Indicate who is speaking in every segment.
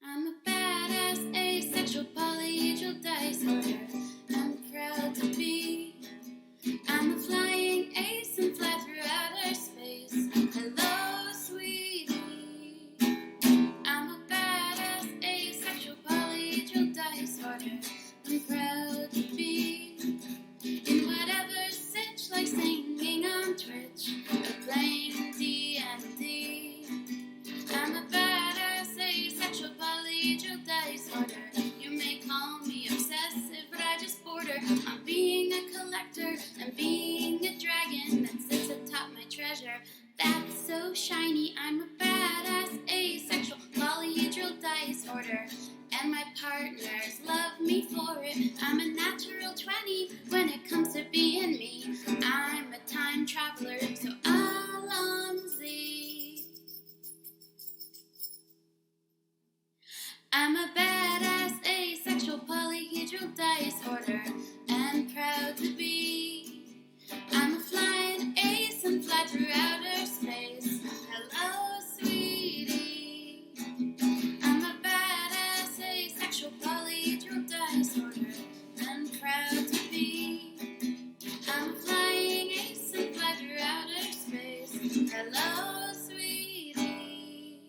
Speaker 1: I'm a badass, asexual, polyhedral disorder. I'm proud to be. I'm a flying ace and fly through outer space. Hello, sweetie. I'm a badass, asexual, polyhedral disorder. I'm proud to be in whatever sitch, like singing on Twitch or playing D&D. I'm a badass, asexual, polyhedral disorder. You may call me obsessive, but I just border on being a collector and being a dragon that sits atop my treasure. That's so shiny. I'm a badass, asexual, polyhedral disorder. And my partners love me for it. I'm a natural 20 when it comes to being me. I'm a time traveler, so Alonzi. I'm a badass, asexual, polyhedral disorder, and proud to be. I'm a flying ace and fly through outer space. Hello, sweetie. I'm a badass, asexual, polyhedral disorder, and proud to be. I'm a flying ace and fly through outer space. Hello, sweetie.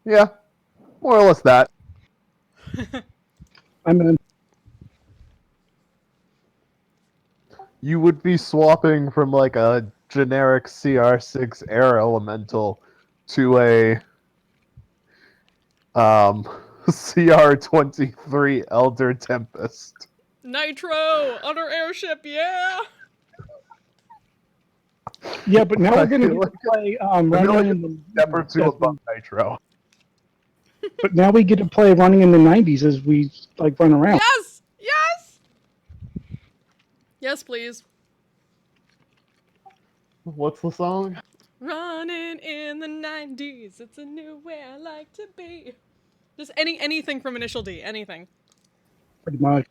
Speaker 2: Yeah, more or less that.
Speaker 3: I'm in.
Speaker 2: You would be swapping from like a generic CR6 air elemental to a CR23 Elder Tempest.
Speaker 4: Nitro! On our airship, yeah!
Speaker 3: Yeah, but now
Speaker 2: I
Speaker 3: we're gonna
Speaker 2: feel
Speaker 3: get
Speaker 2: like
Speaker 3: to play
Speaker 2: I feel
Speaker 3: running
Speaker 2: like
Speaker 3: in
Speaker 2: it's
Speaker 3: the
Speaker 2: a step or two above
Speaker 3: 90s.
Speaker 2: Nitro.
Speaker 3: But now we get to play running in the 90s as we like run around.
Speaker 4: Yes! Yes! Yes, please.
Speaker 2: What's the song?
Speaker 4: Running in the 90s, it's a new way I like to be. Just anything from Initial D, anything.
Speaker 3: Pretty much.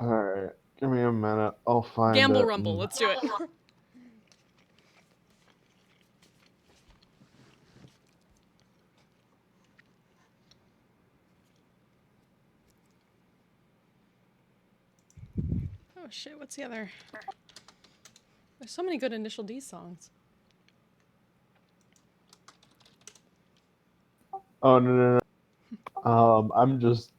Speaker 2: Alright, give me a minute. I'll find
Speaker 4: Gamble
Speaker 2: it.
Speaker 4: Rumble, let's do it. Oh shit, what's the other? There's so many good Initial D songs.
Speaker 2: Oh, no. I'm just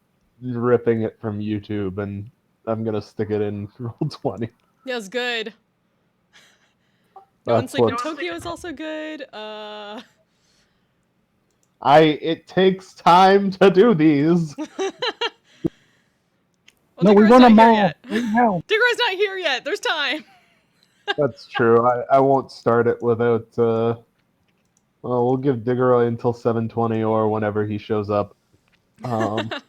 Speaker 2: ripping it from YouTube and I'm gonna stick it in Roll20.
Speaker 4: Yeah, it's good. No One's
Speaker 2: That's
Speaker 4: Sleep in
Speaker 2: what
Speaker 4: Tokyo is also good.
Speaker 2: it takes time to do these.
Speaker 4: Well,
Speaker 3: No, we
Speaker 4: Digoro's
Speaker 3: run
Speaker 4: not
Speaker 3: them
Speaker 4: here
Speaker 3: all
Speaker 4: yet.
Speaker 3: right now.
Speaker 4: Digoro's not here yet. There's time.
Speaker 2: That's true. I won't start it without well, we'll give Diggeroy until 7:20 or whenever he shows up. I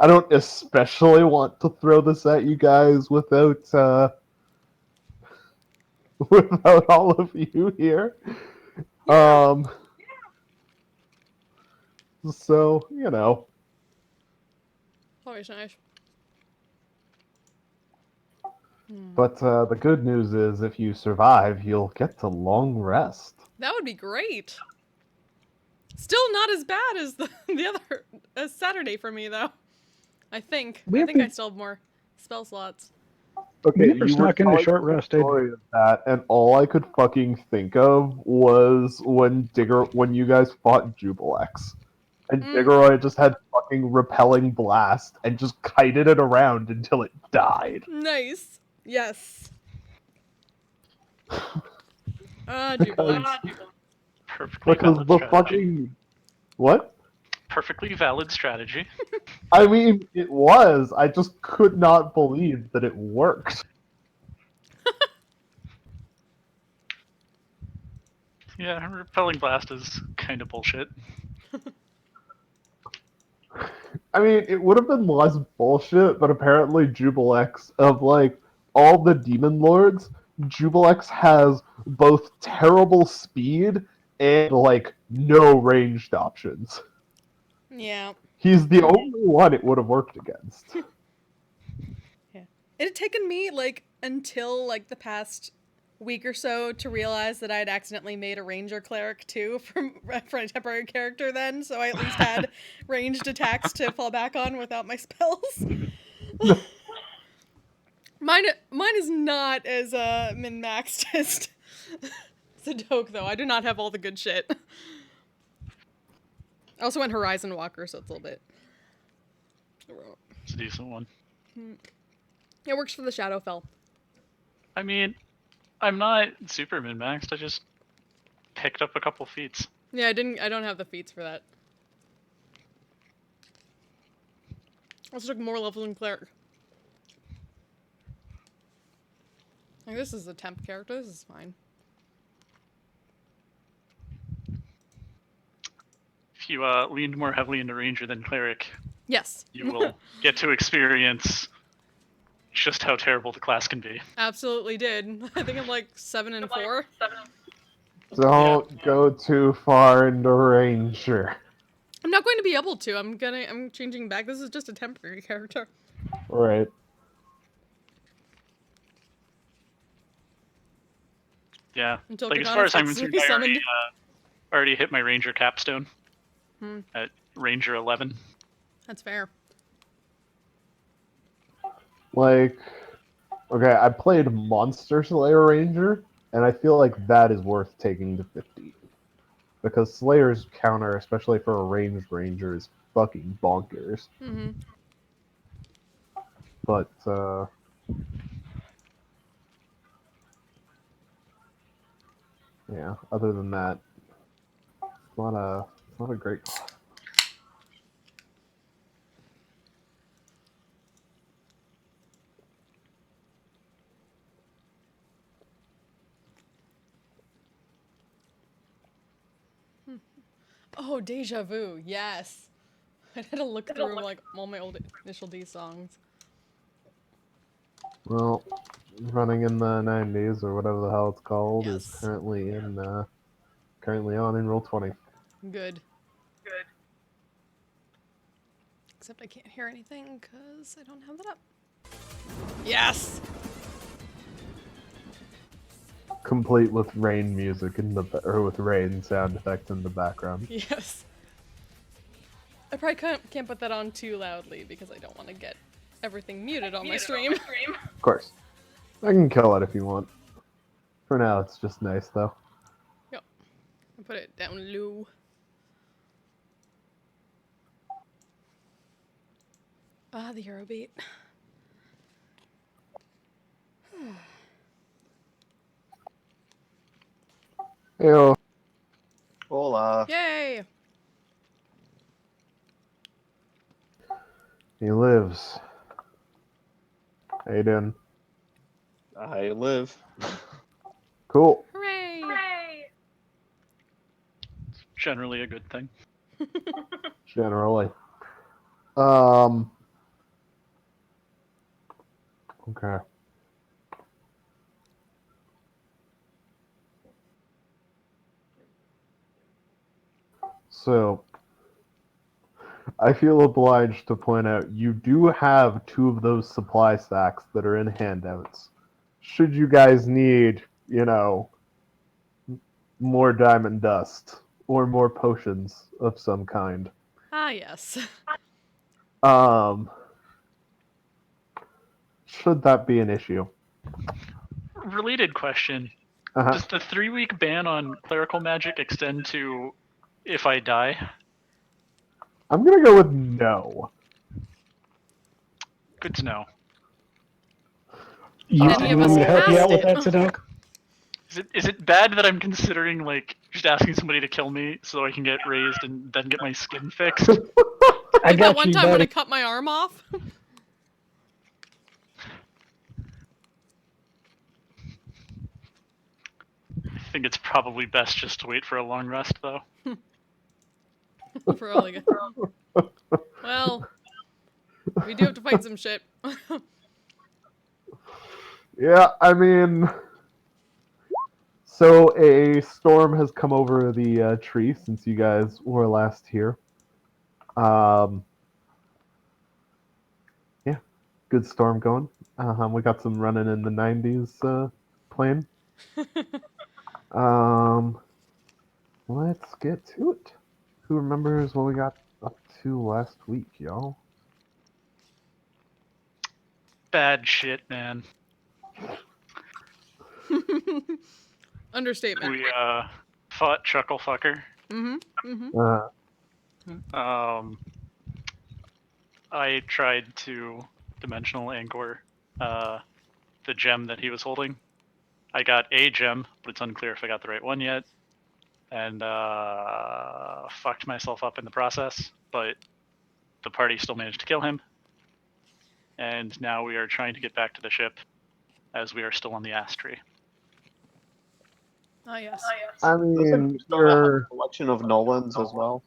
Speaker 2: don't especially want to throw this at you guys without without all of you here.
Speaker 4: Yeah.
Speaker 2: So, you know.
Speaker 4: Always nice.
Speaker 2: But the good news is if you survive, you'll get to long rest.
Speaker 4: That would be great. Still not as bad as the other as Saturday for me though. I think I still have more spell slots.
Speaker 2: Okay,
Speaker 3: We never
Speaker 2: you were
Speaker 3: snuck into
Speaker 2: telling
Speaker 3: short
Speaker 2: the
Speaker 3: rest, did we?
Speaker 2: story of that, and all I could fucking think of was when you guys fought Jubilex. And Diggeroy just had fucking repelling blast and just kited it around until it died.
Speaker 4: Nice. Yes.
Speaker 2: Because,
Speaker 5: Perfectly
Speaker 2: because
Speaker 5: valid
Speaker 2: the
Speaker 5: strategy.
Speaker 2: fucking what?
Speaker 5: Perfectly valid strategy.
Speaker 2: I mean, it was. I just could not believe that it worked.
Speaker 5: Yeah, repelling blast is kind of bullshit.
Speaker 2: I mean, it would have been less bullshit, but apparently Jubilex, of like all the demon lords, Jubilex has both terrible speed and like no ranged options.
Speaker 4: Yeah.
Speaker 2: He's the only one it would have worked against.
Speaker 4: Yeah. It had taken me like until like the past week or so to realize that I had accidentally made a ranger cleric too for a temporary character then, so I at least had ranged attacks to fall back on without my spells. Mine is not as min-maxed as Sadok though. I do not have all the good shit. I also went Horizon Walker, so it's a little bit.
Speaker 5: It's a decent one.
Speaker 4: It works for the Shadowfell.
Speaker 5: I mean, I'm not super min-maxed, I just picked up a couple feats.
Speaker 4: Yeah, I don't have the feats for that. I also took more levels in cleric. Like, this is a temp character, this is fine.
Speaker 5: If you leaned more heavily into ranger than cleric,
Speaker 4: Yes.
Speaker 5: you will get to experience just how terrible the class can be.
Speaker 4: Absolutely did. I think I'm like 7 and 4.
Speaker 2: Don't go too far into Ranger.
Speaker 4: I'm not going to be able to. I'm changing back. This is just a temporary character.
Speaker 2: Right.
Speaker 5: Yeah.
Speaker 4: Until
Speaker 5: Like, as
Speaker 4: Katana
Speaker 5: far as I'm
Speaker 4: gets
Speaker 5: concerned, I
Speaker 4: summoned.
Speaker 5: already hit my ranger capstone at ranger 11.
Speaker 4: That's fair.
Speaker 2: Like, okay, I played Monster Slayer Ranger, and I feel like that is worth taking to 50. because Slayer's counter, especially for a ranged ranger, is fucking bonkers.
Speaker 4: Mm-hmm.
Speaker 2: But yeah, other than that, it's not a great class.
Speaker 4: Oh, deja vu. Yes. I had to look through like all my old Initial D songs.
Speaker 2: Well, running in the 90s or whatever the hell it's called is
Speaker 4: Yes.
Speaker 2: currently on in roll 20.
Speaker 4: Good. Except I can't hear anything because I don't have that up. Yes!
Speaker 2: Complete with rain music or with rain sound effects in the background.
Speaker 4: Yes. I probably can't put that on too loudly because I don't want to get everything muted on my stream.
Speaker 2: Of course. I can kill it if you want. For now, it's just nice, though.
Speaker 4: Yep. I put it down low. Ah, the Eurobeat.
Speaker 2: Heyo.
Speaker 6: Hola.
Speaker 4: Yay!
Speaker 2: He lives. How you doing?
Speaker 6: I live.
Speaker 2: Cool.
Speaker 4: Hooray!
Speaker 5: Generally a good thing.
Speaker 2: Generally. Okay. So, I feel obliged to point out you do have 2 of those supply stacks that are in handouts. Should you guys need, more diamond dust or more potions of some kind.
Speaker 4: Ah, yes.
Speaker 2: Should that be an issue?
Speaker 5: Related question.
Speaker 2: Uh-huh.
Speaker 5: Does the 3-week ban on clerical magic extend to if I die?
Speaker 2: I'm gonna go with no.
Speaker 5: Good to know.
Speaker 3: You
Speaker 4: Any of
Speaker 3: want
Speaker 4: us
Speaker 3: me to help you out with
Speaker 4: passed
Speaker 3: that, Sanook?
Speaker 5: Is it bad that I'm considering like just asking somebody to kill me so I can get raised and then get my skin fixed?
Speaker 3: I
Speaker 4: Like that
Speaker 3: got
Speaker 4: one
Speaker 3: you,
Speaker 4: time when I
Speaker 3: buddy.
Speaker 4: cut my arm off?
Speaker 5: I think it's probably best just to wait for a long rest though.
Speaker 4: For all I get. Well, we do have to fight some shit.
Speaker 2: Yeah, I mean, so a storm has come over the tree since you guys were last here. Yeah, good storm going. We got some running in the 90s playing. Let's get to it. Who remembers what we got up to last week, y'all?
Speaker 5: Bad shit, man.
Speaker 4: Understatement.
Speaker 5: We fought Chucklefucker.
Speaker 4: Mm-hmm.
Speaker 5: I tried to dimensional anchor the gem that he was holding. I got a gem, but it's unclear if I got the right one yet. And fucked myself up in the process, but the party still managed to kill him. And now we are trying to get back to the ship as we are still on the ass tree.
Speaker 4: Ah, yes.
Speaker 2: I
Speaker 6: Doesn't
Speaker 2: mean,
Speaker 6: Persona have a
Speaker 2: you're...
Speaker 6: collection of Nolans as well?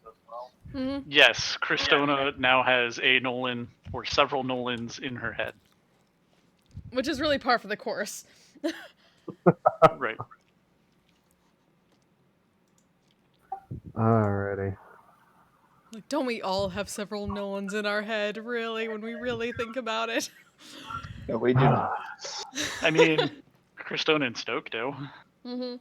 Speaker 4: Mm-hmm.
Speaker 5: Yes, Kristona now has a Nolan or several Nolans in her head.
Speaker 4: Which is really par for the course.
Speaker 5: Right.
Speaker 2: Alrighty.
Speaker 4: Like, don't we all have several Nolans in our head, really, when we really think about it?
Speaker 6: Yeah, we do not.
Speaker 5: I mean, Kristona and Stoke do.
Speaker 4: Mm-hmm.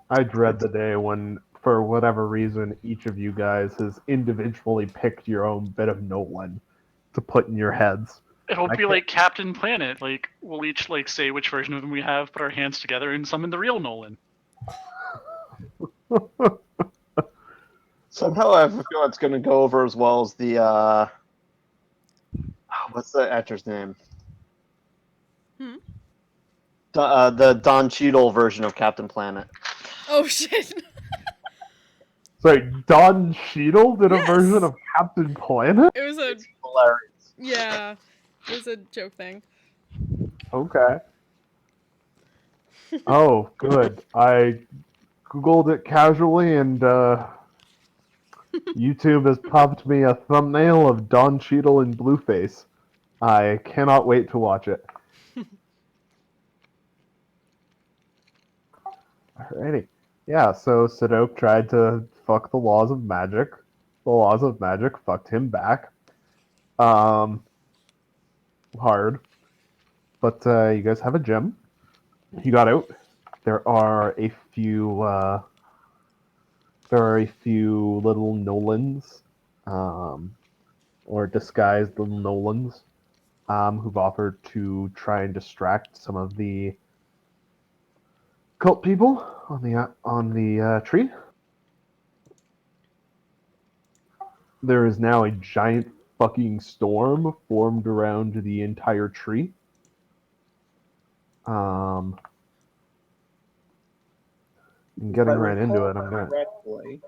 Speaker 2: I dread the day when, for whatever reason, each of you guys has individually picked your own bit of Nolan to put in your heads.
Speaker 5: It'll
Speaker 2: I
Speaker 5: be like Captain Planet. Like, we'll each, like, say which version of him we have, put our hands together, and summon the real Nolan.
Speaker 6: Somehow I have a feeling it's going to go over as well as the what's the actor's name?
Speaker 4: Hmm?
Speaker 6: The Don Cheadle version of Captain Planet.
Speaker 4: Oh shit.
Speaker 2: Sorry, Don Cheadle did a
Speaker 4: Yes.
Speaker 2: version of Captain Planet?
Speaker 4: It was a
Speaker 6: It's hilarious.
Speaker 4: yeah. It was a joke thing.
Speaker 2: Okay. Oh, good. I Googled it casually and YouTube has popped me a thumbnail of Don Cheadle in Blueface. I cannot wait to watch it. Alrighty. Yeah, so Sadok tried to fuck the laws of magic. The laws of magic fucked him back. Hard. But you guys have a gem. You got out. There are a few little Nolans, or disguised little Nolans, who've offered to try and distract some of the cult people on the tree. There is now a giant fucking storm formed around the entire tree. And getting right into it, I'm gonna.
Speaker 6: Correctly,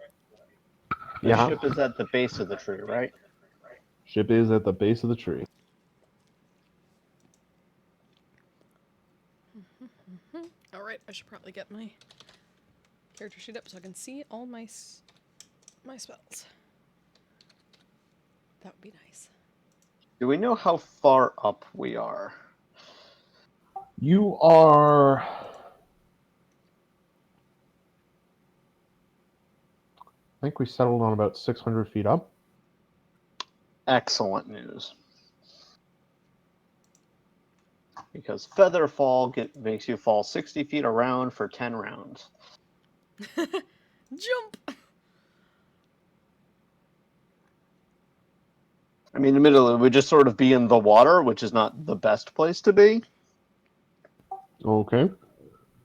Speaker 6: the
Speaker 2: Yeah,
Speaker 6: ship is at the base of the tree, right?
Speaker 2: ship is at the base of the tree.
Speaker 4: All right, I should probably get my character sheet up so I can see all my spells. That would be nice.
Speaker 6: Do we know how far up we are?
Speaker 2: You are. I think we settled on about 600 feet up.
Speaker 6: Excellent news. Because Feather Fall makes you fall 60 feet around for 10 rounds.
Speaker 4: Jump!
Speaker 6: I mean, admittedly, we just sort of be in the water, which is not the best place to be,
Speaker 2: Okay.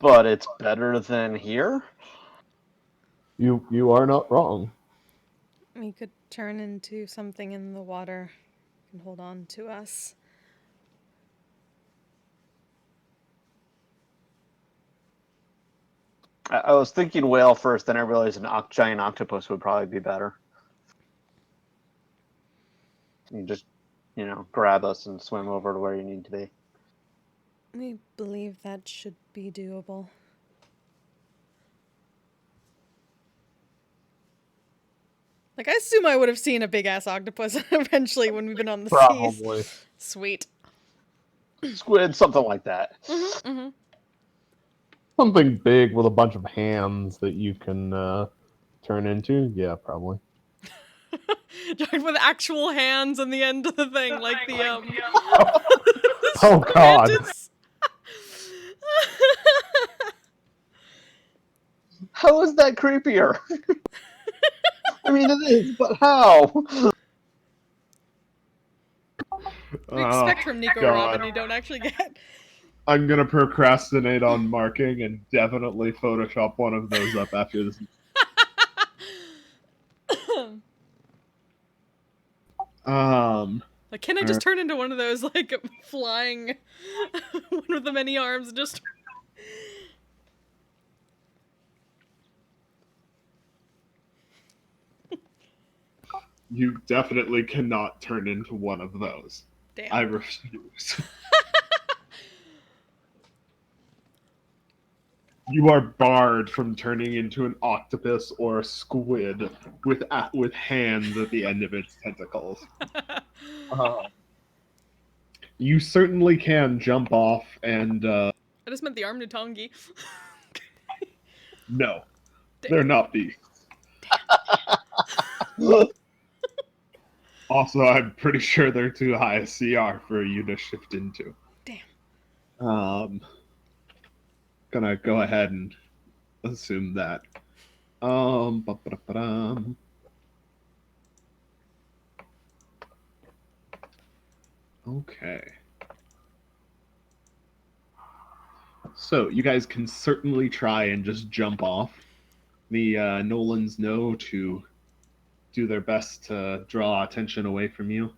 Speaker 6: but it's better than here.
Speaker 2: You are not wrong.
Speaker 4: We could turn into something in the water and hold on to us.
Speaker 6: I was thinking whale first, then I realized an giant octopus would probably be better. You just, grab us and swim over to where you need to be.
Speaker 4: We believe that should be doable. Like, I assume I would have seen a big-ass octopus eventually when we've been on the
Speaker 2: Probably.
Speaker 4: seas. Sweet.
Speaker 6: Squid, something like that.
Speaker 4: Mm-hmm.
Speaker 2: Something big with a bunch of hands that you can turn into. Yeah, probably.
Speaker 4: Giant with actual hands on the end of the thing, like the
Speaker 2: Oh God.
Speaker 4: mantis.
Speaker 6: How is that creepier? I mean, it is, but how?
Speaker 4: We expect from Nico
Speaker 2: God.
Speaker 4: Robin, you don't actually get.
Speaker 2: I'm gonna procrastinate on marking and definitely Photoshop one of those up after this.
Speaker 4: Like, can I just turn into one of those, like, flying, one with the many arms, just...
Speaker 2: You definitely cannot turn into one of those.
Speaker 4: Damn.
Speaker 2: I refuse. You are barred from turning into an octopus or a squid with hands at the end of its tentacles. You certainly can jump off and
Speaker 4: I just meant the arm Nutongi.
Speaker 2: no,
Speaker 4: Damn.
Speaker 2: they're not beasts. Also, I'm pretty sure they're too high a CR for you to shift into.
Speaker 4: Damn.
Speaker 2: Gonna go ahead and assume that. Ba-ba-da-ba-dum. Okay. So you guys can certainly try and just jump off. The Nolans know to do their best to draw attention away from you.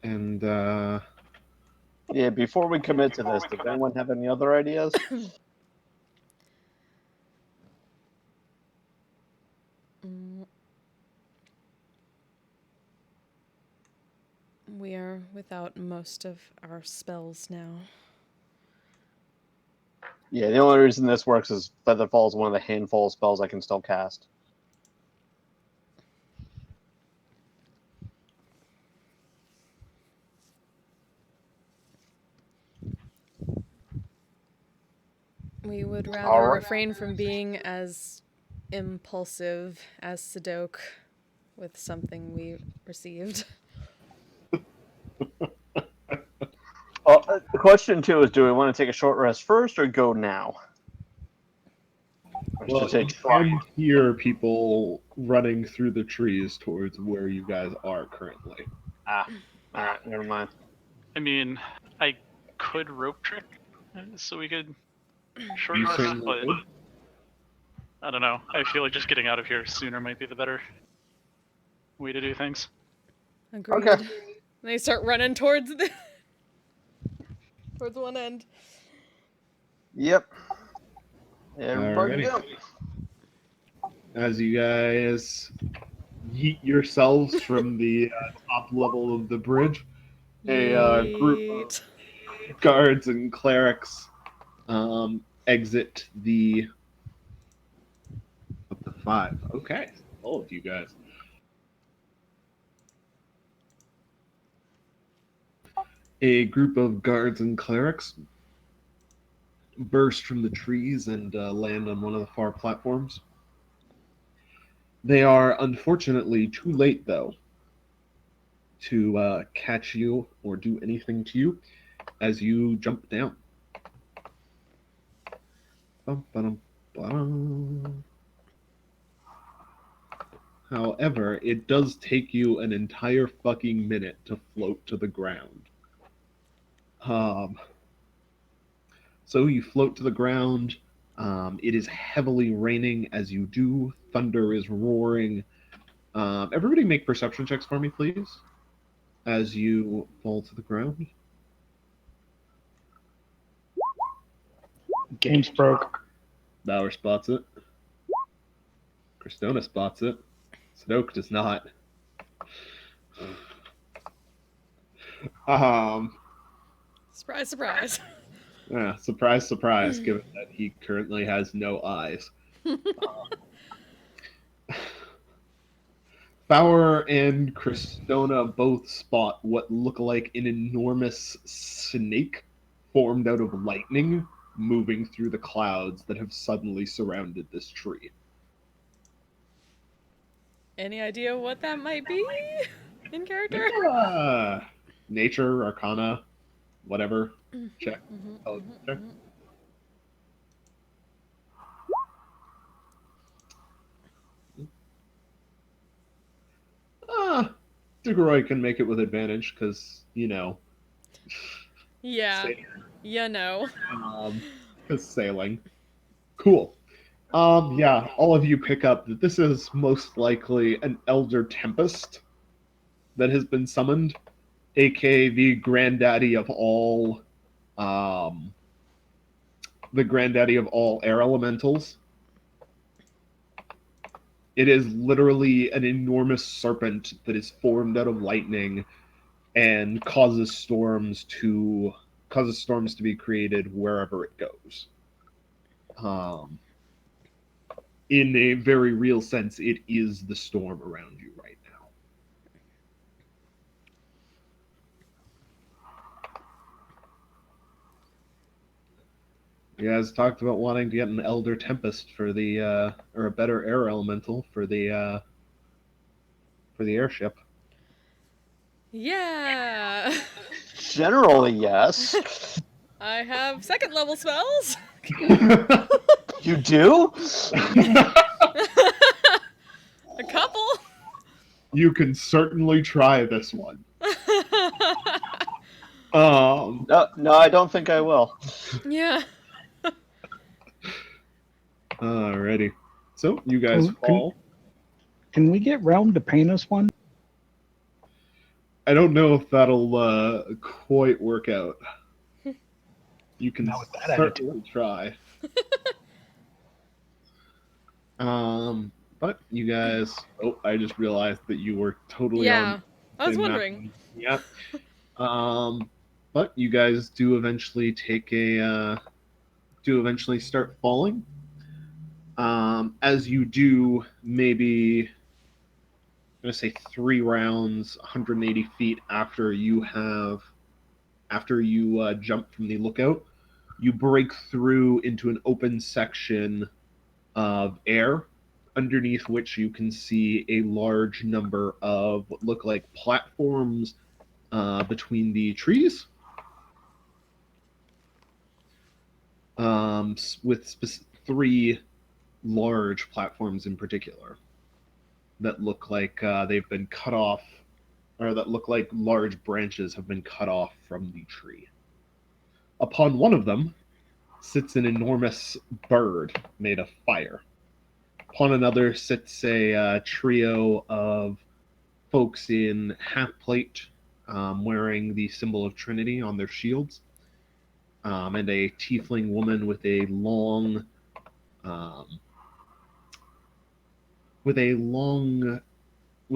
Speaker 2: And
Speaker 6: Yeah, before we commit to this, does anyone have any other ideas?
Speaker 4: We are without most of our spells now.
Speaker 6: Yeah, the only reason this works is Featherfall is one of the handful of spells I can still cast.
Speaker 4: We would rather
Speaker 6: All right.
Speaker 4: refrain from being as impulsive as Sadok with something we received.
Speaker 6: Question 2 is, do we want to take a short rest first or go now? Or
Speaker 2: well,
Speaker 6: should I
Speaker 2: you
Speaker 6: try?
Speaker 2: can hear people running through the trees towards where you guys are currently.
Speaker 6: Alright, never mind.
Speaker 5: I mean, I could rope trick, so we could short
Speaker 2: You
Speaker 5: rest,
Speaker 2: certainly
Speaker 5: but
Speaker 2: could.
Speaker 5: I don't know. I feel like just getting out of here sooner might be the better way to do things.
Speaker 4: Agreed.
Speaker 6: Okay.
Speaker 4: They start running towards the towards one end.
Speaker 6: Yep. Everybody
Speaker 2: Alrighty.
Speaker 6: go.
Speaker 2: As you guys yeet yourselves from the top level of the bridge, a group of
Speaker 4: Yeet.
Speaker 2: guards and clerics exit the up to 5. Okay, all of you guys. A group of guards and clerics burst from the trees and land on one of the far platforms. They are unfortunately too late, though, to catch you or do anything to you as you jump down. Bum-ba-dum-ba-dum. However, it does take you an entire fucking minute to float to the ground. So you float to the ground. It is heavily raining as you do. Thunder is roaring. Everybody make perception checks for me, please, as you fall to the ground.
Speaker 3: Game's broke.
Speaker 2: Bauer spots it. Christona spots it. Sadok does not.
Speaker 4: Surprise, surprise.
Speaker 2: Yeah, surprise, surprise, given that he currently has no eyes. Fowler and Christona both spot what look like an enormous snake formed out of lightning moving through the clouds that have suddenly surrounded this tree.
Speaker 4: Any idea what that might be in character?
Speaker 2: Nature, Arcana, whatever. Check. Check. DeGroy can make it with advantage because, you know.
Speaker 4: Yeah. You know.
Speaker 2: Because sailing. Cool. Yeah, all of you pick up that this is most likely an Elder Tempest that has been summoned, aka the granddaddy of all air elementals. It is literally an enormous serpent that is formed out of lightning and causes storms to be created wherever it goes. In a very real sense, it is the storm around you right now. You guys talked about wanting to get an Elder Tempest for the or a better air elemental for the airship.
Speaker 4: Yeah.
Speaker 6: Generally, yes.
Speaker 4: I have second level spells.
Speaker 6: You do?
Speaker 4: A couple.
Speaker 2: You can certainly try this one.
Speaker 6: No, I don't think I will.
Speaker 4: Yeah.
Speaker 2: Alrighty. So you guys
Speaker 3: Can-
Speaker 2: fall.
Speaker 3: Can we get Realm to paint us one?
Speaker 2: I don't know if that'll quite work out. You can
Speaker 3: Not with that
Speaker 2: certainly try. But you guys. Oh, I just realized that you were totally on
Speaker 4: Yeah. I was
Speaker 2: same map.
Speaker 4: wondering.
Speaker 2: Yeah. But you guys do eventually start falling. As you do, maybe I'm gonna say 3 rounds, 180 feet after you jump from the lookout, you break through into an open section of air, underneath which you can see a large number of what look like platforms between the trees, with 3 large platforms in particular that look like they've been cut off, or that look like large branches have been cut off from the tree. Upon one of them sits an enormous bird made of fire. Upon another sits a trio of folks in half plate, wearing the symbol of Trinity on their shields, and a tiefling woman with a long, um, with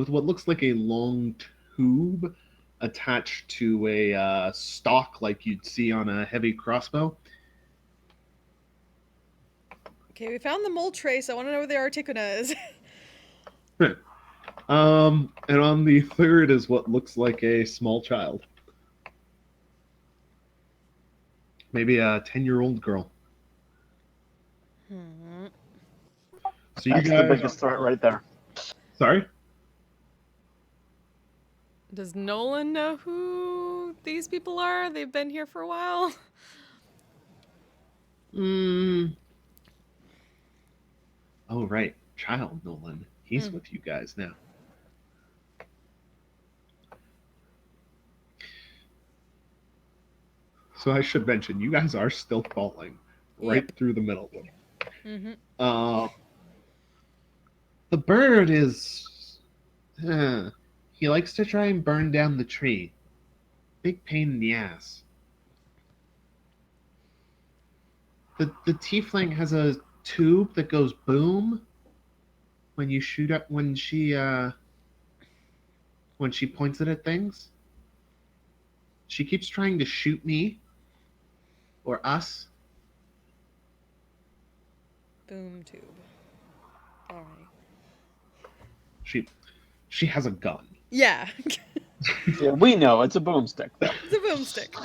Speaker 2: what looks like a long tube attached to a stock like you'd see on a heavy crossbow.
Speaker 4: Okay, we found the mole trace. I want to know where the Articuna is.
Speaker 2: And on the third is what looks like a small child. Maybe a 10-year-old girl. So you
Speaker 6: That's
Speaker 2: guys
Speaker 6: the biggest threat right there.
Speaker 2: Sorry?
Speaker 4: Does Nolan know who these people are? They've been here for a while.
Speaker 2: Oh, right. Child Nolan. He's with you guys now. So I should mention, you guys are still falling right through the middle of them. The bird is... he likes to try and burn down the tree. Big pain in the ass. The tiefling has a tube that goes boom when you shoot up when she points it at things. She keeps trying to shoot me or us.
Speaker 4: Boom tube. All right.
Speaker 2: She has a gun.
Speaker 4: Yeah.
Speaker 6: Yeah, we know it's a boomstick, though.
Speaker 4: It's a boomstick.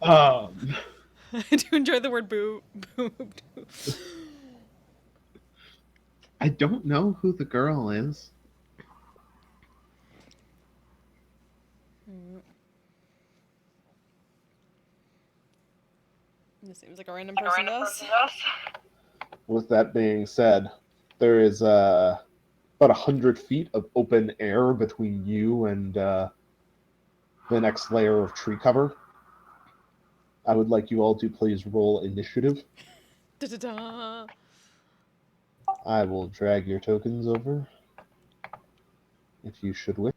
Speaker 4: I do enjoy the word boom.
Speaker 2: I don't know who the girl is.
Speaker 4: This seems like a random person to us.
Speaker 2: With that being said, there is about 100 feet of open air between you and the next layer of tree cover. I would like you all to please roll initiative.
Speaker 4: Da-da-da.
Speaker 2: I will drag your tokens over, if you should wish.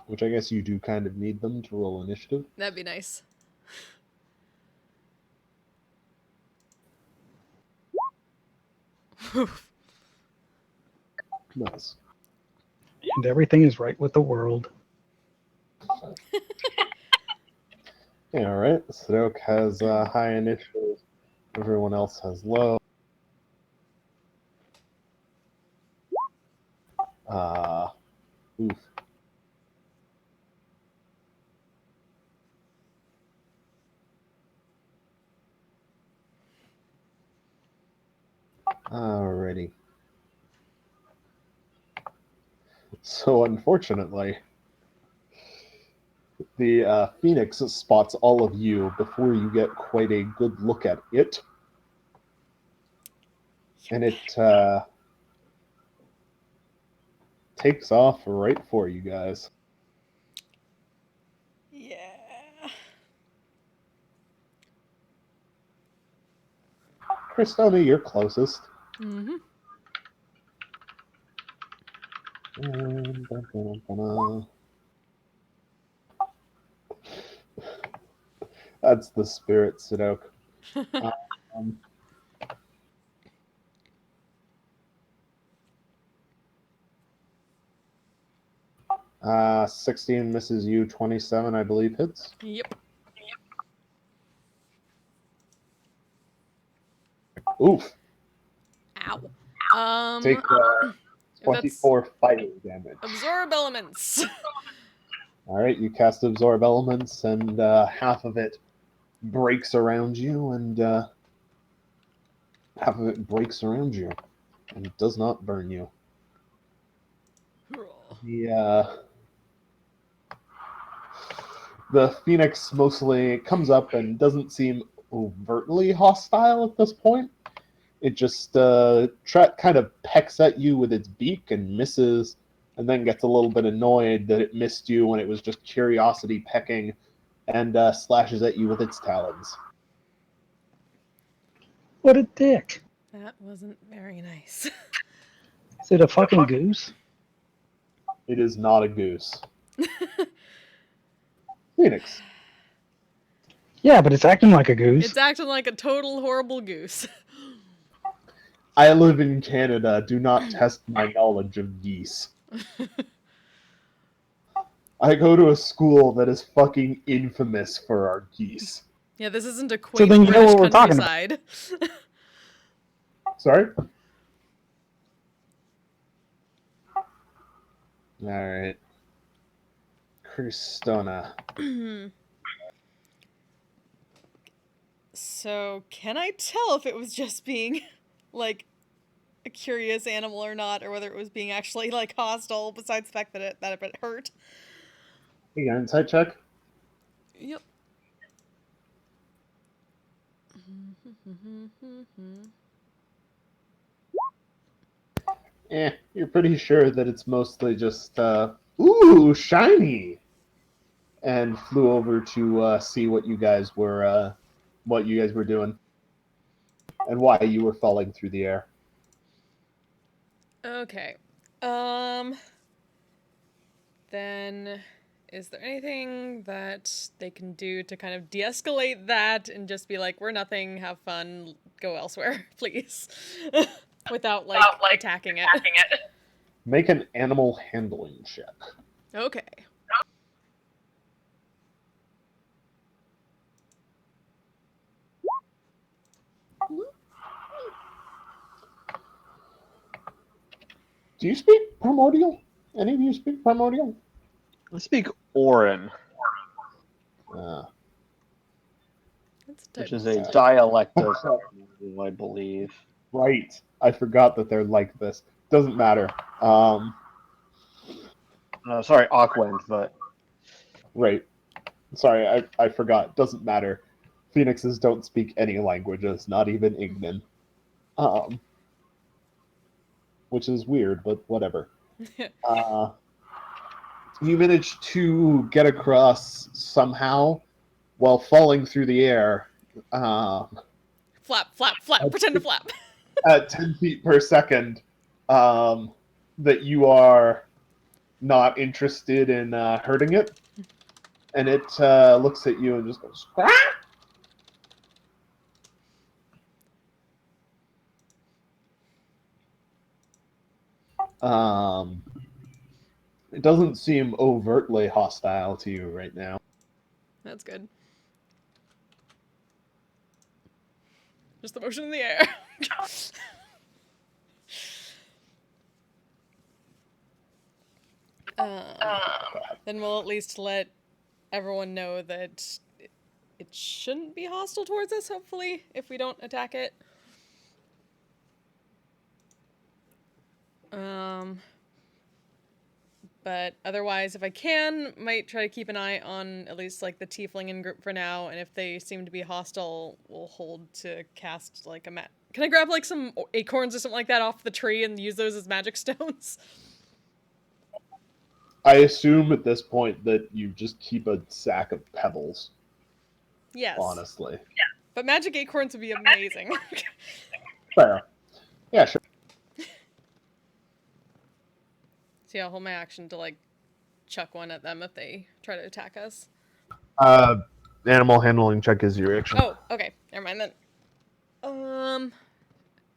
Speaker 2: Which I guess you do kind of need them to roll initiative.
Speaker 4: That'd be nice.
Speaker 2: Nice.
Speaker 3: And everything is right with the world.
Speaker 2: Yeah, all right. Stroke has high initiative. Everyone else has low. Oof. Alrighty. So unfortunately, the Phoenix spots all of you before you get quite a good look at it. and it takes off right for you guys.
Speaker 4: Yeah.
Speaker 2: Christona, you're closest.
Speaker 4: Mm-hmm.
Speaker 2: That's the spirit, Sidok. Um, 16 misses you, 27, I believe, hits.
Speaker 4: Yep.
Speaker 2: Oof.
Speaker 4: Ow.
Speaker 2: Take
Speaker 4: If that's
Speaker 2: 24 fire damage.
Speaker 4: absorb elements.
Speaker 2: Alright, you cast Absorb Elements, and half of it breaks around you, and half of it breaks around you, and it does not burn you. The Phoenix mostly comes up and doesn't seem overtly hostile at this point. It just kind of pecks at you with its beak and misses, and then gets a little bit annoyed that it missed you when it was just curiosity pecking, and slashes at you with its talons.
Speaker 3: What a dick.
Speaker 4: That wasn't very nice.
Speaker 3: Is it a fucking goose?
Speaker 2: It is not a goose. Phoenix.
Speaker 3: Yeah, but it's acting like a goose.
Speaker 4: It's acting like a total horrible goose.
Speaker 2: I live in Canada. Do not test my knowledge of geese. I go to a school that is fucking infamous for our geese.
Speaker 4: Yeah, this isn't a quaint
Speaker 3: then you know
Speaker 4: British
Speaker 3: what we're talking about.
Speaker 4: countryside.
Speaker 2: Sorry? Alright. Christona.
Speaker 4: So, can I tell if it was just being, like, a curious animal or not, or whether it was being actually, like, hostile, besides the fact that it hurt?
Speaker 2: You got an insight check?
Speaker 4: Yep.
Speaker 2: You're pretty sure that it's mostly just, ooh, shiny! And flew over to see what you guys were doing. And why you were falling through the air.
Speaker 4: Okay. Then, is there anything that they can do to kind of de-escalate that and just be like, we're nothing, have fun, go elsewhere, please? Without, like, attacking it.
Speaker 2: Make an animal handling check.
Speaker 4: Okay.
Speaker 2: Do you speak Primordial? Any of you speak Primordial?
Speaker 6: I speak Orin,
Speaker 4: That's a
Speaker 6: which
Speaker 4: type
Speaker 6: is
Speaker 4: of
Speaker 6: a
Speaker 4: stuff.
Speaker 6: dialect of Primordial, I believe.
Speaker 2: Right. I forgot that they're like this. Doesn't matter.
Speaker 6: Sorry, Aquend, but
Speaker 2: Right. Sorry, I forgot. Doesn't matter. Phoenixes don't speak any languages, not even Ignan. Which is weird, but whatever. You managed to get across somehow while falling through the air.
Speaker 4: Flap, pretend to flap.
Speaker 2: At 10 feet per second, that you are not interested in hurting it. And it looks at you and just goes, "Quack!" It doesn't seem overtly hostile to you right now.
Speaker 4: That's good. Just the motion in the air. Then we'll at least let everyone know that it shouldn't be hostile towards us, hopefully, if we don't attack it. But otherwise, if I can, might try to keep an eye on at least, like, the tiefling in group for now, and if they seem to be hostile, we'll hold to cast, like, a Can I grab like some acorns or something like that off the tree and use those as magic stones?
Speaker 2: I assume at this point that you just keep a sack of pebbles.
Speaker 4: Yes.
Speaker 2: Honestly.
Speaker 4: But magic acorns would be amazing.
Speaker 2: Fair. Yeah, sure.
Speaker 4: See, I'll hold my action to like chuck one at them if they try to attack us.
Speaker 2: Animal handling check is your action.
Speaker 4: Oh, okay. Never mind then.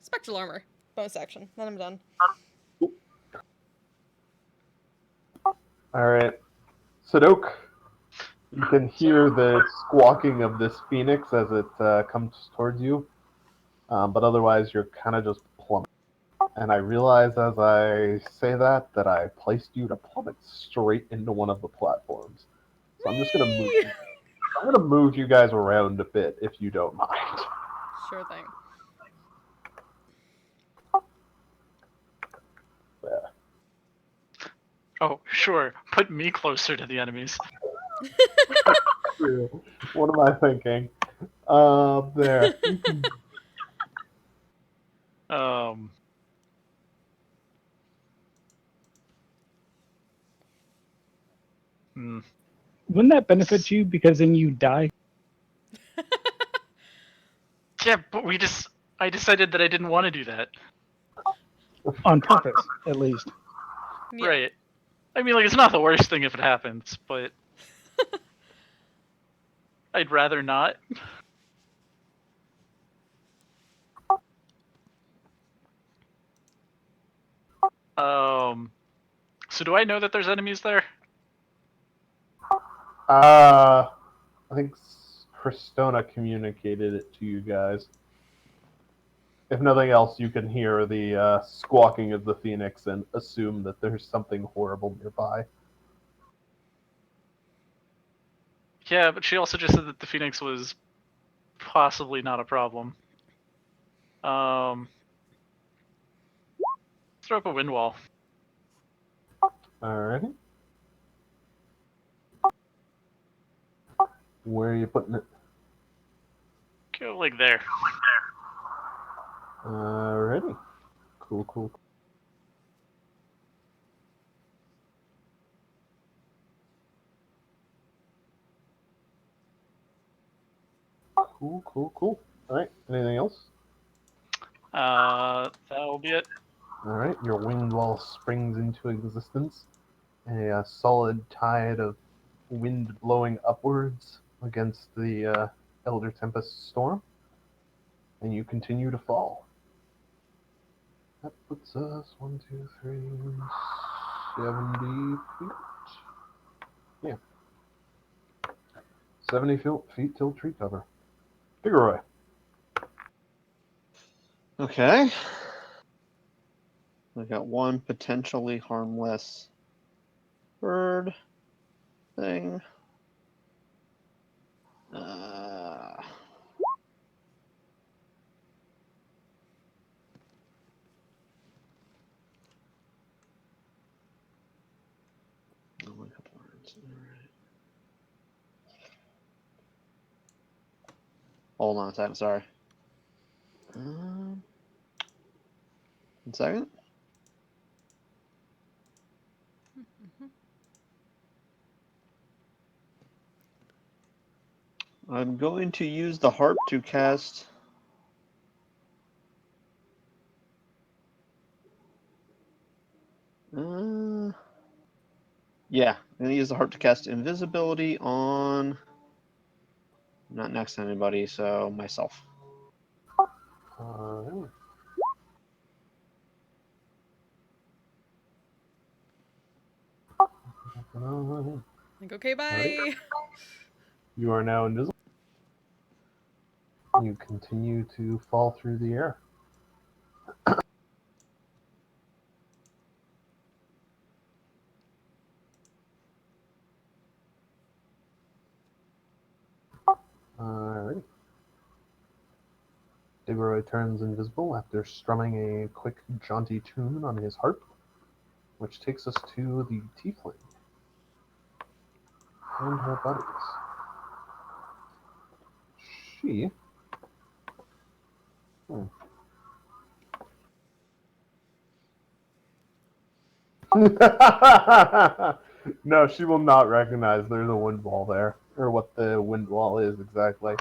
Speaker 4: Spectral armor. Bonus action. Then I'm done.
Speaker 2: Alright. Sadok, you can hear the squawking of this phoenix as it comes towards you. But otherwise, you're kind of just plummeting. And I realize as I say that I placed you to plummet straight into one of the platforms. So I'm just gonna move you guys around a bit if you don't mind.
Speaker 4: Sure thing.
Speaker 2: Yeah.
Speaker 5: Oh, sure. Put me closer to the enemies.
Speaker 2: What am I thinking? There.
Speaker 5: Um. Hmm.
Speaker 3: Wouldn't that benefit you because then you die?
Speaker 5: Yeah, but I decided that I didn't want to do that.
Speaker 3: On purpose, at least.
Speaker 4: Yeah.
Speaker 5: Right. I mean, like, it's not the worst thing if it happens, but I'd rather not. So do I know that there's enemies there?
Speaker 2: I think Cristona communicated it to you guys. If nothing else, you can hear the squawking of the phoenix and assume that there's something horrible nearby.
Speaker 5: Yeah, but she also just said that the Phoenix was possibly not a problem. Throw up a wind wall.
Speaker 2: Alrighty. Where are you putting it?
Speaker 5: Go like there.
Speaker 2: Alrighty. Cool. Cool. Alright, anything else?
Speaker 5: That'll be it.
Speaker 2: Alright, your wind wall springs into existence. A solid tide of wind blowing upwards against the Elder Tempest storm. And you continue to fall. That puts us 1, 2, 3, 70 feet. Yeah. 70 feet till tree cover. Figuroy.
Speaker 6: Okay. We got one potentially harmless bird thing. Only a couple words. All right. Hold on a second. Sorry. 1 second. I'm going to use the harp to cast. Yeah, I'm going to use the harp to cast invisibility on. Not next to anybody, so myself.
Speaker 2: Alright.
Speaker 4: Like, okay, bye.
Speaker 2: Alright. You are now invisible. You continue to fall through the air. Alright. Digoroy turns invisible after strumming a quick, jaunty tune on his harp, which takes us to the tiefling and her buddies. She No, she will not recognize there's a wind wall there, or what the wind wall is exactly.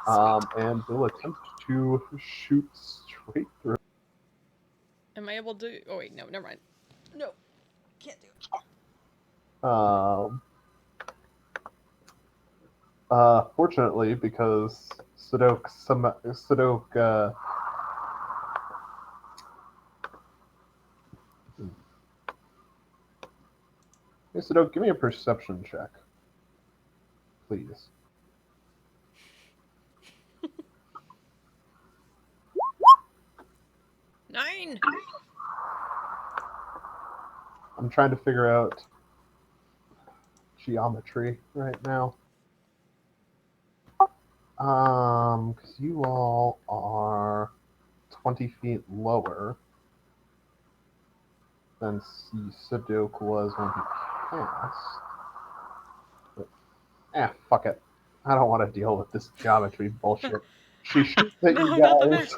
Speaker 2: And will attempt to shoot straight through.
Speaker 4: Am I able to? Oh wait, no, never mind. No, can't do it.
Speaker 2: Fortunately, because Sadok hey, Sadok, give me a perception check, please.
Speaker 4: Nine.
Speaker 2: I'm trying to figure out geometry right now. Because you all are 20 feet lower than Sadok was when he cast. But, fuck it. I don't want to deal with this geometry bullshit. She shoots at
Speaker 4: No,
Speaker 2: you
Speaker 4: not the
Speaker 2: guys.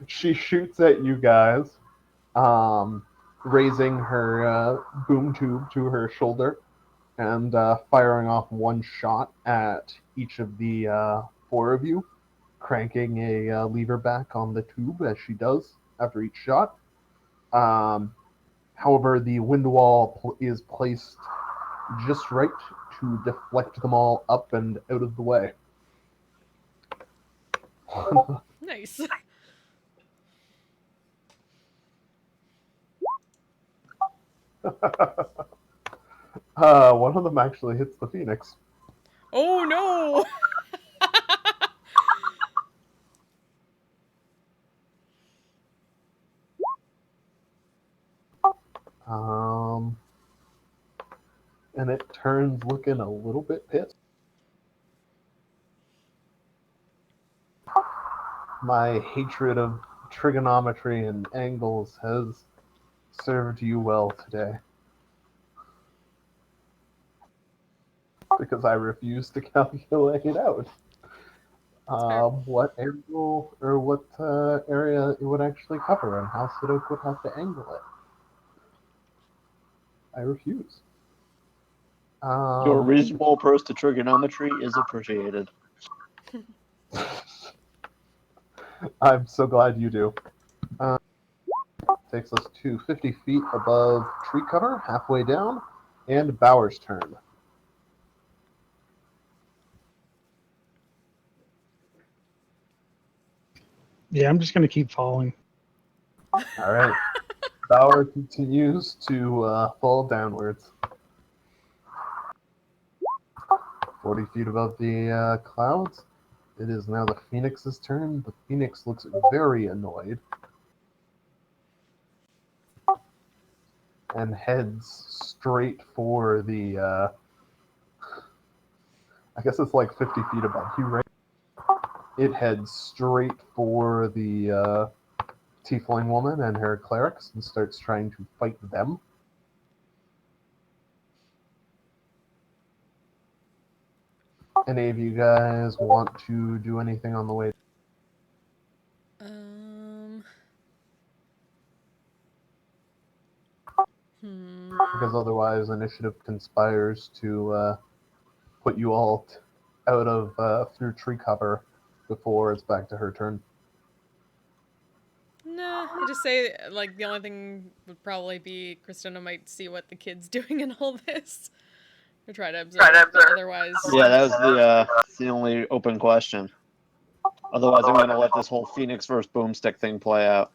Speaker 2: She shoots at you guys, raising her boom tube to her shoulder and firing off one shot at each of the four of you, cranking a lever back on the tube as she does after each shot. However, the wind wall is placed just right to deflect them all up and out of the way.
Speaker 4: Nice.
Speaker 2: One of them actually hits the Phoenix.
Speaker 4: Oh no.
Speaker 2: And it turns looking a little bit pissed. My hatred of trigonometry and angles has served you well today. Because I refuse to calculate it out. What angle or what area it would actually cover and how Sadok would have to angle it. I refuse.
Speaker 6: Your reasonable approach to trigonometry is appreciated.
Speaker 2: I'm so glad you do. Takes us to 50 feet above tree cover, halfway down, and Bauer's turn.
Speaker 3: Yeah, I'm just gonna keep falling.
Speaker 2: All right. Bauer continues to fall downwards. 40 feet above the clouds. It is now the Phoenix's turn. The Phoenix looks very annoyed and heads straight for the. I guess it's like 50 feet above you, right? It heads straight for the Tiefling woman and her clerics and starts trying to fight them. Any of you guys want to do anything on the way? Because otherwise, initiative conspires to put you all out of through tree cover before it's back to her turn.
Speaker 4: Nah, I just say like the only thing would probably be Christina might see what the kid's doing in all this, or try to observe. But otherwise,
Speaker 6: Yeah, that was the only open question. Otherwise, I'm gonna let this whole Phoenix versus Boomstick thing play out.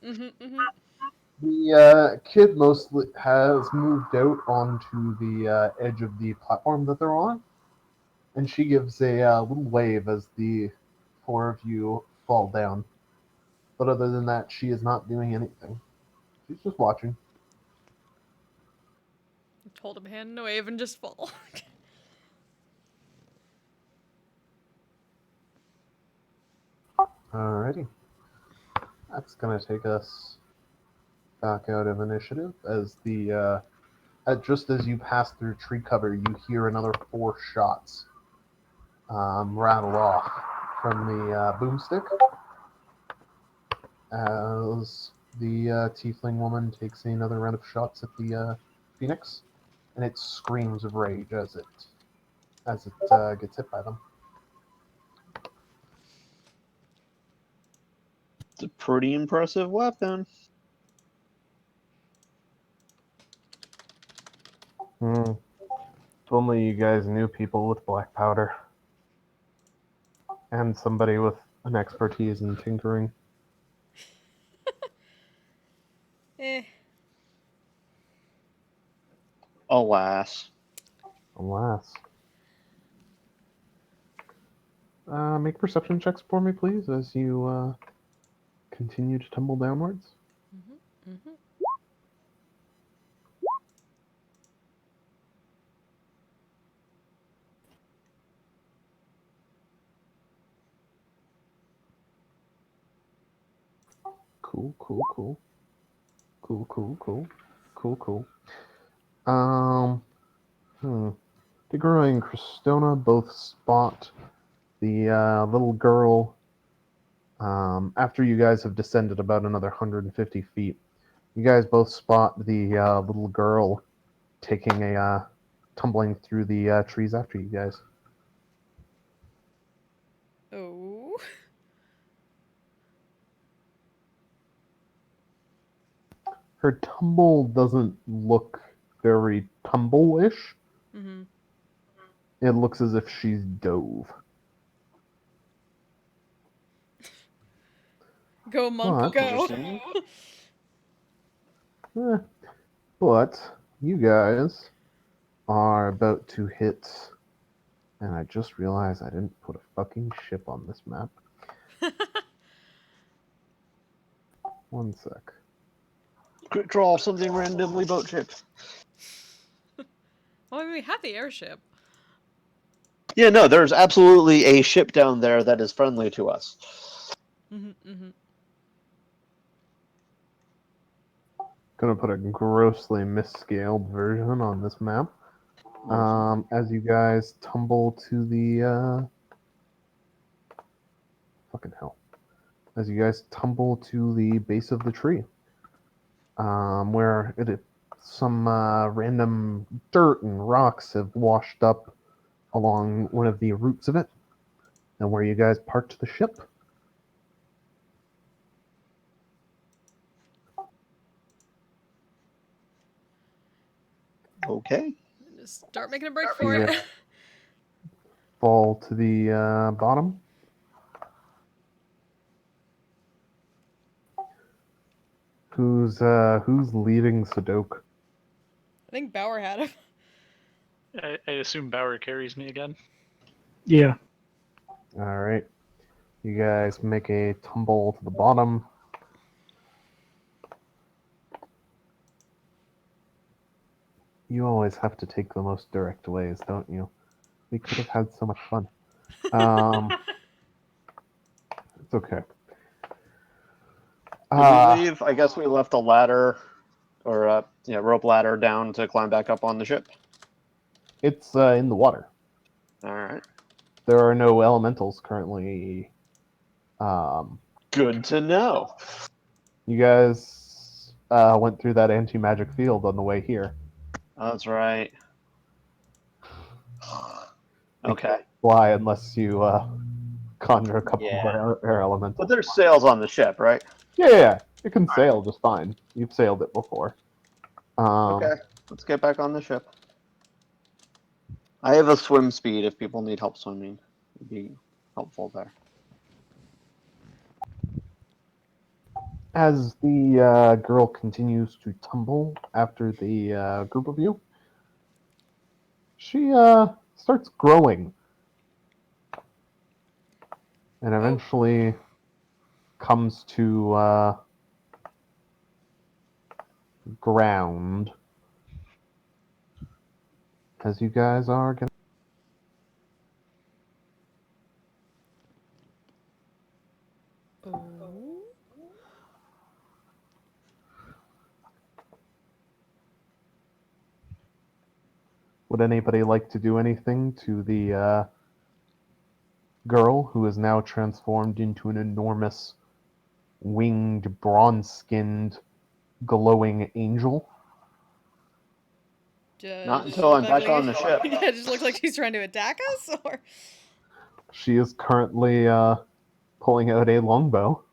Speaker 2: The kid mostly has moved out onto the edge of the platform that they're on, and she gives a little wave as the four of you fall down. But other than that, she is not doing anything. She's just watching.
Speaker 4: hold him hand and wave and just fall.
Speaker 2: Alrighty. That's gonna take us back out of initiative as the just as you pass through tree cover, you hear another 4 shots rattle off from the boomstick. as the tiefling woman takes another round of shots at the phoenix, and it screams of rage as it gets hit by them.
Speaker 6: It's a pretty impressive weapon.
Speaker 2: If only you guys knew people with black powder. And somebody with an expertise in tinkering.
Speaker 4: Eh.
Speaker 6: Alas.
Speaker 2: Alas. Make perception checks for me, please, as you continue to tumble downwards.
Speaker 4: Mm-hmm. Mm-hmm.
Speaker 2: Cool, cool, cool. Cool, cool, cool. Cool, cool. Tigro and Cristona both spot the little girl after you guys have descended about another 150 feet. You guys both spot the little girl taking a tumbling through the trees after you guys.
Speaker 4: Oh.
Speaker 2: Her tumble doesn't look very tumble-ish.
Speaker 4: Mm-hmm.
Speaker 2: It looks as if she's dove.
Speaker 4: Go, monk,
Speaker 2: What?
Speaker 4: go.
Speaker 6: Interesting.
Speaker 2: But you guys are about to hit, and I just realized I didn't put a fucking ship on this map. One sec.
Speaker 6: Quick draw something randomly boat ship.
Speaker 4: Well, I mean, we have the airship.
Speaker 6: Yeah, no, there's absolutely a ship down there that is friendly to us.
Speaker 4: Mm-hmm. Mm-hmm.
Speaker 2: Gonna put a grossly misscaled version on this map. As you guys tumble to the fucking hell. As you guys tumble to the base of the tree, where some random dirt and rocks have washed up along one of the roots of it, and where you guys parked the ship.
Speaker 6: Okay.
Speaker 4: Just start making a break for
Speaker 2: Yeah.
Speaker 4: it.
Speaker 2: Fall to the bottom. Who's leading Sadok?
Speaker 4: I think Bauer had him.
Speaker 5: I assume Bauer carries me again.
Speaker 3: Yeah.
Speaker 2: All right, you guys make a tumble to the bottom. You always have to take the most direct ways, don't you? We could have had so much fun. It's okay.
Speaker 6: Did we leave? I guess we left a ladder or a rope ladder down to climb back up on the ship.
Speaker 2: It's in the water.
Speaker 6: All right.
Speaker 2: There are no elementals currently.
Speaker 6: Good to know.
Speaker 2: You guys went through that anti-magic field on the way here.
Speaker 6: That's right. Okay.
Speaker 2: Fly unless you conjure a couple
Speaker 6: Yeah.
Speaker 2: more air elementals.
Speaker 6: But there's sails on the ship, right?
Speaker 2: Yeah, it can sail just fine. You've sailed it before.
Speaker 6: Okay. Let's get back on the ship. I have a swim speed if people need help swimming. It'd be helpful there.
Speaker 2: As the girl continues to tumble after the group of you, she starts growing and eventually comes to ground as you guys are gonna.
Speaker 4: Oh.
Speaker 2: Would anybody like to do anything to the girl who is now transformed into an enormous winged, bronze-skinned, glowing angel.
Speaker 6: Not
Speaker 4: Does she
Speaker 6: until
Speaker 4: look
Speaker 6: I'm
Speaker 4: like
Speaker 6: back on the ship.
Speaker 4: Yeah, it just looks like she's trying to attack us, or
Speaker 2: She is currently pulling out a longbow.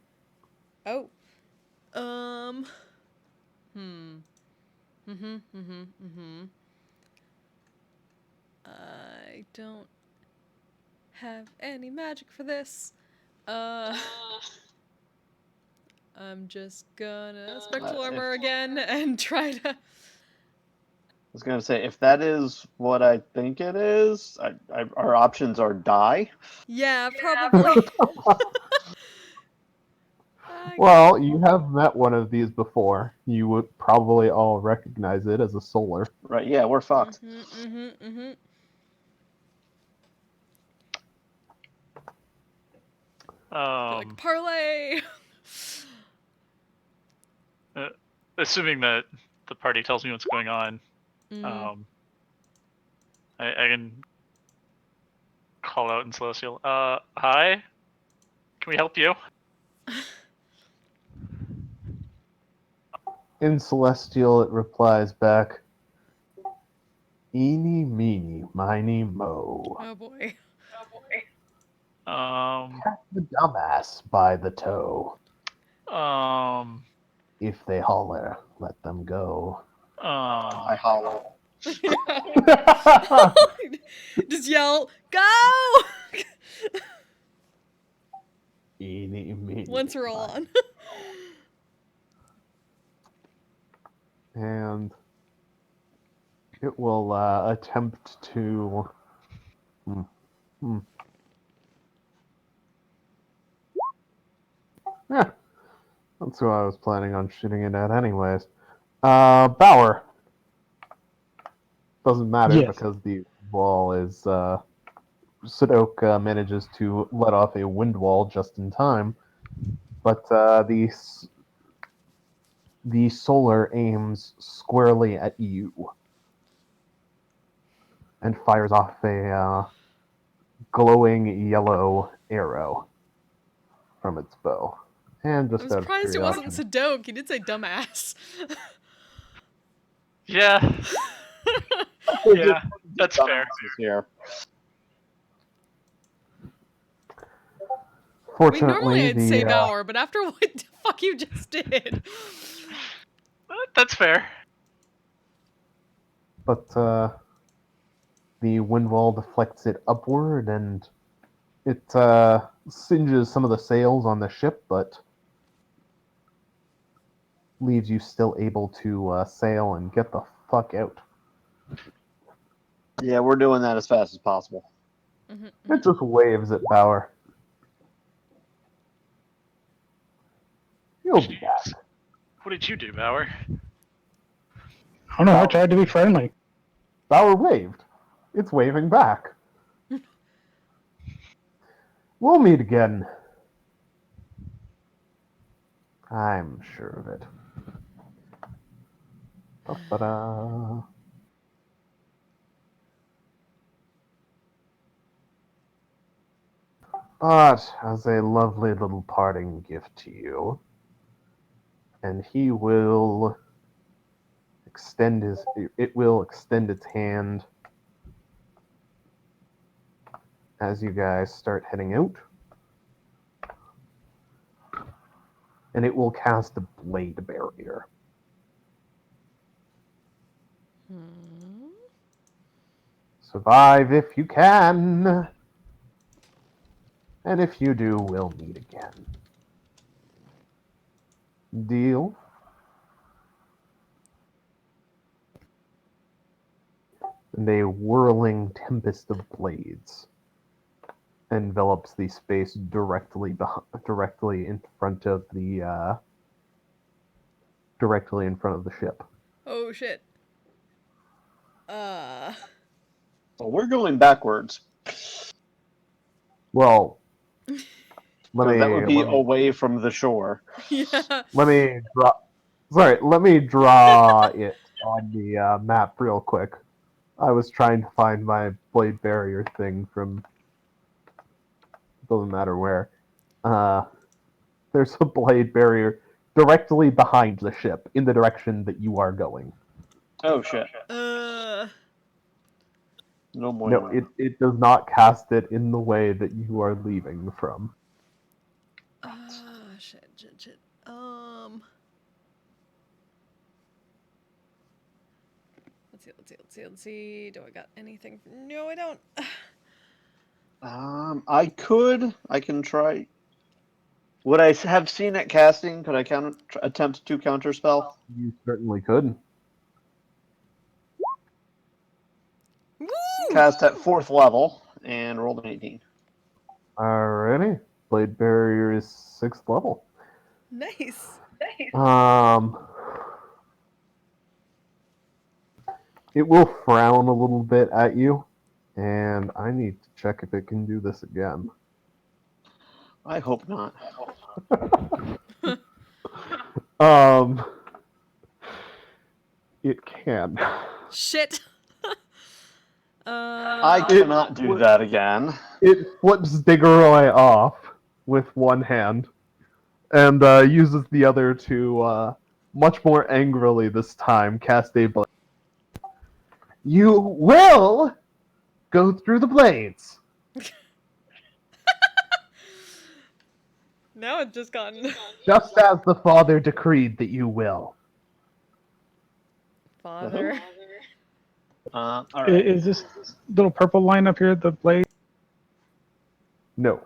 Speaker 4: oh, hmm, mm-hmm. I don't have any magic for this. I'm just gonna spectral armor again and try to.
Speaker 6: I was gonna say, if that is what I think it is, our options are die.
Speaker 4: Yeah, probably.
Speaker 2: Well, you have met one of these before. You would probably all recognize it as a solar.
Speaker 6: Right? Yeah, we're fucked.
Speaker 4: Mm-hmm. Like parlay.
Speaker 5: Assuming that the party tells me what's going on, I can call out in Celestial. Hi? Can we help you?
Speaker 2: In Celestial, it replies back, "Eeny, meeny, miny, mo.
Speaker 4: Oh boy.
Speaker 2: Catch the dumbass by the toe. If they holler, let them go."
Speaker 6: I hollow.
Speaker 4: Just yell, go!
Speaker 2: Eeny, meeny,
Speaker 4: Once we're all
Speaker 2: miny.
Speaker 4: on.
Speaker 2: And it will attempt to. Yeah, that's who I was planning on shooting it at, anyways. Bauer. Doesn't matter
Speaker 3: Yes.
Speaker 2: because the wall is. Sudoka manages to let off a wind wall just in time, but the solar aims squarely at you and fires off a glowing yellow arrow from its bow. And just
Speaker 4: I'm
Speaker 2: out of
Speaker 4: surprised it wasn't
Speaker 2: curiosity,
Speaker 4: Sadok. He did say dumbass.
Speaker 5: Yeah. Yeah, that's fair.
Speaker 6: Here.
Speaker 4: I mean,
Speaker 2: fortunately,
Speaker 4: normally I'd say
Speaker 2: the
Speaker 4: Bauer, but after what the fuck you just did.
Speaker 5: That's fair.
Speaker 2: but the wind wall deflects it upward and it singes some of the sails on the ship, but leaves you still able to sail and get the fuck out.
Speaker 6: Yeah, we're doing that as fast as possible.
Speaker 2: It just waves at Bauer. You'll be back.
Speaker 5: What did you do, Bauer?
Speaker 3: I don't know. I tried to be friendly.
Speaker 2: Bauer waved. It's waving back. We'll meet again. I'm sure of it. Ba-ba-da. But as a lovely little parting gift to you, and he will extend its hand as you guys start heading out. And it will cast a blade barrier. Survive if you can. And if you do, we'll meet again. Deal? And a whirling tempest of blades envelops the space directly in front of the ship.
Speaker 4: Oh shit.
Speaker 6: Well, we're going backwards.
Speaker 2: Well,
Speaker 6: That would be away from the shore.
Speaker 4: Yeah.
Speaker 2: let me draw it on the map real quick. I was trying to find my blade barrier thing from doesn't matter where. there's a blade barrier directly behind the ship in the direction that you are going.
Speaker 6: Oh shit. No more.
Speaker 2: No, it does not cast it in the way that you are leaving from.
Speaker 4: Shit. Let's see. Do I got anything? No, I don't.
Speaker 6: I can try. Would I have seen it casting? Could I attempt to counterspell?
Speaker 2: You certainly could.
Speaker 4: Woo!
Speaker 6: Cast at 4th level and rolled an 18.
Speaker 2: Alrighty. Blade barrier is 6th level.
Speaker 4: Nice.
Speaker 2: It will frown a little bit at you, and I need to check if it can do this again.
Speaker 6: I hope not.
Speaker 2: It can.
Speaker 4: Shit.
Speaker 6: I cannot do that again.
Speaker 2: It flips Diggeroy off with one hand, and uses the other to, much more angrily this time, cast a blade. You will go through the blades.
Speaker 4: Now it's just gone.
Speaker 2: Just as the Father decreed that you will.
Speaker 4: Father.
Speaker 6: All right.
Speaker 3: Is this little purple line up here the blade?
Speaker 2: No.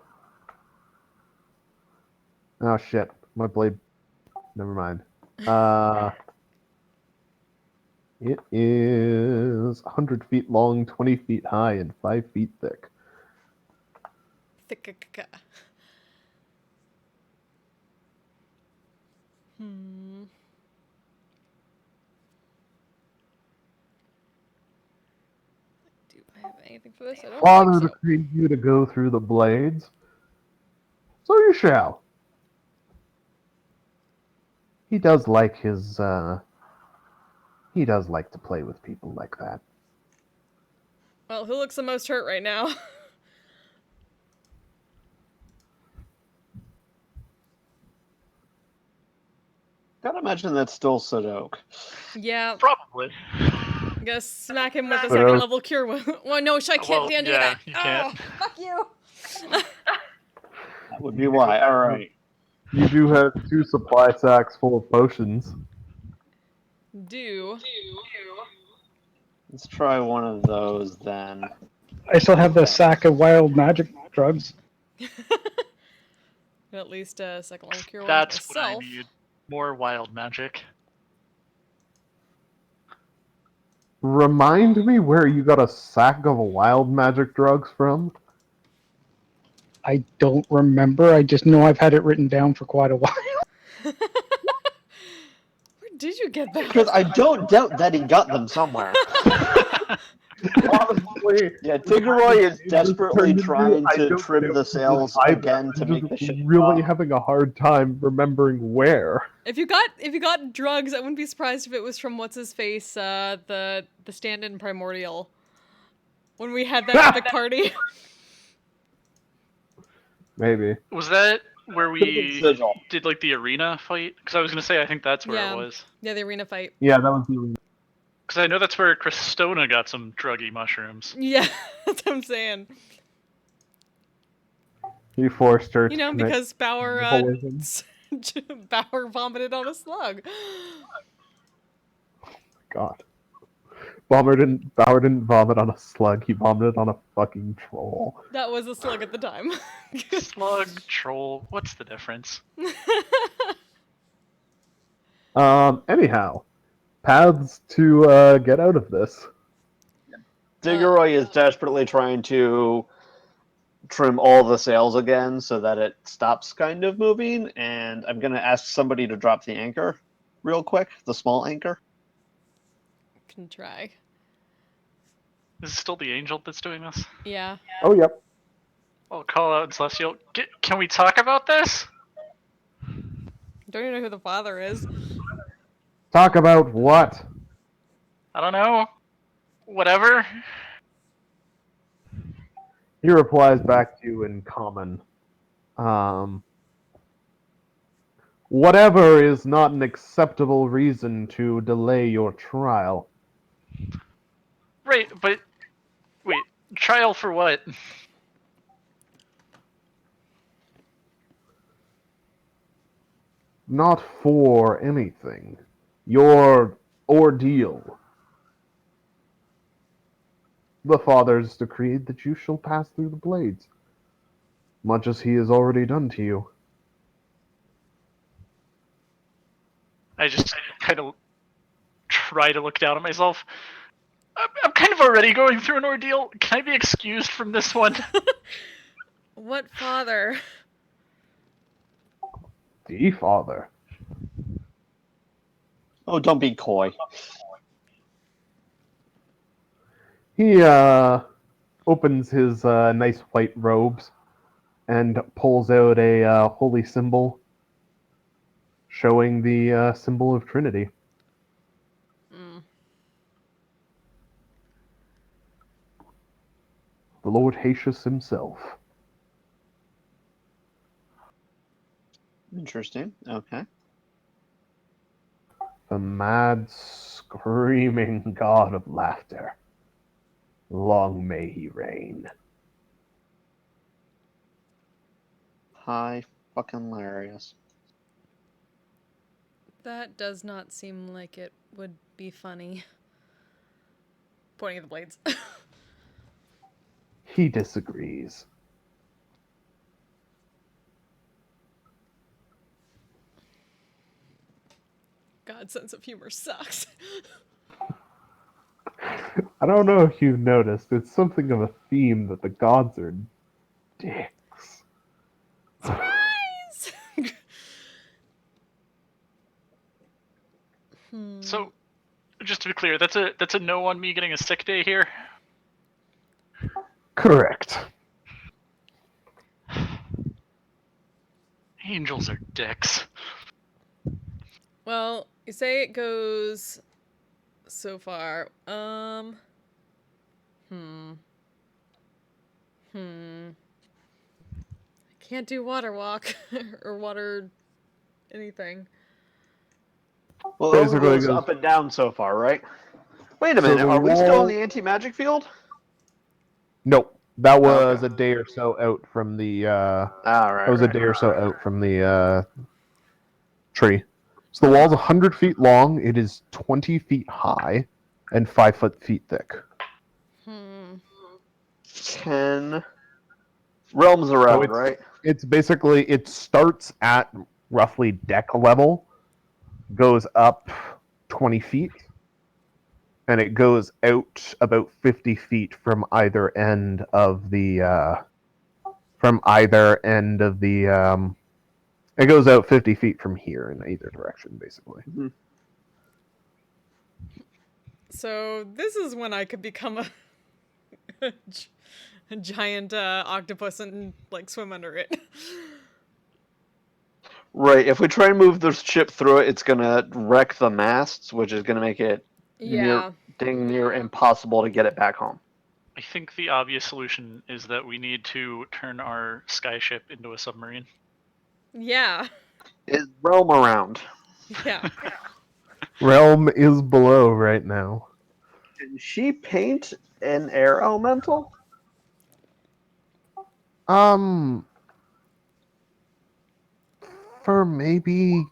Speaker 2: Oh shit. My blade. Never mind. It is 100 feet long, 20 feet high, and 5 feet thick.
Speaker 4: Do I have anything for this? I don't
Speaker 2: Father
Speaker 4: think so.
Speaker 2: decreed you to go through the blades, so you shall. He does like his, he does like to play with people like that.
Speaker 4: Well, who looks the most hurt right now?
Speaker 6: Gotta imagine that's still Sadok.
Speaker 4: Yeah,
Speaker 5: Probably.
Speaker 4: I'm gonna smack him with a second level cure wound. Well, no, I can't do that.
Speaker 5: You can't.
Speaker 4: Oh, fuck you.
Speaker 6: That would be why. All right.
Speaker 2: You do have 2 supply sacks full of potions.
Speaker 6: Let's try one of those then.
Speaker 3: I still have the sack of wild magic drugs.
Speaker 4: At least a second level cure wound
Speaker 5: That's what I
Speaker 4: myself.
Speaker 5: need. More wild magic.
Speaker 2: Remind me where you got a sack of wild magic drugs from?
Speaker 3: I don't remember. I just know I've had it written down for quite a while.
Speaker 4: Where did you get that?
Speaker 6: Because I don't doubt that he got them somewhere.
Speaker 2: Honestly,
Speaker 6: Yeah, Tiggeroy is desperately trying to trim the sails again to make the ship
Speaker 2: really having a hard time remembering where.
Speaker 4: If you got drugs, I wouldn't be surprised if it was from what's his face, the stand-in Primordial. When we had that epic party.
Speaker 2: Maybe.
Speaker 5: Was that where we did like the arena fight? Because I was gonna say I think that's where it was.
Speaker 4: Yeah, the arena fight.
Speaker 2: Yeah, that was the arena.
Speaker 5: Because I know that's where Christona got some druggy mushrooms.
Speaker 4: Yeah, that's what I'm saying.
Speaker 2: He forced her to commit
Speaker 4: because Bauer
Speaker 2: cannibalism.
Speaker 4: Bauer vomited on a slug.
Speaker 2: God. Bauer didn't vomit on a slug, he vomited on a fucking troll.
Speaker 4: That was a slug at the time.
Speaker 5: Slug, troll, what's the difference?
Speaker 2: Anyhow. Paths to get out of this.
Speaker 6: Diggeroy is desperately trying to trim all the sails again so that it stops kind of moving, and I'm going to ask somebody to drop the anchor real quick, the small anchor.
Speaker 4: Can try.
Speaker 5: Is it still the angel that's doing this?
Speaker 4: Yeah.
Speaker 2: Oh, yep.
Speaker 5: I'll call out Celestial. Can we talk about this?
Speaker 4: Don't even know who the father is.
Speaker 2: Talk about what?
Speaker 5: I don't know. Whatever.
Speaker 2: He replies back to you in common. Whatever is not an acceptable reason to delay your trial.
Speaker 5: Right, but wait, trial for what?
Speaker 2: Not for anything. Your ordeal. The Father's decreed that you shall pass through the blades, much as he has already done to you.
Speaker 5: I just kind of try to look down at myself. I'm kind of already going through an ordeal. Can I be excused from this one?
Speaker 4: What father?
Speaker 2: The Father.
Speaker 6: Oh, don't be coy.
Speaker 2: He opens his nice white robes and pulls out a holy symbol showing the symbol of Trinity.
Speaker 4: Mm.
Speaker 2: The Lord Haitius himself.
Speaker 6: Interesting. Okay.
Speaker 2: The mad, screaming god of laughter. Long may he reign.
Speaker 6: Hi, fucking hilarious.
Speaker 4: That does not seem like it would be funny. Pointing at the blades.
Speaker 2: He disagrees.
Speaker 4: God's sense of humor sucks.
Speaker 2: I don't know if you've noticed, it's something of a theme that the gods are dicks.
Speaker 4: Surprise!
Speaker 5: So, just to be clear, that's a no on me getting a sick day here.
Speaker 2: Correct.
Speaker 5: Angels are dicks.
Speaker 4: Well, you say it goes so far. I can't do water walk or water anything.
Speaker 6: Well, it only
Speaker 2: Basically,
Speaker 6: goes
Speaker 2: it goes-
Speaker 6: up and down so far, right? Wait a
Speaker 2: So
Speaker 6: minute.
Speaker 2: the
Speaker 6: Are we still in
Speaker 2: wall-
Speaker 6: the anti-magic field?
Speaker 2: Nope. That was
Speaker 6: Okay.
Speaker 2: a day or so out from the
Speaker 6: All right.
Speaker 2: that was a day or so out from the tree. So the wall's 100 feet long, it is 20 feet high, and 5 feet thick.
Speaker 6: 10 realms around,
Speaker 2: it's,
Speaker 6: right?
Speaker 2: It's basically, it starts at roughly deck level, goes up 20 feet, and it goes out about 50 feet from either end of the it goes out 50 feet from here in either direction, basically.
Speaker 4: So this is when I could become a giant octopus and like swim under it.
Speaker 6: Right. If we try and move the ship through it, it's gonna wreck the masts, which is gonna make it
Speaker 4: Yeah.
Speaker 6: near impossible to get it back home.
Speaker 5: I think the obvious solution is that we need to turn our skyship into a submarine.
Speaker 4: Yeah.
Speaker 6: Is realm around?
Speaker 4: Yeah.
Speaker 2: Realm is below right now.
Speaker 6: Can she paint an air elemental?
Speaker 2: For maybe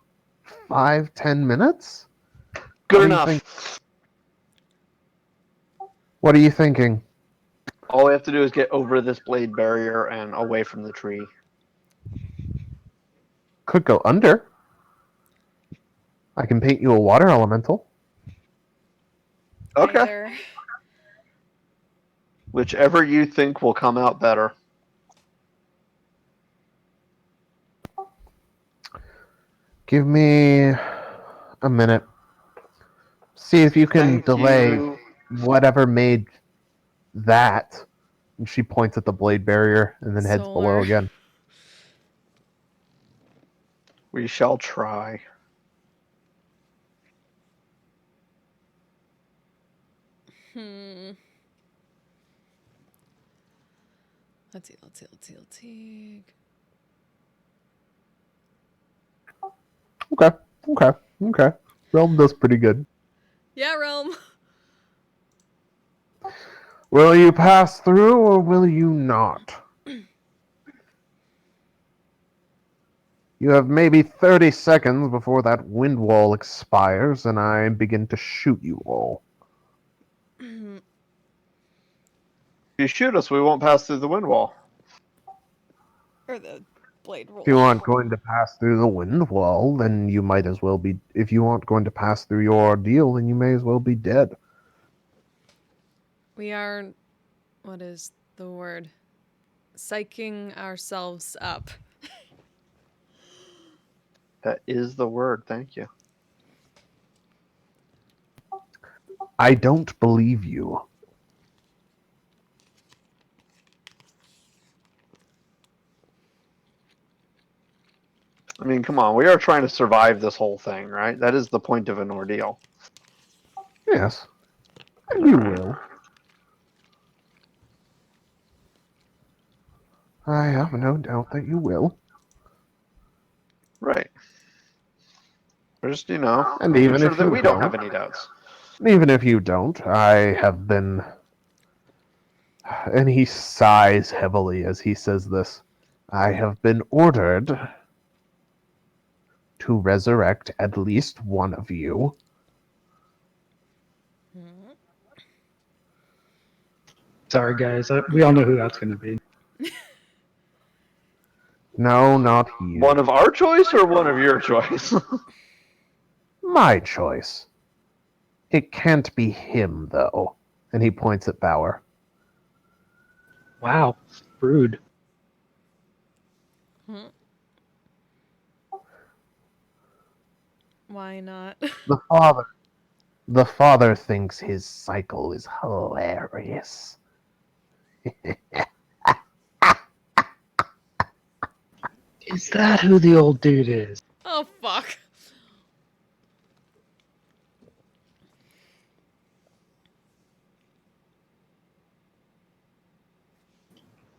Speaker 2: 5-10 minutes?
Speaker 6: Good
Speaker 2: What do you
Speaker 6: enough.
Speaker 2: think? What are you thinking?
Speaker 6: All we have to do is get over this blade barrier and away from the tree.
Speaker 2: Could go under. I can paint you a water elemental.
Speaker 6: Okay.
Speaker 4: Either.
Speaker 6: Whichever you think will come out better.
Speaker 2: Give me a minute. See if you can
Speaker 6: Thank
Speaker 2: delay
Speaker 6: you.
Speaker 2: whatever made that. And she points at the blade barrier and then heads below
Speaker 4: Solar.
Speaker 2: again.
Speaker 6: We shall try.
Speaker 4: Let's see.
Speaker 2: Okay. Realm does pretty good.
Speaker 4: Yeah, Realm.
Speaker 2: Will you pass through or will you not? You have maybe 30 seconds before that wind wall expires and I begin to shoot you all.
Speaker 6: If you shoot us, we won't pass through the wind wall.
Speaker 4: Or the blade roll.
Speaker 2: If you aren't going to pass through the wind wall, then you might as well be. If you aren't going to pass through your ordeal, then you may as well be dead.
Speaker 4: We are, what is the word? Psyching ourselves up.
Speaker 6: That is the word. Thank you.
Speaker 2: I don't believe you.
Speaker 6: I mean, come on. We are trying to survive this whole thing, right? That is the point of an ordeal.
Speaker 2: Yes. And you will. I have no doubt that you will.
Speaker 6: Right. Just,
Speaker 2: And
Speaker 6: making
Speaker 2: even
Speaker 6: sure
Speaker 2: if
Speaker 6: that
Speaker 2: you
Speaker 6: we don't have any doubts.
Speaker 2: Even if you don't, I have been. And he sighs heavily as he says this. I have been ordered to resurrect at least one of you.
Speaker 3: Sorry, guys. We all know who that's going to be.
Speaker 2: No, not you.
Speaker 6: One of our choice or one of your choice?
Speaker 2: My choice. It can't be him, though. And he points at Bauer.
Speaker 3: Wow. Rude.
Speaker 4: Why not?
Speaker 2: The father thinks his cycle is hilarious.
Speaker 3: Is that who the old dude is?
Speaker 4: Oh, fuck.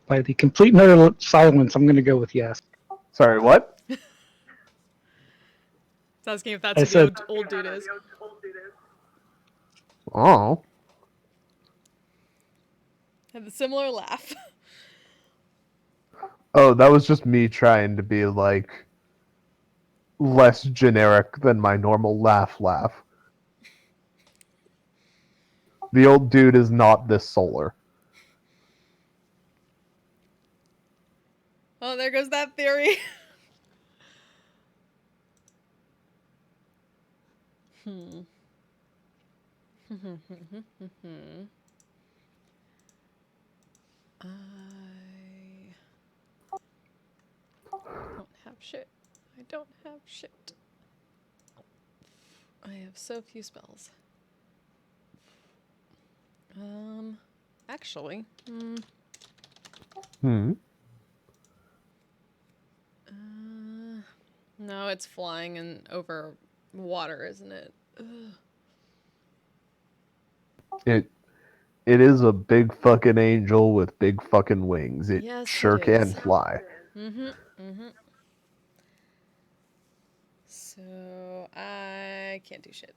Speaker 3: By the complete and utter silence, I'm going to go with yes.
Speaker 2: Sorry, what?
Speaker 4: I was asking if that's
Speaker 3: I
Speaker 4: who the
Speaker 3: said-
Speaker 4: old dude is.
Speaker 2: Oh.
Speaker 4: Had a similar laugh.
Speaker 2: Oh, that was just me trying to be, like, less generic than my normal laugh. The old dude is not this solar.
Speaker 4: Oh, there goes that theory. I don't have shit. I don't have shit. I have so few spells. Actually, no, it's flying and over water, isn't it? Ugh.
Speaker 2: It is a big fucking angel with big fucking wings. It
Speaker 4: Yes,
Speaker 2: sure
Speaker 4: it
Speaker 2: can
Speaker 4: is.
Speaker 2: fly.
Speaker 4: So I can't do shit.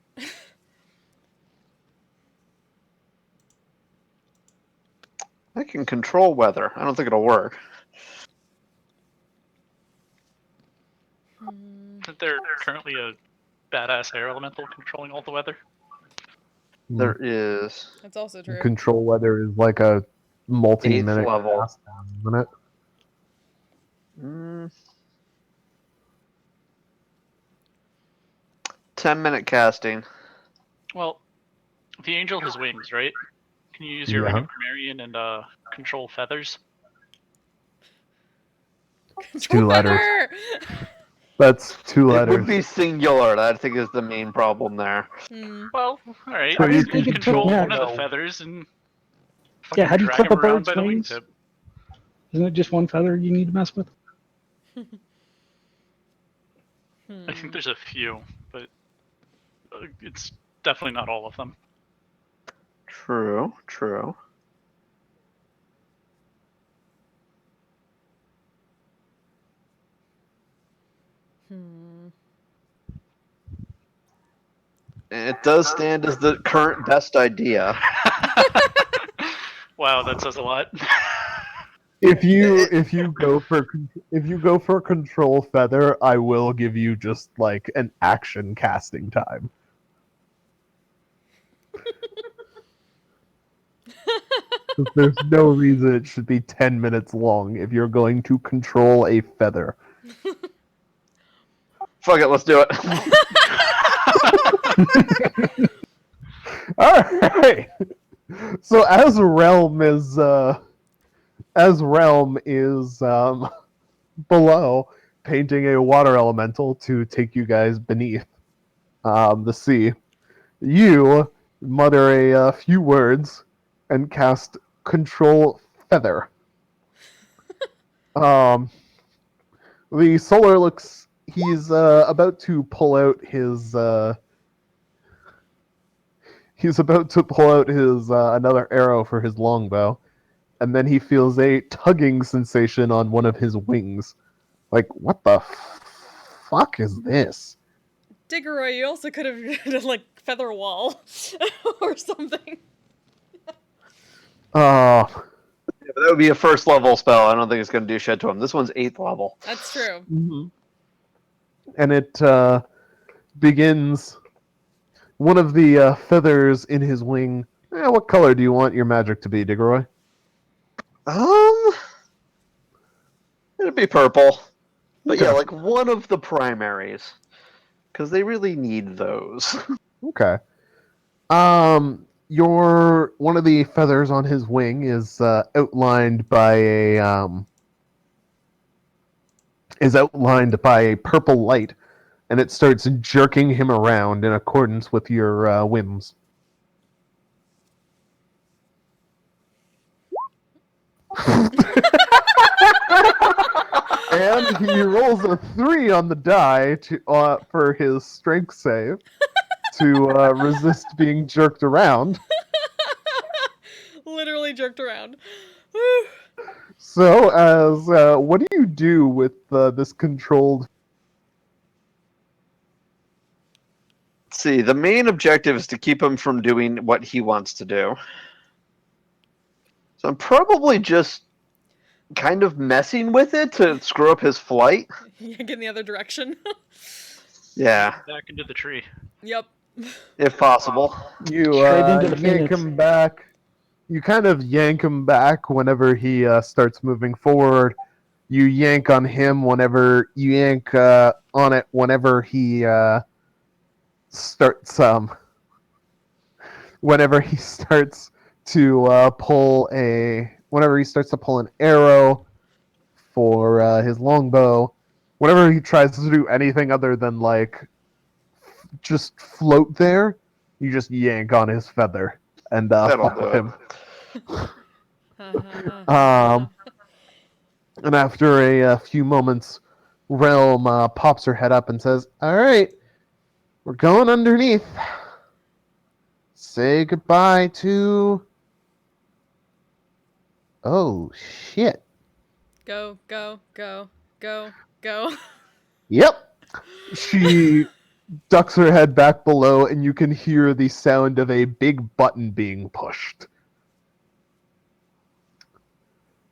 Speaker 6: I can control weather. I don't think it'll work.
Speaker 5: Isn't there currently a badass air elemental controlling all the weather?
Speaker 6: There is.
Speaker 4: That's also true.
Speaker 2: Control weather is like a multi-minute
Speaker 6: 8th level.
Speaker 2: cast down, isn't it?
Speaker 6: 10-minute casting.
Speaker 5: Well, the angel has wings, right? Can you use your ring of grammarian and control feathers?
Speaker 2: Two letters.
Speaker 4: Feather!
Speaker 2: That's two
Speaker 6: It
Speaker 2: letters.
Speaker 6: would be singular. That I think is the main problem there.
Speaker 5: Well, alright.
Speaker 3: How do you
Speaker 5: You
Speaker 3: think it
Speaker 5: control
Speaker 3: took
Speaker 5: one
Speaker 3: that?
Speaker 5: of the feathers and
Speaker 3: Yeah, how do you
Speaker 5: drag
Speaker 3: clip
Speaker 5: him
Speaker 3: a
Speaker 5: around
Speaker 3: bird's
Speaker 5: by the
Speaker 3: wings?
Speaker 5: wingtip.
Speaker 3: Isn't it just one feather you need to mess with?
Speaker 5: I think there's a few, but it's definitely not all of them.
Speaker 6: True. It does stand as the current best idea.
Speaker 5: Wow, that says a lot.
Speaker 2: If you go for control feather, I will give you just like an action casting time. There's no reason it should be 10 minutes long if you're going to control a feather.
Speaker 6: Fuck it, let's do it.
Speaker 2: All right. So as Realm is below, painting a water elemental to take you guys beneath the sea, you mutter a few words and cast Control Feather. The Solar looks. He's about to pull out his. He's about to pull out his another arrow for his longbow, and then he feels a tugging sensation on one of his wings. Like, what the fuck is this?
Speaker 4: Diggeroy, you also could have done like feather wall or something.
Speaker 2: Oh,
Speaker 6: Yeah, but that would be a first level spell. I don't think it's going to do shit to him. This one's 8th level.
Speaker 4: That's true.
Speaker 2: and it begins. One of the feathers in his wing. What color do you want your magic to be, Diggeroy?
Speaker 6: It'd be purple. But
Speaker 2: Okay.
Speaker 6: yeah, like one of the primaries. Because they really need those.
Speaker 2: Okay. Your one of the feathers on his wing is outlined by a purple light, and it starts jerking him around in accordance with your whims. And he rolls a 3 on the die for his strength save to resist being jerked around.
Speaker 4: Literally jerked around. Whew.
Speaker 2: So, as what do you do with this controlled?
Speaker 6: See, the main objective is to keep him from doing what he wants to do. So I'm probably just kind of messing with it to screw up his flight.
Speaker 4: Yank in the other direction.
Speaker 6: Yeah,
Speaker 5: Back into the tree.
Speaker 4: Yep.
Speaker 6: if possible.
Speaker 2: You
Speaker 3: Straight into the
Speaker 2: yank
Speaker 3: minutes.
Speaker 2: him back. You kind of yank him back whenever he starts moving forward. You yank on him whenever you yank on it whenever he starts whenever he starts to pull an arrow for his longbow. Whenever he tries to do anything other than like just float there, you just yank on his feather and
Speaker 6: That'll
Speaker 2: fuck
Speaker 6: do
Speaker 2: with
Speaker 6: it.
Speaker 2: him. And after a few moments, Realm pops her head up and says, "All right, we're going underneath. Say goodbye to." Oh shit!
Speaker 4: Go, go, go, go, go.
Speaker 2: Yep. She ducks her head back below, and you can hear the sound of a big button being pushed.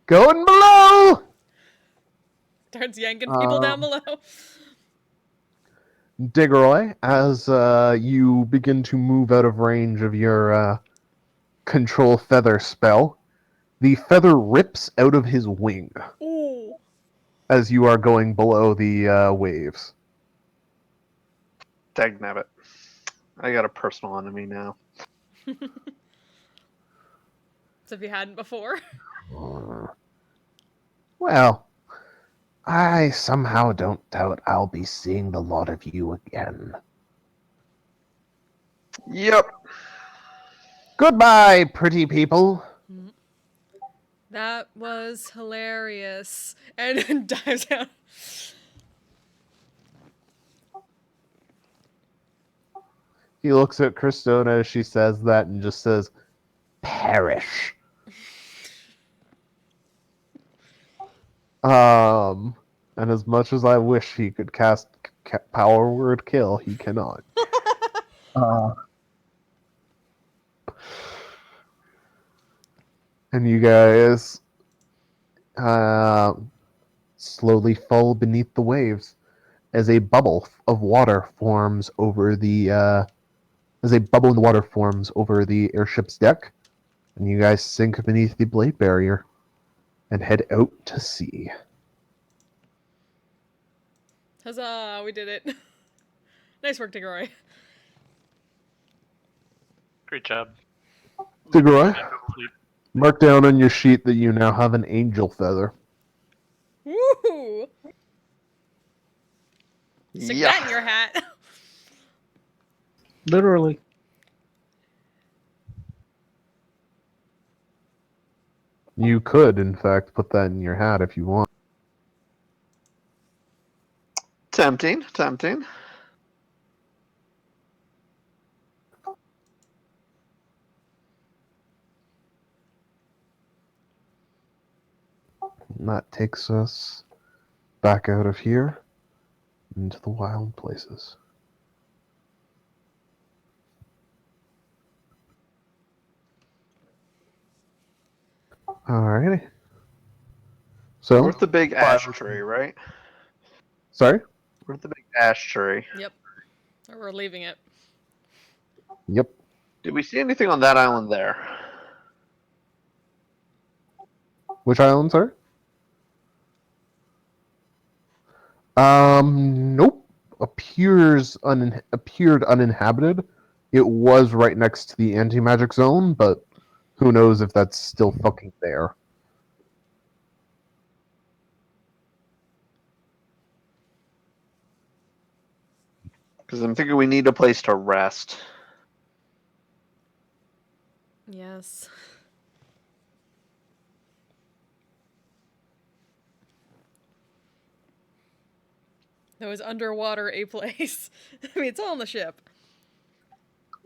Speaker 2: Going below!
Speaker 4: Starts yanking people down below.
Speaker 2: Diggeroy, as you begin to move out of range of your control feather spell, the feather rips out of his wing
Speaker 4: Ooh.
Speaker 2: as you are going below the waves.
Speaker 6: Dagnabbit. I got a personal enemy now.
Speaker 4: So if you hadn't before.
Speaker 2: Well, I somehow don't doubt I'll be seeing the lot of you again.
Speaker 6: Yep.
Speaker 2: Goodbye, pretty people.
Speaker 4: That was hilarious. And dives down.
Speaker 2: He looks at Christona as she says that and just says, "Perish." And as much as I wish he could cast Power Word Kill, he cannot. And you guys slowly fall beneath the waves as a bubble of water forms over the airship's deck, and you guys sink beneath the blade barrier and head out to sea.
Speaker 4: Huzzah! We did it. Nice work, Digoroy.
Speaker 5: Great job.
Speaker 2: Tigoroy,
Speaker 5: Sleep.
Speaker 2: mark down on your sheet that you now have an angel feather.
Speaker 4: Woo! Stick that in
Speaker 6: Yeah.
Speaker 4: your hat.
Speaker 3: Literally.
Speaker 2: You could, in fact, put that in your hat if you want.
Speaker 6: Tempting, tempting.
Speaker 2: And that takes us back out of here into the wild places. Alrighty. So,
Speaker 6: We're at the big ash tree, right?
Speaker 2: sorry?
Speaker 6: We're at the big ash tree.
Speaker 4: Yep. Or we're leaving it.
Speaker 2: Yep.
Speaker 6: Did we see anything on that island there?
Speaker 2: Which island, sorry? Nope. Appeared uninhabited. It was right next to the anti-magic zone, but who knows if that's still fucking there.
Speaker 6: Because I'm thinking we need a place to rest.
Speaker 4: Yes. That was underwater a place. I mean, it's all on the ship.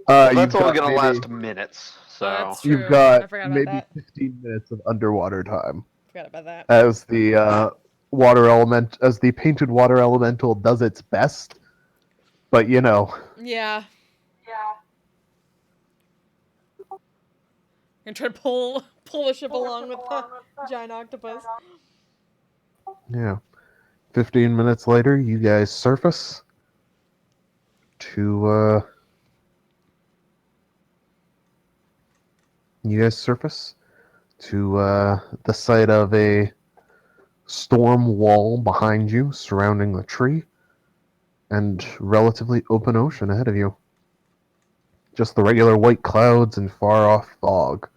Speaker 6: Well,
Speaker 2: You've
Speaker 6: that's only
Speaker 2: got
Speaker 6: going to
Speaker 2: maybe-
Speaker 6: last minutes. So
Speaker 4: That's true.
Speaker 2: You've got
Speaker 4: I forgot about
Speaker 2: maybe
Speaker 4: that.
Speaker 2: 15 minutes of underwater time
Speaker 4: Forgot about that.
Speaker 2: as the as the painted water elemental does its best. But you know,
Speaker 4: Yeah. And try to pull the ship along with the giant octopus.
Speaker 2: yeah. 15 minutes later, you guys surface to the site of a storm wall behind you, surrounding the tree, and relatively open ocean ahead of you. Just the regular white clouds and far off fog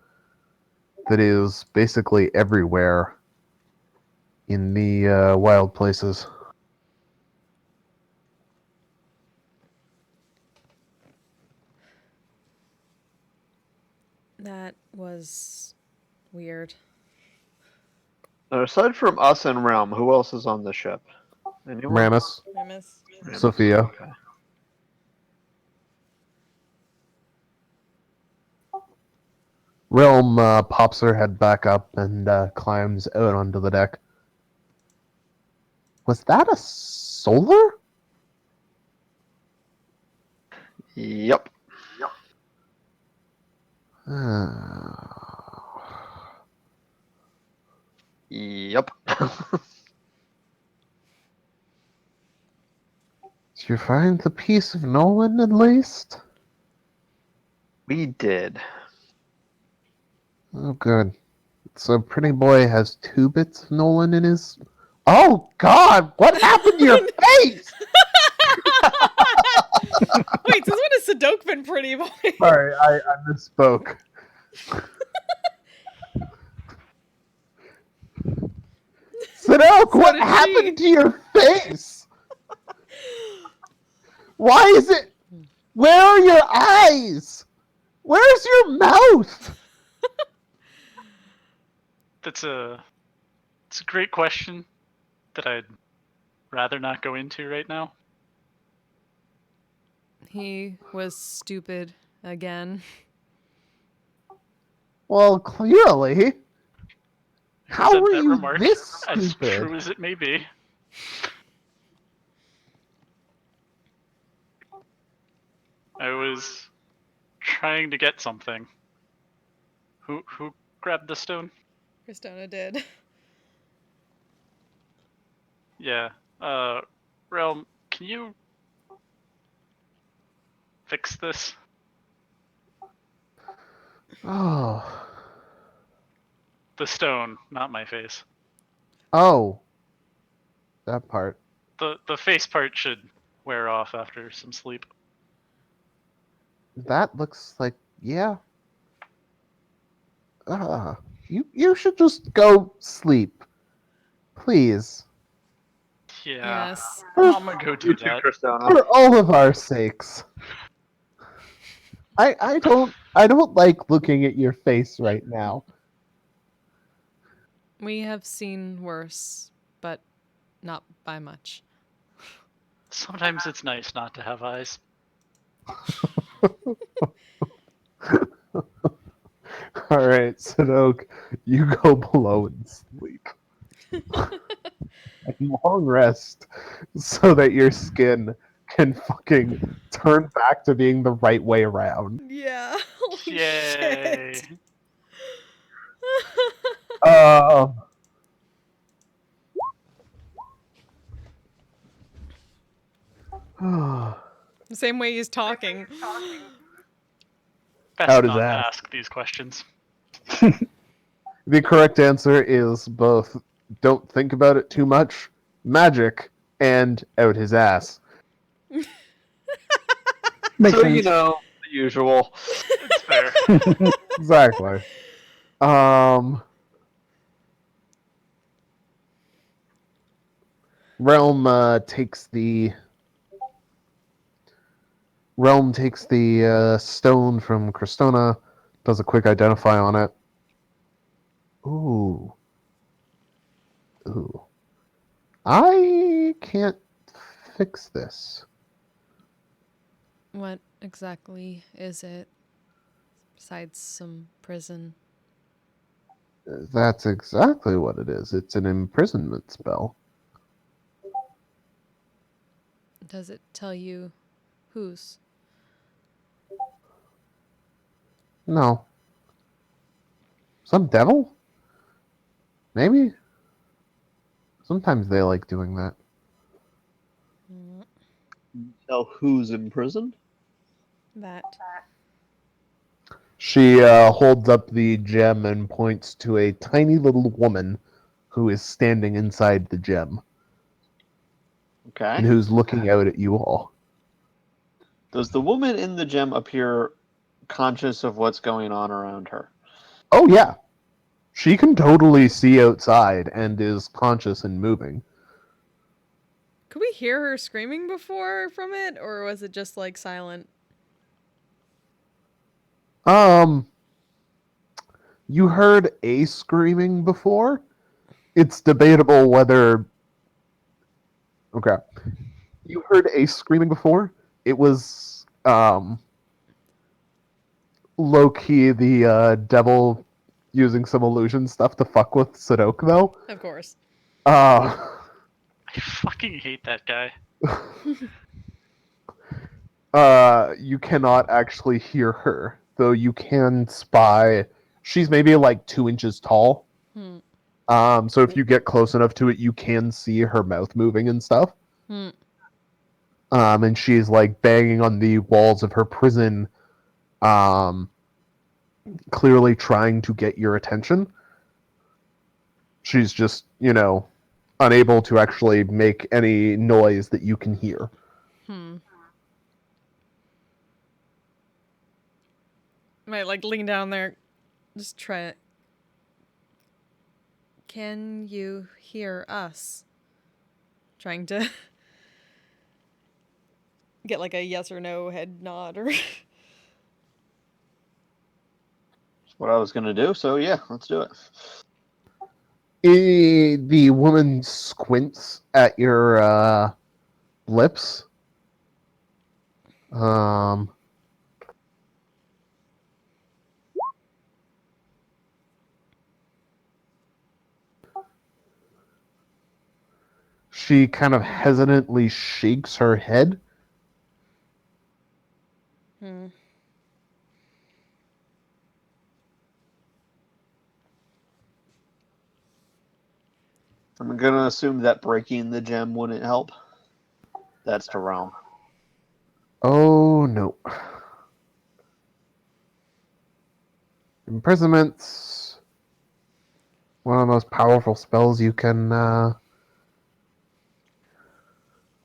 Speaker 2: that is basically everywhere in the wild places.
Speaker 4: That was weird.
Speaker 6: now, aside from us and Realm, who else is on the ship? Anyone?
Speaker 2: Ramus,
Speaker 4: I miss.
Speaker 6: Ramus,
Speaker 2: Sophia.
Speaker 6: Okay.
Speaker 2: Realm pops her head back up and climbs out onto the deck. Was that a solar?
Speaker 6: Yep. Yep.
Speaker 2: Did you find the piece of Nolan at least?
Speaker 6: We did.
Speaker 2: Oh, good. So Pretty Boy has 2 bits of Nolan in his... Oh, God! What happened to your face?
Speaker 4: Wait, this one is Sadokman Pretty Boy.
Speaker 2: Sorry, I misspoke. Sadok,
Speaker 4: So
Speaker 2: what
Speaker 4: did she.
Speaker 2: happened to your face? Why is it... Where are your eyes? Where's your mouth?
Speaker 5: It's a great question that I'd rather not go into right now.
Speaker 4: He was stupid again.
Speaker 2: Well, clearly. How
Speaker 5: Said
Speaker 2: were
Speaker 5: that
Speaker 2: you
Speaker 5: remark,
Speaker 2: this
Speaker 5: as
Speaker 2: stupid?
Speaker 5: true as it may be. I was trying to get something. Who grabbed the stone?
Speaker 4: Christona did.
Speaker 5: Yeah. Realm, can you fix this?
Speaker 2: Oh.
Speaker 5: The stone, not my face.
Speaker 2: Oh. That part.
Speaker 5: The face part should wear off after some sleep.
Speaker 2: That looks like, yeah. You should just go sleep. Please.
Speaker 5: Yeah.
Speaker 4: Yes.
Speaker 5: I'm gonna go do
Speaker 6: You too,
Speaker 5: that.
Speaker 6: Christona.
Speaker 2: For all of our sakes. I don't like looking at your face right now.
Speaker 4: We have seen worse, but not by much.
Speaker 5: Sometimes it's nice not to have eyes.
Speaker 2: Alright, Sadok, you go below and sleep. Long rest so that your skin can fucking turn back to being the right way around.
Speaker 4: Yeah. Holy
Speaker 5: Yay!
Speaker 4: shit.
Speaker 2: Um
Speaker 4: The same way he's talking.
Speaker 5: Best
Speaker 2: How does
Speaker 5: not to
Speaker 2: that?
Speaker 5: ask these questions.
Speaker 2: The correct answer is both don't think about it too much, magic, and out his ass.
Speaker 3: Makes
Speaker 6: So
Speaker 3: sense.
Speaker 6: you know the usual.
Speaker 5: It's fair.
Speaker 2: Exactly. Um Realm takes the stone from Cristona, does a quick identify on it. Ooh. Ooh. I can't fix this.
Speaker 4: What exactly is it? Besides some prison.
Speaker 2: That's exactly what it is. It's an imprisonment spell.
Speaker 4: Does it tell you whose?
Speaker 2: No. Some devil? Maybe? Sometimes they like doing that.
Speaker 4: Mm,
Speaker 6: Tell who's imprisoned?
Speaker 4: That.
Speaker 2: She holds up the gem and points to a tiny little woman who is standing inside the gem
Speaker 6: Okay.
Speaker 2: and who's looking out at you all.
Speaker 6: Does the woman in the gem appear conscious of what's going on around her?
Speaker 2: Oh, yeah. She can totally see outside and is conscious and moving.
Speaker 4: Could we hear her screaming before from it, or was it just like silent?
Speaker 2: You heard a screaming before. It's debatable whether. Okay. You heard a screaming before. It was, low key the devil using some illusion stuff to fuck with Sadok, though.
Speaker 4: Of course.
Speaker 2: Uh.
Speaker 5: I fucking hate that guy.
Speaker 2: You cannot actually hear her, though you can spy. She's maybe like 2 inches tall.
Speaker 4: Hmm.
Speaker 2: So if you get close enough to it, you can see her mouth moving and stuff.
Speaker 4: Hmm.
Speaker 2: And she's like banging on the walls of her prison, clearly trying to get your attention. She's just, unable to actually make any noise that you can hear.
Speaker 4: Hmm. Might like lean down there, just try it. Can you hear us? Trying to get like a yes or no head nod or.
Speaker 6: That's what I was gonna do. So yeah, let's do it.
Speaker 2: The woman squints at your lips. She kind of hesitantly shakes her head.
Speaker 4: Hmm.
Speaker 6: I'm gonna assume that breaking the gem wouldn't help. That's to Realm.
Speaker 2: Oh no. Imprisonment's one of the most powerful spells you can. One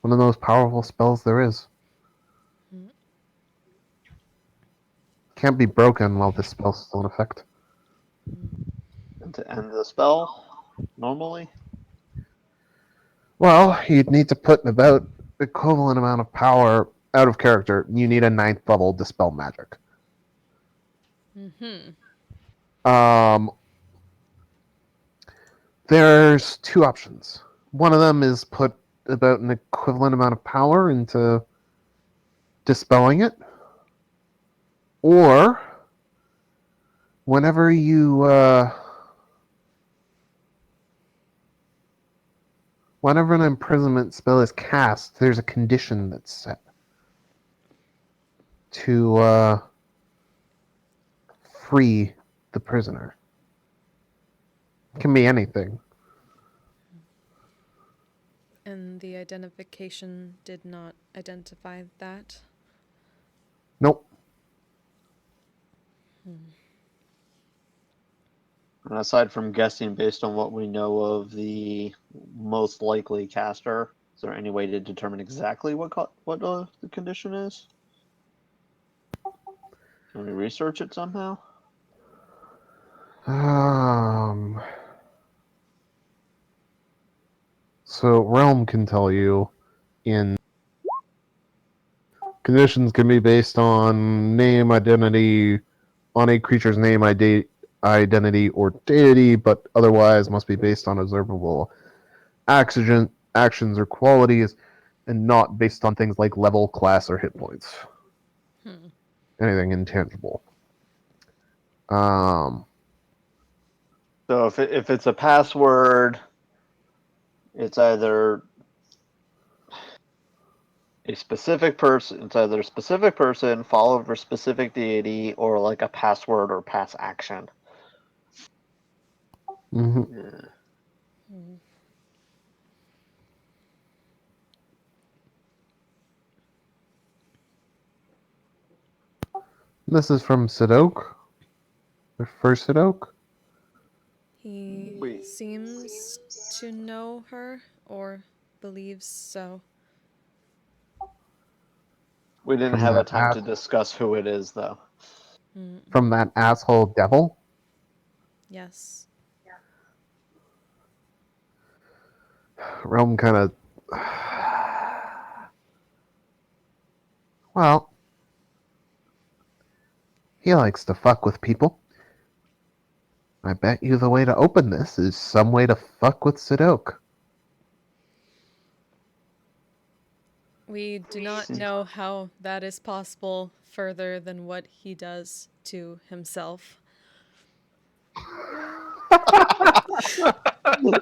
Speaker 2: of the most powerful spells there is.
Speaker 4: Hmm.
Speaker 2: Can't be broken while this spell's still in effect.
Speaker 6: And to end the spell, normally.
Speaker 2: Well, you'd need to put about equivalent amount of power out of character. You need a 9th level dispel magic.
Speaker 4: Mm-hmm.
Speaker 2: There's two options. One of them is put about an equivalent amount of power into dispelling it, or whenever whenever an imprisonment spell is cast, there's a condition that's set to free the prisoner. It can be anything.
Speaker 4: And the identification did not identify that.
Speaker 2: Nope.
Speaker 6: And aside from guessing based on what we know of the most likely caster, is there any way to determine exactly what the condition is? Can we research it somehow?
Speaker 2: So Realm can tell you in conditions can be based on name, identity, on a creature's name, identity, or deity, but otherwise must be based on observable actions or qualities, and not based on things like level, class, or hit points.
Speaker 4: Hmm.
Speaker 2: Anything intangible. Um,
Speaker 6: So if it's a password, it's either a specific person. It's either a specific person followed of a specific deity, or like a password or pass action.
Speaker 2: mhm.
Speaker 6: Yeah.
Speaker 4: Hmm.
Speaker 2: This is from Sidok. The first Sidok.
Speaker 4: He
Speaker 6: We
Speaker 4: seems to know her, or believes so.
Speaker 6: didn't
Speaker 2: From
Speaker 6: have a
Speaker 2: that
Speaker 6: time to discuss who it is, though.
Speaker 4: Hmm.
Speaker 2: from that asshole devil.
Speaker 4: Yes.
Speaker 2: Realm kind of. Well, he likes to fuck with people. I bet you the way to open this is some way to fuck with Sidok.
Speaker 4: We do not know how that is possible further than what he does to himself.
Speaker 6: I mean,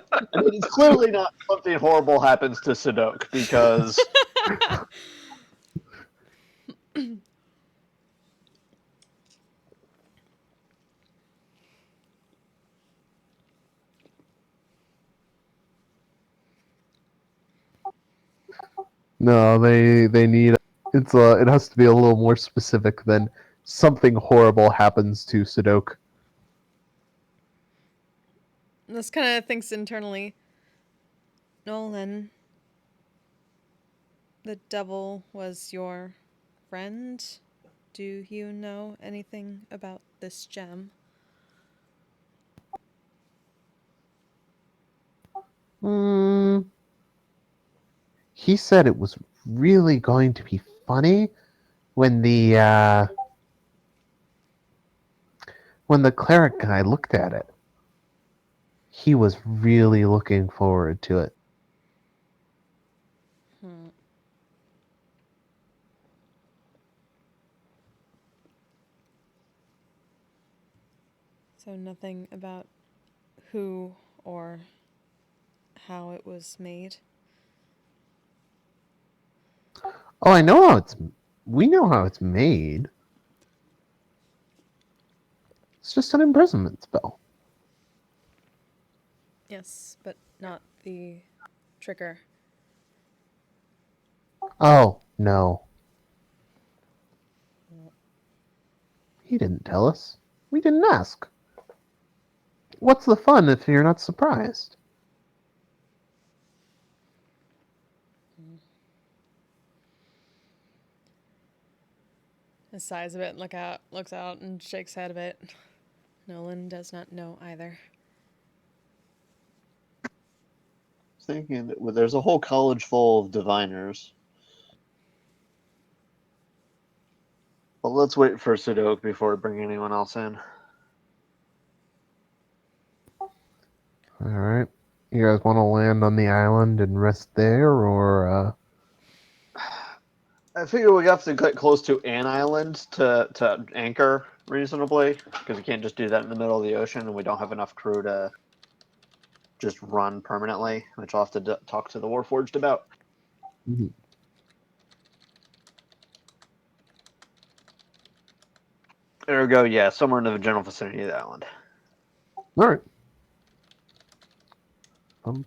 Speaker 6: it's clearly not something horrible happens to Sidok because
Speaker 2: No, they need it has to be a little more specific than something horrible happens to Sidok.
Speaker 4: This kind of thinks internally. Nolan, the devil was your friend. Do you know anything about this gem?
Speaker 2: Hmm. He said it was really going to be funny when the cleric guy looked at it. He was really looking forward to it.
Speaker 4: Hmm. So nothing about who or how it was made.
Speaker 2: Oh, I know how it's We know how it's made. It's just an imprisonment spell.
Speaker 4: Yes, but not the trigger.
Speaker 2: Oh, no. He didn't tell us. We didn't ask. What's the fun if you're not surprised?
Speaker 4: He sighs a bit, looks out, and shakes head a bit. Nolan does not know either.
Speaker 6: Thinking that there's a whole college full of diviners. Well, let's wait for Sudoku before we bring anyone else in.
Speaker 2: Alright. You guys want to land on the island and rest there, or,
Speaker 6: I figure we have to get close to an island to anchor reasonably, because we can't just do that in the middle of the ocean, and we don't have enough crew to just run permanently, which I'll have to talk to the Warforged about.
Speaker 2: Mhm.
Speaker 6: Ergo, yeah, somewhere in the general vicinity of the island.
Speaker 2: Alright. Bum.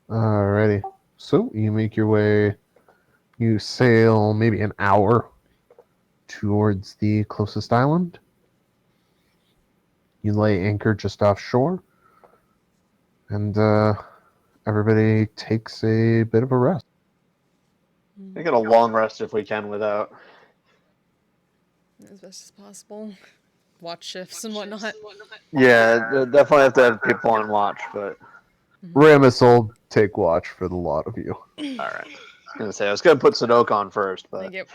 Speaker 2: Alrighty. So, you make your way, you sail maybe an hour towards the closest island. You lay anchor just offshore, and everybody takes a bit of a rest.
Speaker 6: We get a long rest if we can without.
Speaker 4: As best as possible. Watch shifts and whatnot.
Speaker 6: Yeah, definitely have to have people on watch, but
Speaker 2: Ramus will take watch for the lot of you.
Speaker 6: alright. I was gonna put Sudoku on first, but
Speaker 4: Thank you.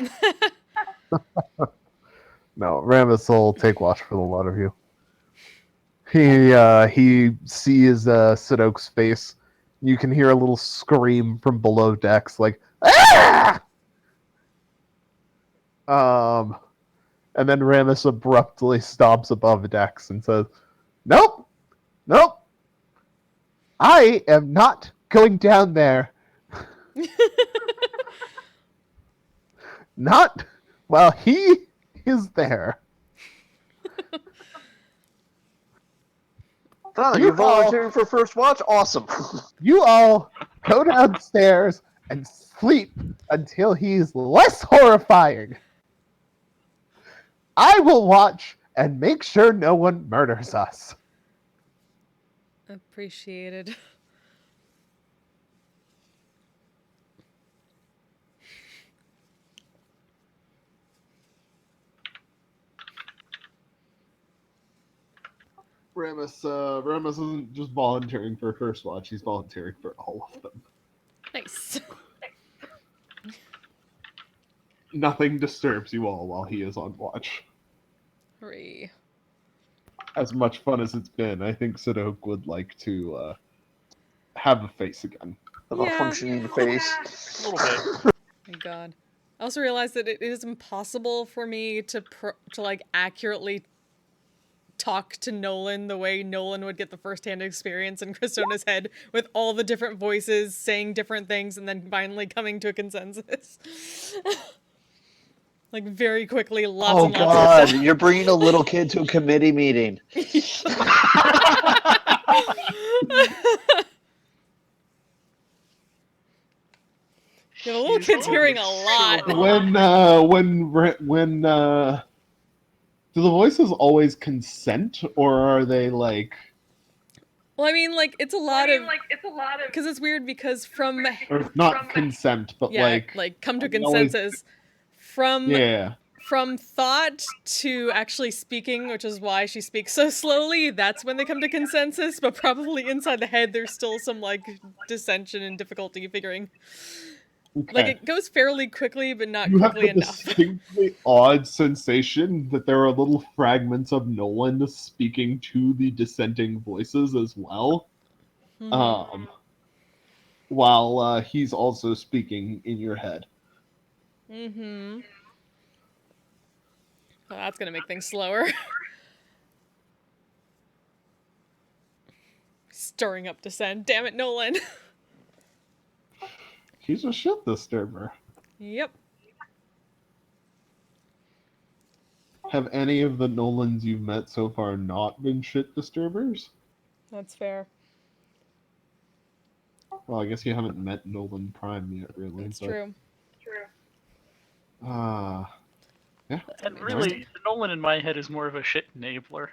Speaker 2: No, Ramus will take watch for the lot of you. He sees Sudoku's face. You can hear a little scream from below decks, like ah! And then Ramus abruptly stops above decks and says, "Nope, nope, I am not going down there. Not while he is there."
Speaker 6: oh,
Speaker 2: You
Speaker 6: you're volunteering for first watch? Awesome.
Speaker 2: You all go downstairs and sleep until he's less horrifying. I will watch and make sure no one murders us.
Speaker 4: Appreciated.
Speaker 2: Ramus isn't just volunteering for First Watch, he's volunteering for all of them.
Speaker 4: Nice.
Speaker 2: Nothing disturbs you all while he is on watch.
Speaker 4: Hooray.
Speaker 2: As much fun as it's been, I think Sudoku would like to have a face again.
Speaker 6: Have a functioning face.
Speaker 5: A little bit.
Speaker 4: Thank God. I also realized that it is impossible for me to like accurately talk to Nolan the way Nolan would get the first-hand experience in Kristona's head, with all the different voices saying different things and then finally coming to a consensus. Like very quickly, lots and lots of stuff.
Speaker 6: You're bringing a little kid to a committee meeting.
Speaker 4: Yeah, the little kid's hearing a lot.
Speaker 2: When do the voices always consent, or are they like?
Speaker 4: Well, I mean, like it's a lot of because it's weird because from
Speaker 2: Or not consent, but
Speaker 4: yeah, like come to
Speaker 2: they always-
Speaker 4: consensus from
Speaker 2: Yeah.
Speaker 4: from thought to actually speaking, which is why she speaks so slowly. That's when they come to consensus, but probably inside the head there's still some like dissension and difficulty figuring.
Speaker 2: Okay.
Speaker 4: Like it goes fairly quickly, but not
Speaker 2: You have
Speaker 4: quickly
Speaker 2: the
Speaker 4: enough.
Speaker 2: distinctly odd sensation that there are little fragments of Nolan speaking to the dissenting voices as well.
Speaker 4: Mhm.
Speaker 2: while he's also speaking in your head.
Speaker 4: Mm-hmm. Oh, that's gonna make things slower. Stirring up dissent. Damn it, Nolan.
Speaker 2: He's a shit disturber.
Speaker 4: Yep.
Speaker 2: Have any of the Nolans you've met so far not been shit disturbers?
Speaker 4: That's fair.
Speaker 2: Well, I guess you haven't met Nolan Prime yet, really.
Speaker 4: That's
Speaker 2: but...
Speaker 4: true.
Speaker 2: Yeah.
Speaker 5: And really, Nolan in my head is more of a shit enabler.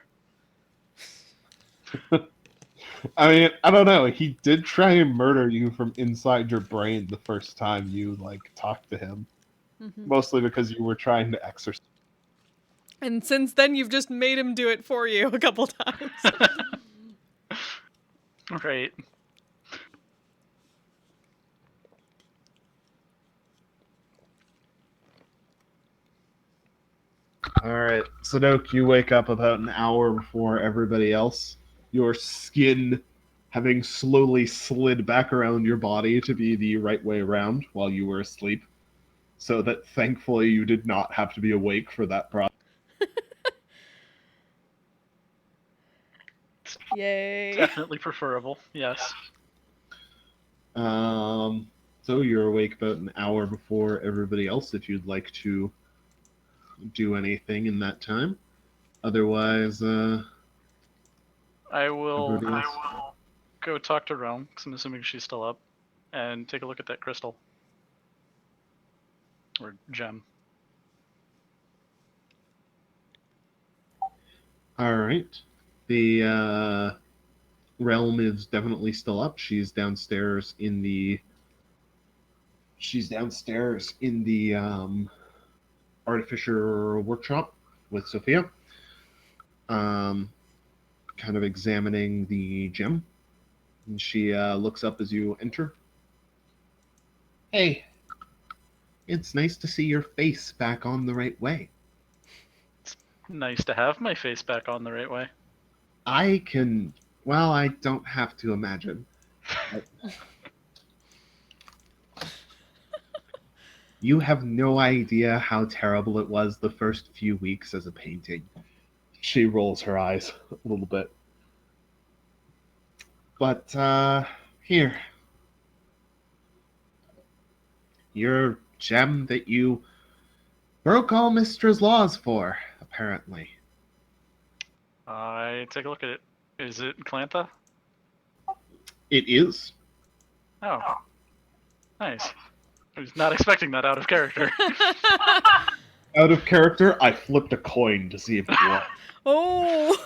Speaker 2: I mean, I don't know. He did try and murder you from inside your brain the first time you talked to him,
Speaker 4: Mm-hmm.
Speaker 2: mostly because you were trying to exercise.
Speaker 4: And since then, you've just made him do it for you a couple times.
Speaker 5: Right.
Speaker 2: All right, Sadok, you wake up about an hour before everybody else. Your skin having slowly slid back around your body to be the right way around while you were asleep, so that thankfully you did not have to be awake for that process.
Speaker 4: Yay.
Speaker 5: Definitely preferable, yes.
Speaker 2: So you're awake about an hour before everybody else if you'd like to do anything in that time. Otherwise,
Speaker 5: I will
Speaker 2: everybody else.
Speaker 5: go talk to Realm, because I'm assuming she's still up, and take a look at that crystal. Or gem.
Speaker 2: All right. The Realm is definitely still up. She's downstairs in the artificer workshop with Sophia. Kind of examining the gem. And she looks up as you enter. Hey, it's nice to see your face back on the right way.
Speaker 5: Nice to have my face back on the right way.
Speaker 2: I don't have to imagine. You have no idea how terrible it was the first few weeks as a painting. She rolls her eyes a little bit. But, here. Your gem that you broke all Mystra's laws for, apparently.
Speaker 5: I take a look at it. Is it Clantha?
Speaker 2: It is.
Speaker 5: Oh. Nice. I was not expecting that out of character.
Speaker 2: Out of character, I flipped a coin to see if it was.
Speaker 4: Oh.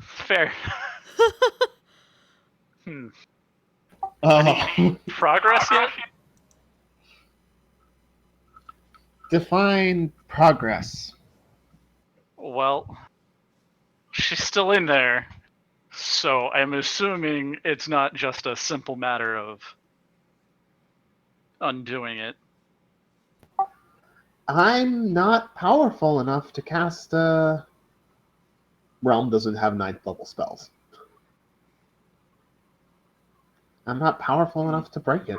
Speaker 5: Fair.
Speaker 2: Uh,
Speaker 5: Progress yet?
Speaker 2: define progress.
Speaker 5: Well, she's still in there, so I'm assuming it's not just a simple matter of undoing it.
Speaker 2: I'm not powerful enough to cast Realm doesn't have 9th level spells. I'm not powerful enough to break it.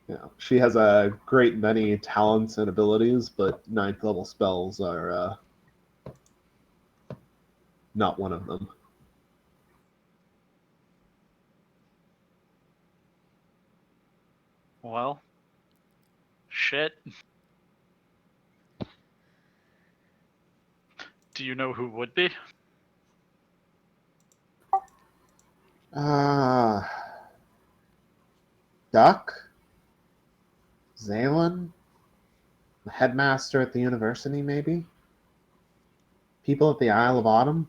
Speaker 2: You know, she has a great many talents and abilities, but 9th level spells are not one of them.
Speaker 5: Well, shit. Do you know who would be?
Speaker 2: Duck? Zaylan? The headmaster at the university, maybe? People at the Isle of Autumn?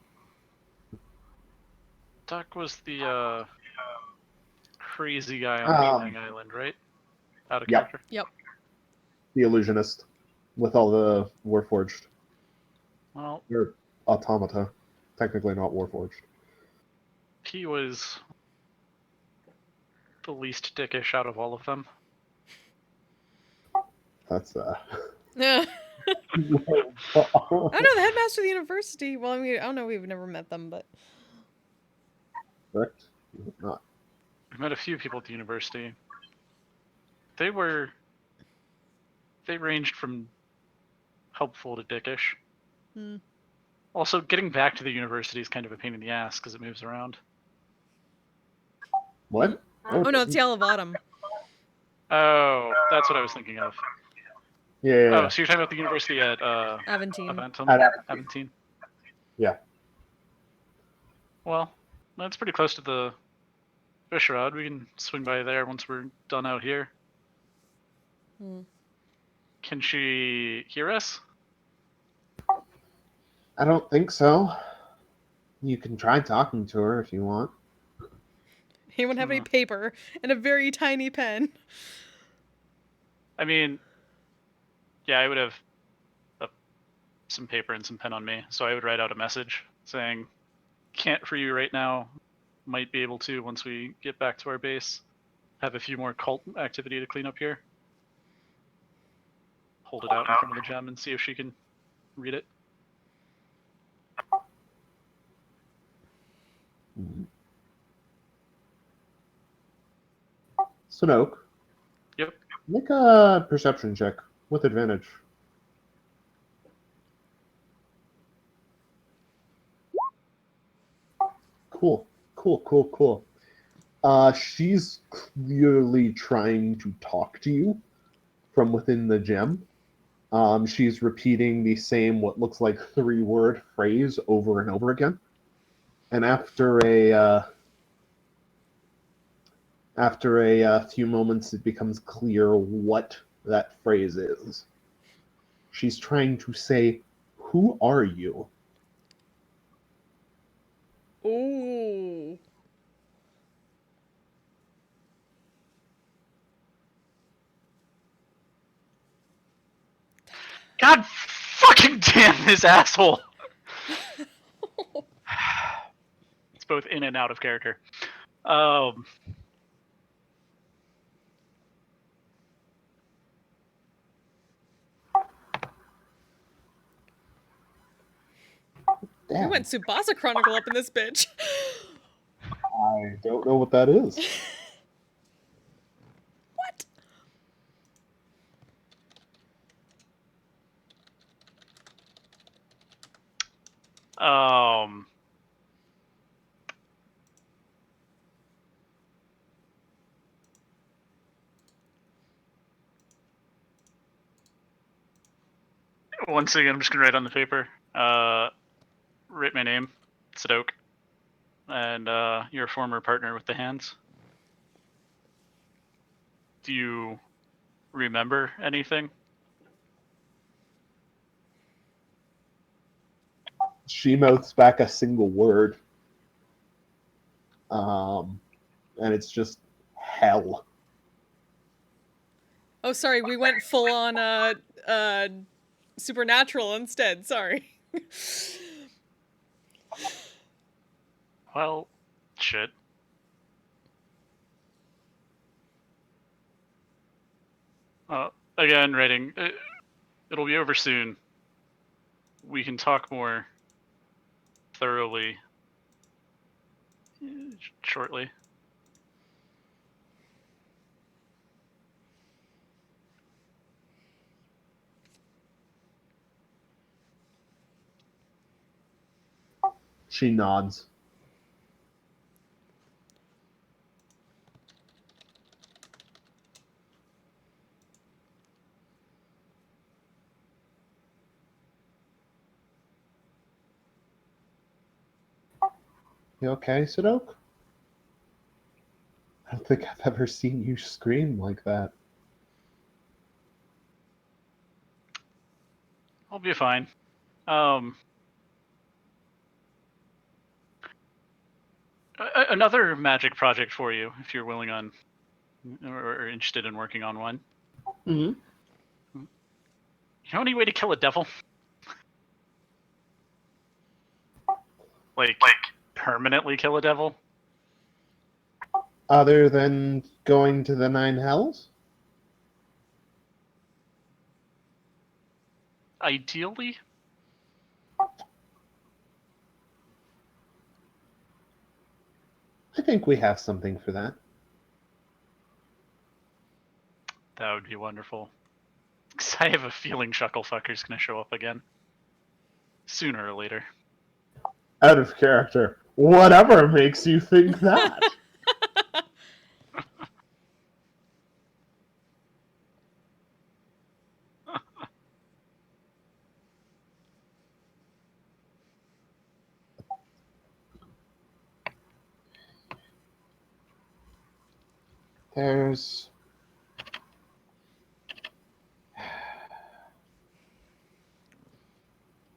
Speaker 5: Duck was the crazy guy on Flying Island, right? Out of character?
Speaker 4: Yep.
Speaker 2: The illusionist. With all the Warforged.
Speaker 5: Well,
Speaker 2: Or automata. Technically not Warforged.
Speaker 5: he was the least dickish out of all of them.
Speaker 2: That's
Speaker 4: Yeah. I know the headmaster of the university. Well, I mean, I don't know. We've never met them, but
Speaker 2: correct? You have not.
Speaker 5: We've met a few people at the university. They ranged from helpful to dickish.
Speaker 4: Hmm.
Speaker 5: Also, getting back to the university is kind of a pain in the ass because it moves around.
Speaker 2: What?
Speaker 4: Oh no, it's Yellow Bottom.
Speaker 5: Oh, that's what I was thinking of.
Speaker 2: Yeah.
Speaker 5: Oh, so you're talking about the university at
Speaker 4: Aventine.
Speaker 5: Aventum?
Speaker 2: At
Speaker 5: Aventine.
Speaker 2: Yeah.
Speaker 5: Well, that's pretty close to the fish rod. We can swing by there once we're done out here.
Speaker 4: Hmm.
Speaker 5: Can she hear us?
Speaker 2: I don't think so. You can try talking to her if you want.
Speaker 4: Anyone have any paper and a very tiny pen?
Speaker 5: I mean, yeah, I would have some paper and some pen on me, so I would write out a message saying, "Can't for you right now. Might be able to once we get back to our base. Have a few more cult activity to clean up here." Hold it out in front of the gem and see if she can read it.
Speaker 2: Sanoke.
Speaker 5: Yep.
Speaker 2: Make a perception check with advantage. Cool. She's clearly trying to talk to you from within the gem. She's repeating the same, what looks like 3-word phrase over and over again. And after a few moments, it becomes clear what that phrase is. She's trying to say, "Who are you?"
Speaker 4: Ooh.
Speaker 5: God fucking damn this asshole! It's both in and out of character.
Speaker 4: We
Speaker 2: Damn,
Speaker 4: went Tsubasa Chronicle up in this bitch.
Speaker 2: I don't know what that is.
Speaker 4: What?
Speaker 5: Once again, I'm just gonna write on the paper. Write my name, Sadoke, and your former partner with the hands. Do you remember anything?
Speaker 2: She mouths back a single word. And it's just hell.
Speaker 4: Oh, sorry, we went full on supernatural instead. Sorry.
Speaker 5: Well, shit. Again, writing. It'll be over soon. We can talk more thoroughly shortly.
Speaker 2: She nods. You okay, Sadoke? I don't think I've ever seen you scream like that.
Speaker 5: I'll be fine. Another magic project for you, if you're willing on or interested in working on one.
Speaker 2: Mm-hmm.
Speaker 5: You know any way to kill a devil? Like permanently kill a devil?
Speaker 2: Other than going to the 9 hells?
Speaker 5: Ideally?
Speaker 2: I think we have something for that.
Speaker 5: That would be wonderful. 'Cause I have a feeling Shucklefucker's gonna show up again. Sooner or later.
Speaker 2: Out of character. Whatever makes you think that? There's...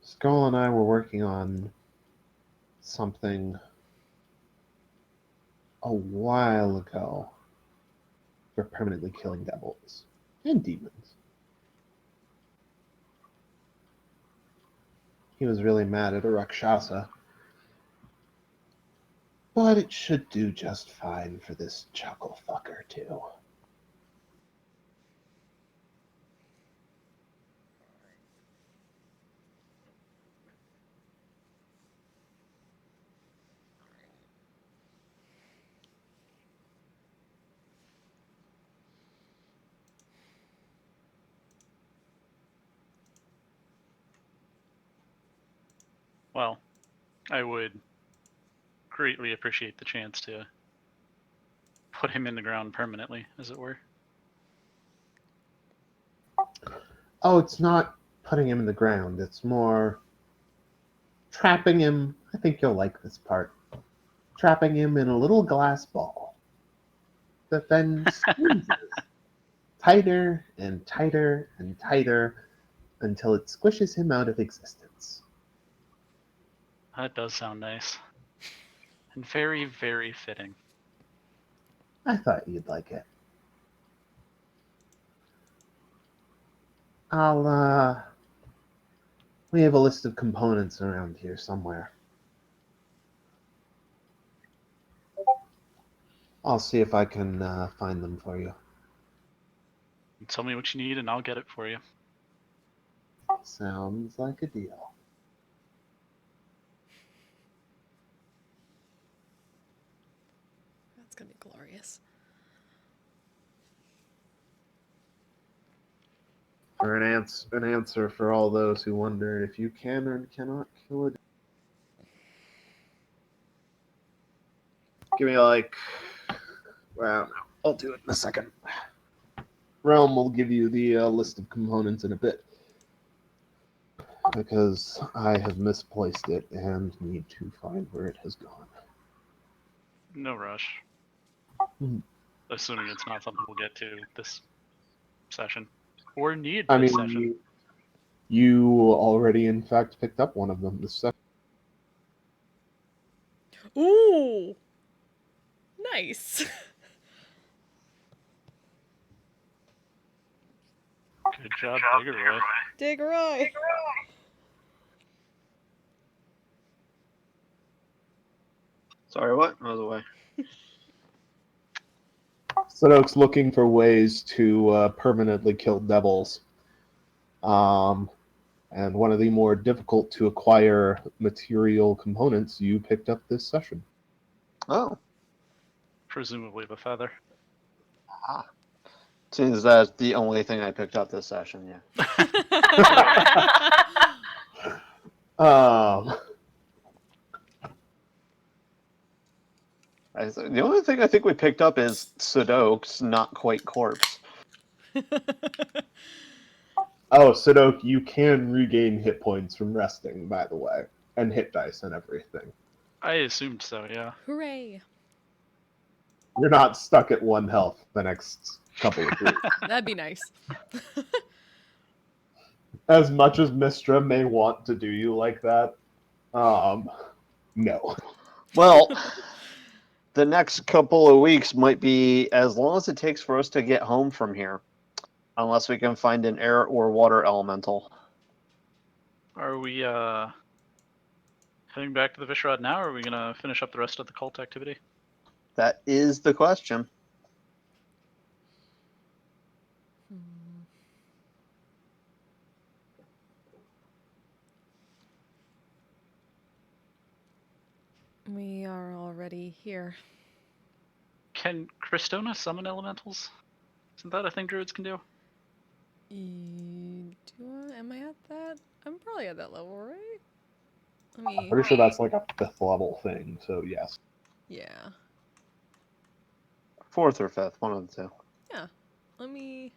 Speaker 2: Skull and I were working on something a while ago for permanently killing devils and demons. He was really mad at a Rakshasa, but it should do just fine for this chuckle fucker too.
Speaker 5: Well, I would greatly appreciate the chance to put him in the ground permanently, as it were.
Speaker 2: Oh, it's not putting him in the ground, it's more trapping him. I think you'll like this part. Trapping him in a little glass ball that then squeezes tighter and tighter and tighter until it squishes him out of existence.
Speaker 5: That does sound nice. And very, very fitting.
Speaker 2: I thought you'd like it. We have a list of components around here somewhere. I'll see if I can find them for you.
Speaker 5: Tell me what you need and I'll get it for you.
Speaker 2: Sounds like a deal.
Speaker 4: That's gonna be glorious.
Speaker 2: For an answer for all those who wonder if you can or cannot kill a... Give me well, I'll do it in a second. Realm will give you the list of components in a bit, because I have misplaced it and need to find where it has gone.
Speaker 5: No rush.
Speaker 2: Mhm.
Speaker 5: Assuming it's not something we'll get to this session. Or need
Speaker 2: I
Speaker 5: this
Speaker 2: mean,
Speaker 5: session.
Speaker 2: you already, in fact, picked up one of them this session.
Speaker 4: Ooh! Nice.
Speaker 5: Good job, Diggeroy.
Speaker 4: Diggeroy.
Speaker 6: Sorry, what? I was away.
Speaker 2: Sadok's looking for ways to permanently kill devils. And one of the more difficult to acquire material components you picked up this session.
Speaker 6: Oh.
Speaker 5: Presumably the feather.
Speaker 6: Seems that's the only thing I picked up this session, yeah. The only thing I think we picked up is Sadok's not quite corpse.
Speaker 2: Oh, Sadok, you can regain hit points from resting, by the way, and hit dice and everything.
Speaker 5: I assumed so, yeah.
Speaker 4: Hooray.
Speaker 2: You're not stuck at 1 health the next couple of weeks.
Speaker 4: That'd be nice.
Speaker 2: As much as Mistra may want to do you like that, no.
Speaker 6: Well, the next couple of weeks might be as long as it takes for us to get home from here. Unless we can find an air or water elemental.
Speaker 5: Are we heading back to the Vishrod now, or are we gonna finish up the rest of the cult activity?
Speaker 6: That is the question.
Speaker 4: We are already here.
Speaker 5: Can Cristona summon elementals? Isn't that a thing druids can do?
Speaker 4: Am I at that? I'm probably at that level, right? Let me.
Speaker 2: Pretty sure that's like a 5th level thing, so yes.
Speaker 4: Yeah.
Speaker 6: 4th or 5th, one of the two.
Speaker 4: Yeah. Let me.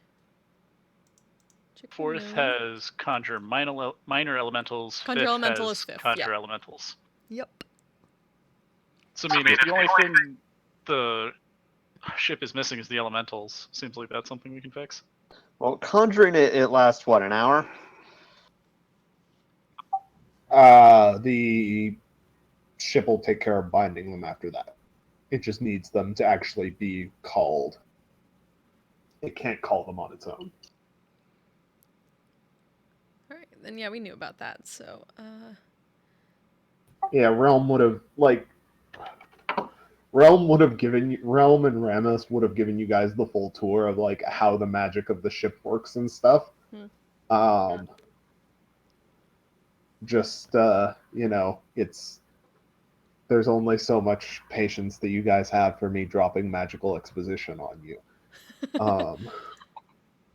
Speaker 4: Check my
Speaker 5: 4th
Speaker 4: notes.
Speaker 5: has conjure minor elementals.
Speaker 4: Conjure
Speaker 5: 5th
Speaker 4: elemental
Speaker 5: has
Speaker 4: is 5th,
Speaker 5: conjure
Speaker 4: yep.
Speaker 5: elementals.
Speaker 4: Yep.
Speaker 5: So I mean, if the only thing the ship is missing is the elementals, seems like that's something we can fix.
Speaker 6: Well, conjuring it lasts, what, an hour?
Speaker 2: The ship will take care of binding them after that. It just needs them to actually be called. It can't call them on its own.
Speaker 4: Alright, then yeah, we knew about that, so,
Speaker 2: Yeah, Realm and Ramus would have given you guys the full tour of like how the magic of the ship works and stuff. Just there's only so much patience that you guys have for me dropping magical exposition on you.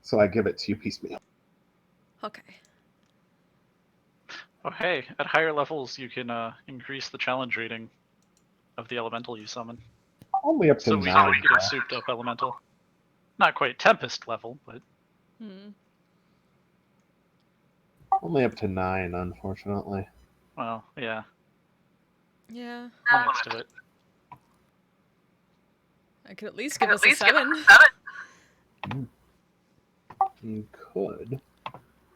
Speaker 2: So I give it to you piecemeal.
Speaker 4: okay.
Speaker 5: Oh hey, at higher levels you can increase the challenge rating of the elemental you summon.
Speaker 2: Only up to
Speaker 5: So we
Speaker 2: 9.
Speaker 5: get a souped up elemental. Not quite Tempest level, but
Speaker 2: Only up to 9, unfortunately.
Speaker 5: well, yeah,
Speaker 4: Yeah.
Speaker 5: next to it.
Speaker 4: I could at least give us a 7.
Speaker 2: You could.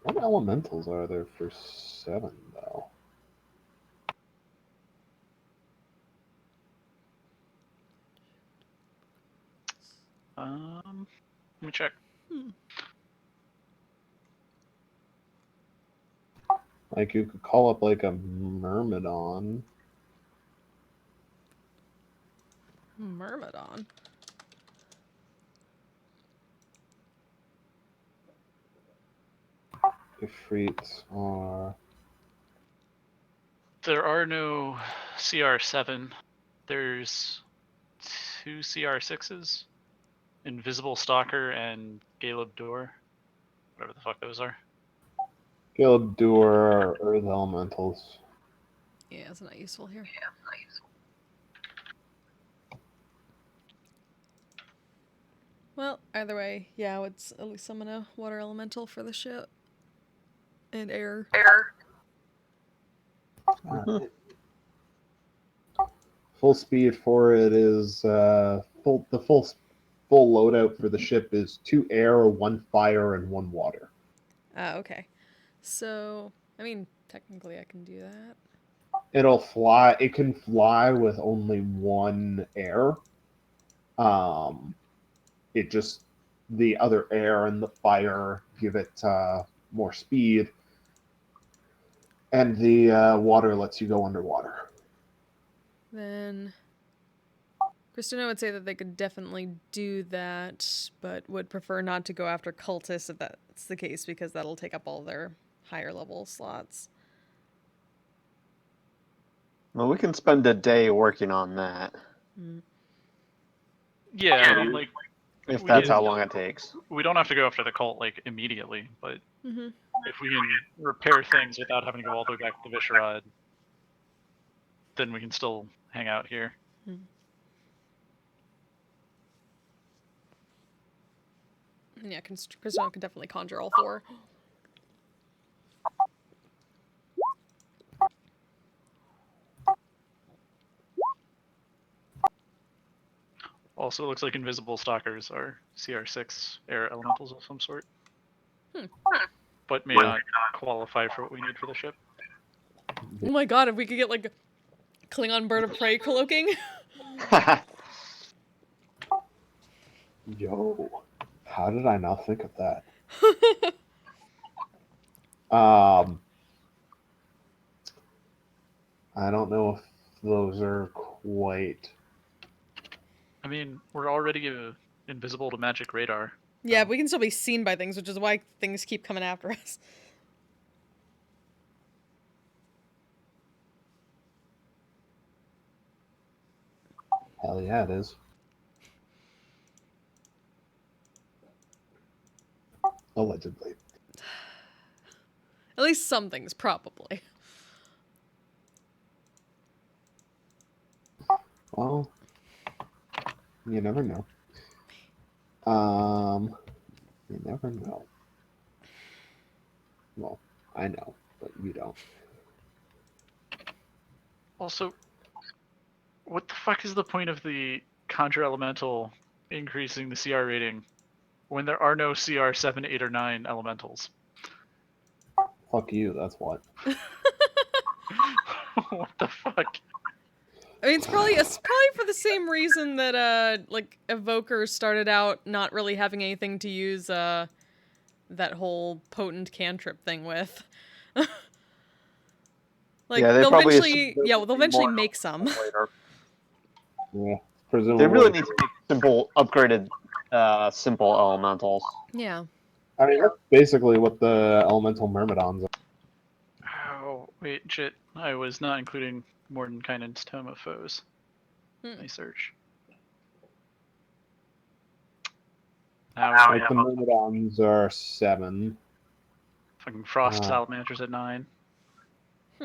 Speaker 2: What elementals are there for 7, though?
Speaker 5: Let me check.
Speaker 2: Like, you could call up, like, a Myrmidon.
Speaker 4: Myrmidon.
Speaker 2: Ifrits are...
Speaker 5: There are no CR7. There's 2 CR6s. Invisible Stalker and Galeb Door. Whatever the fuck those are.
Speaker 2: Guild Doer are Earth Elementals.
Speaker 4: Yeah, it's not useful here. Well, either way, yeah, I would at least summon a water elemental for the ship. And air.
Speaker 2: Alright. Full speed for it is the full loadout for the ship is 2 air, 1 fire, and 1 water.
Speaker 4: Okay. So, I mean, technically I can do that.
Speaker 2: It'll fly. It can fly with only 1 air. It just the other air and the fire give it more speed, and the water lets you go underwater.
Speaker 4: Then Christina would say that they could definitely do that, but would prefer not to go after cultists if that's the case, because that'll take up all their higher level slots.
Speaker 6: Well, we can spend a day working on that.
Speaker 5: Yeah, I mean, like,
Speaker 6: If
Speaker 5: we
Speaker 6: that's
Speaker 5: can-
Speaker 6: how long it takes.
Speaker 5: we don't have to go after the cult, like, immediately, but
Speaker 4: Mm-hmm.
Speaker 5: if we can repair things without having to go all the way back to the Viscerad, then we can still hang out here.
Speaker 4: Yeah, Christina can definitely conjure all 4.
Speaker 5: Also, it looks like Invisible Stalkers are CR6 air elementals of some sort. But may not qualify for what we need for the ship.
Speaker 4: Oh my god, if we could get like Klingon bird of prey cloaking.
Speaker 2: Yo, how did I not think of that? I don't know if those are quite.
Speaker 5: I mean, we're already invisible to magic radar.
Speaker 4: Yeah, we can still be seen by things, which is why things keep coming after us.
Speaker 2: Hell yeah, it is. Allegedly.
Speaker 4: At least some things, probably.
Speaker 2: Well, you never know. You never know. Well, I know, but you don't.
Speaker 5: Also, what the fuck is the point of the Conjure Elemental increasing the CR rating when there are no CR 7, 8, or 9 elementals?
Speaker 2: Fuck you, that's what.
Speaker 5: What the fuck?
Speaker 4: I mean, it's probably for the same reason that like evokers started out not really having anything to use that whole potent cantrip thing with. Like
Speaker 6: Yeah, they
Speaker 4: they'll
Speaker 6: probably
Speaker 4: eventually,
Speaker 6: assumed there would
Speaker 4: they'll
Speaker 6: be
Speaker 4: eventually
Speaker 6: more
Speaker 4: make some.
Speaker 6: later.
Speaker 2: Yeah,
Speaker 6: They
Speaker 2: presumably.
Speaker 6: really need to make simple, upgraded, simple elementals.
Speaker 4: Yeah.
Speaker 2: I mean, that's basically what the elemental myrmidons are.
Speaker 5: Oh, wait, shit. I was not including Mordenkainen's Tome of Foes.
Speaker 4: Hmm.
Speaker 5: I search.
Speaker 2: Like the myrmidons are 7.
Speaker 5: Fucking Frost Salamanders at 9.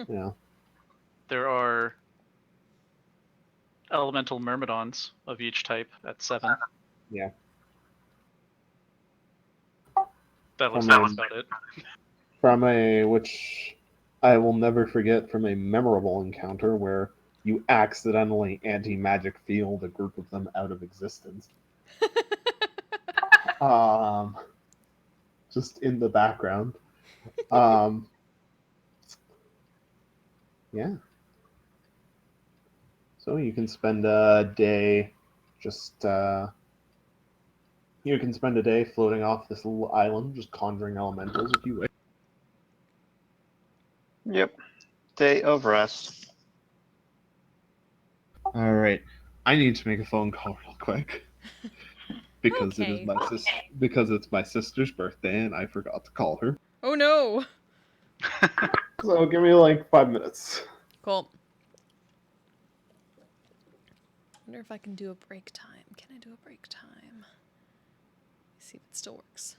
Speaker 2: Yeah.
Speaker 5: There are elemental myrmidons of each type at 7.
Speaker 2: Yeah.
Speaker 5: That was
Speaker 2: From
Speaker 5: about it.
Speaker 2: From which I will never forget, from a memorable encounter where you accidentally anti-magic field a group of them out of existence. Just in the background. Yeah. So you can spend a day you can spend a day floating off this little island, just conjuring elementals if you wish.
Speaker 6: Yep. Day of rest.
Speaker 2: All right, I need to make a phone call real quick because it is
Speaker 4: Okay.
Speaker 2: because it's my sister's birthday and I forgot to call her.
Speaker 4: Oh no.
Speaker 2: So give me like 5 minutes.
Speaker 4: Cool. Wonder if I can do a break time. Can I do a break time? See if it still works.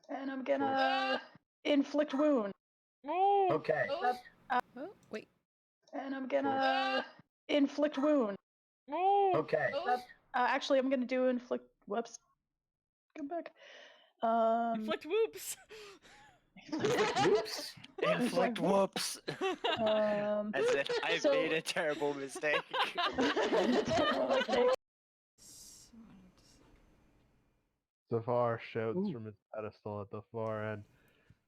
Speaker 7: And I'm gonna inflict wound.
Speaker 8: Okay.
Speaker 4: Oh, wait.
Speaker 7: And I'm gonna inflict wound.
Speaker 8: Okay.
Speaker 7: Actually, I'm gonna do inflict. Whoops. Come back.
Speaker 4: Inflict whoops.
Speaker 8: Whoops.
Speaker 9: Inflict whoops. As if I
Speaker 7: so-
Speaker 9: made a terrible mistake.
Speaker 2: Zafar shouts
Speaker 3: Ooh.
Speaker 2: from his pedestal at the far end.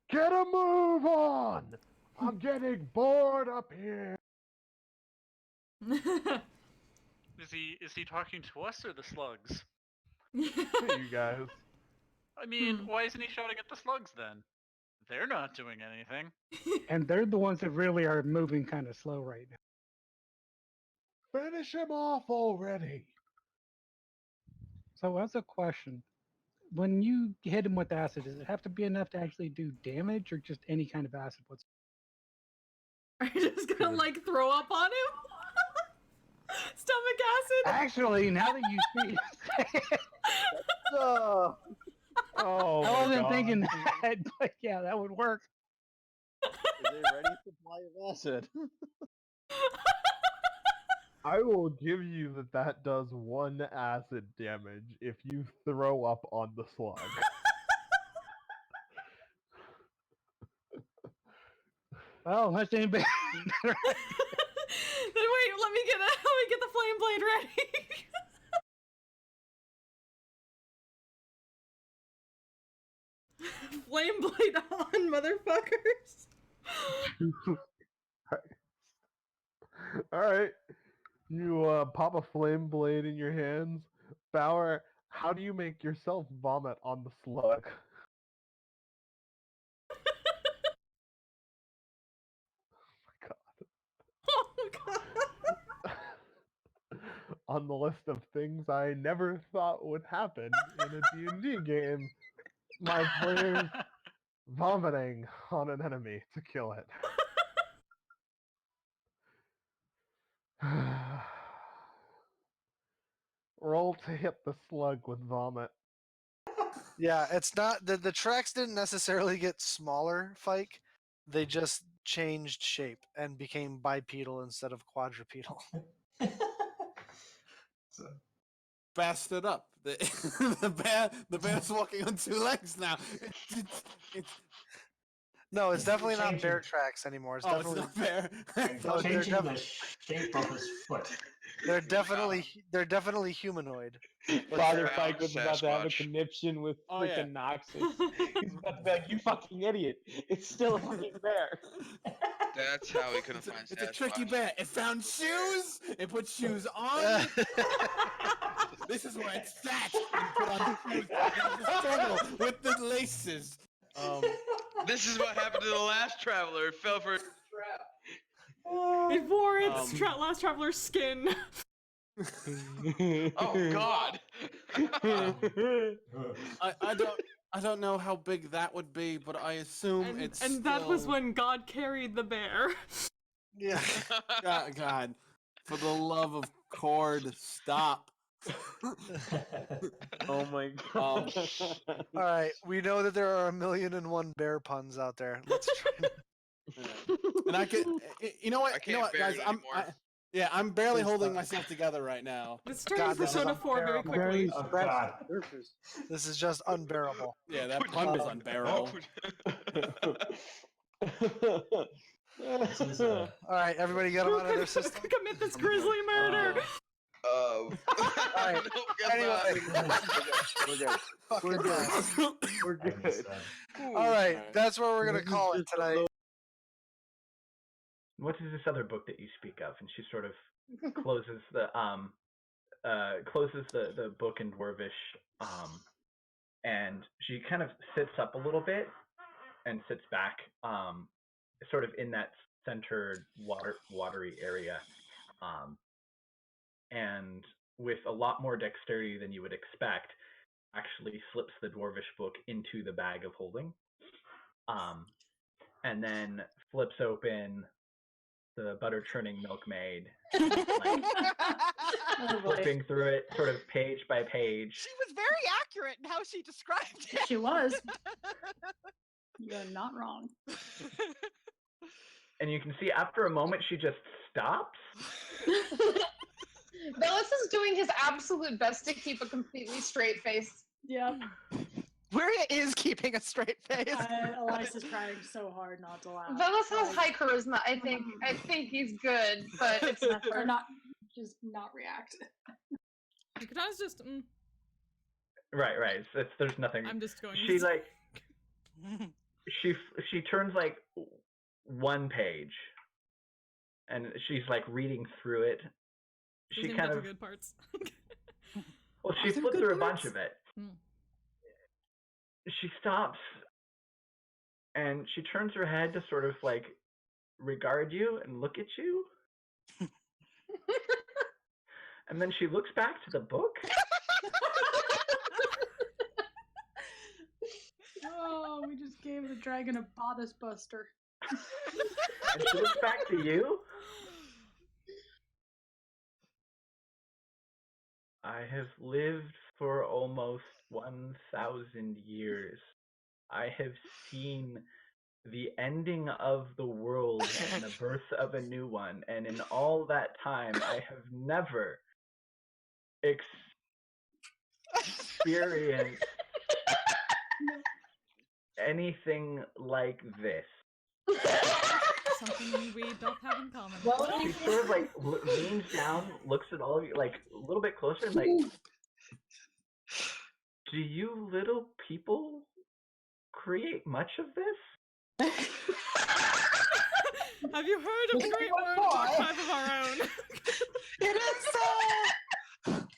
Speaker 2: Get a move on! I'm getting bored up here.
Speaker 5: Is he talking to us or the slugs?
Speaker 2: To you guys.
Speaker 5: I mean, why isn't he shouting at the slugs then? They're not doing anything.
Speaker 3: And they're the ones that really are moving kind of slow right now.
Speaker 2: Finish him off already.
Speaker 3: So that's a question. When you hit him with acid, does it have to be enough to actually do damage or just any kind of acid?
Speaker 4: Are you just gonna like throw up on him? Stomach acid?
Speaker 3: Actually, now that you see it,
Speaker 2: Oh
Speaker 3: I
Speaker 2: my
Speaker 3: wasn't
Speaker 2: God.
Speaker 3: thinking that, but yeah, that would work.
Speaker 6: Is a ready supply of acid?
Speaker 2: I will give you that does 1 acid damage if you throw up on the slug.
Speaker 3: Well, that's anybody.
Speaker 4: Then wait, let me get the flame blade ready. Flame blade on, motherfuckers.
Speaker 2: Alright. You pop a flame blade in your hands. Bauer, how do you make yourself vomit on the slug?
Speaker 4: Oh god.
Speaker 2: On the list of things I never thought would happen in a D&D game, my players vomiting on an enemy to kill it. Roll to hit the slug with vomit.
Speaker 10: Yeah, it's not the tracks didn't necessarily get smaller, Fike. They just changed shape and became bipedal instead of quadrupedal.
Speaker 11: Fast it up. The bear's walking on two legs now. It's
Speaker 10: No, it's definitely not
Speaker 12: changing-
Speaker 10: bear tracks anymore. It's
Speaker 11: oh,
Speaker 10: definitely
Speaker 11: it's not bear.
Speaker 10: no, they're,
Speaker 12: changing the shape of his foot.
Speaker 10: they're definitely humanoid. But
Speaker 13: Father
Speaker 10: they're-
Speaker 13: Fike was about to have a
Speaker 14: Sasquatch.
Speaker 13: conniption with
Speaker 11: Oh,
Speaker 13: freaking Noxus. He's about to be like, "You fucking idiot! It's still a fucking bear."
Speaker 14: That's how we couldn't find
Speaker 11: It's a tricky
Speaker 14: Sasquatch.
Speaker 11: bear. It found shoes. It put shoes on. This is where it sat and put on shoes. It had to struggle with the laces.
Speaker 14: This is what happened to the last traveler. It fell for a trap.
Speaker 15: It wore its last traveler's skin.
Speaker 14: Oh God.
Speaker 11: I don't know how big that would be, but I assume it's.
Speaker 15: And that was when God carried the bear.
Speaker 10: Yeah.
Speaker 11: God, for the love of Cord, stop.
Speaker 13: Oh my god.
Speaker 10: All right, we know that there are 1,000,001 bear puns out there. Let's try.
Speaker 11: And I could, you know what?
Speaker 14: I
Speaker 11: You know
Speaker 14: can't
Speaker 11: what,
Speaker 14: bear
Speaker 11: guys?
Speaker 14: it
Speaker 11: I'm barely holding myself together right now.
Speaker 15: Let's turn Persona 4 very quickly.
Speaker 12: Oh, God.
Speaker 10: This is just unbearable.
Speaker 11: Yeah, that pun was unbearable.
Speaker 10: All right, everybody get them out of their system.
Speaker 15: Commit this grisly murder.
Speaker 10: All right. Anyway,
Speaker 2: We're good.
Speaker 10: all right, that's where we're gonna call it tonight.
Speaker 8: What is this other book that you speak of? And she sort of closes the book in Dwarvish, and she kind of sits up a little bit and sits back, sort of in that centered watery area, and with a lot more dexterity than you would expect, actually slips the Dwarvish book into the bag of holding, and then flips open the butter churning milkmaid, like, flipping through it sort of page by page.
Speaker 16: She was very accurate in how she described it.
Speaker 7: She was. You're not wrong.
Speaker 8: And you can see after a moment she just stops.
Speaker 17: Bellis is doing his absolute best to keep a completely straight face.
Speaker 7: Yep.
Speaker 16: Maria is keeping a straight face.
Speaker 7: Elisa's trying so hard not to laugh.
Speaker 17: Bellis has high charisma. I think he's good, but it's
Speaker 7: or not just not react.
Speaker 15: Katana's just.
Speaker 8: Right. There's nothing.
Speaker 15: I'm just going.
Speaker 8: She like. She turns like one page, and she's like reading through it. She kind of.
Speaker 15: Good parts.
Speaker 8: Well, she flipped through a bunch of it. She stops, and she turns her head to sort of like regard you and look at you. And then she looks back to the book.
Speaker 7: Oh, we just gave the dragon a bodice buster.
Speaker 8: And she looks back to you. I have lived for almost 1,000 years. I have seen the ending of the world and the birth of a new one, and in all that time, I have never experienced anything like this.
Speaker 15: Something we don't have in common.
Speaker 8: She sort of like leans down, looks at all of you like a little bit closer, and like, do you little people create much of this?
Speaker 15: Have you heard of the great word archive of our own?
Speaker 16: It is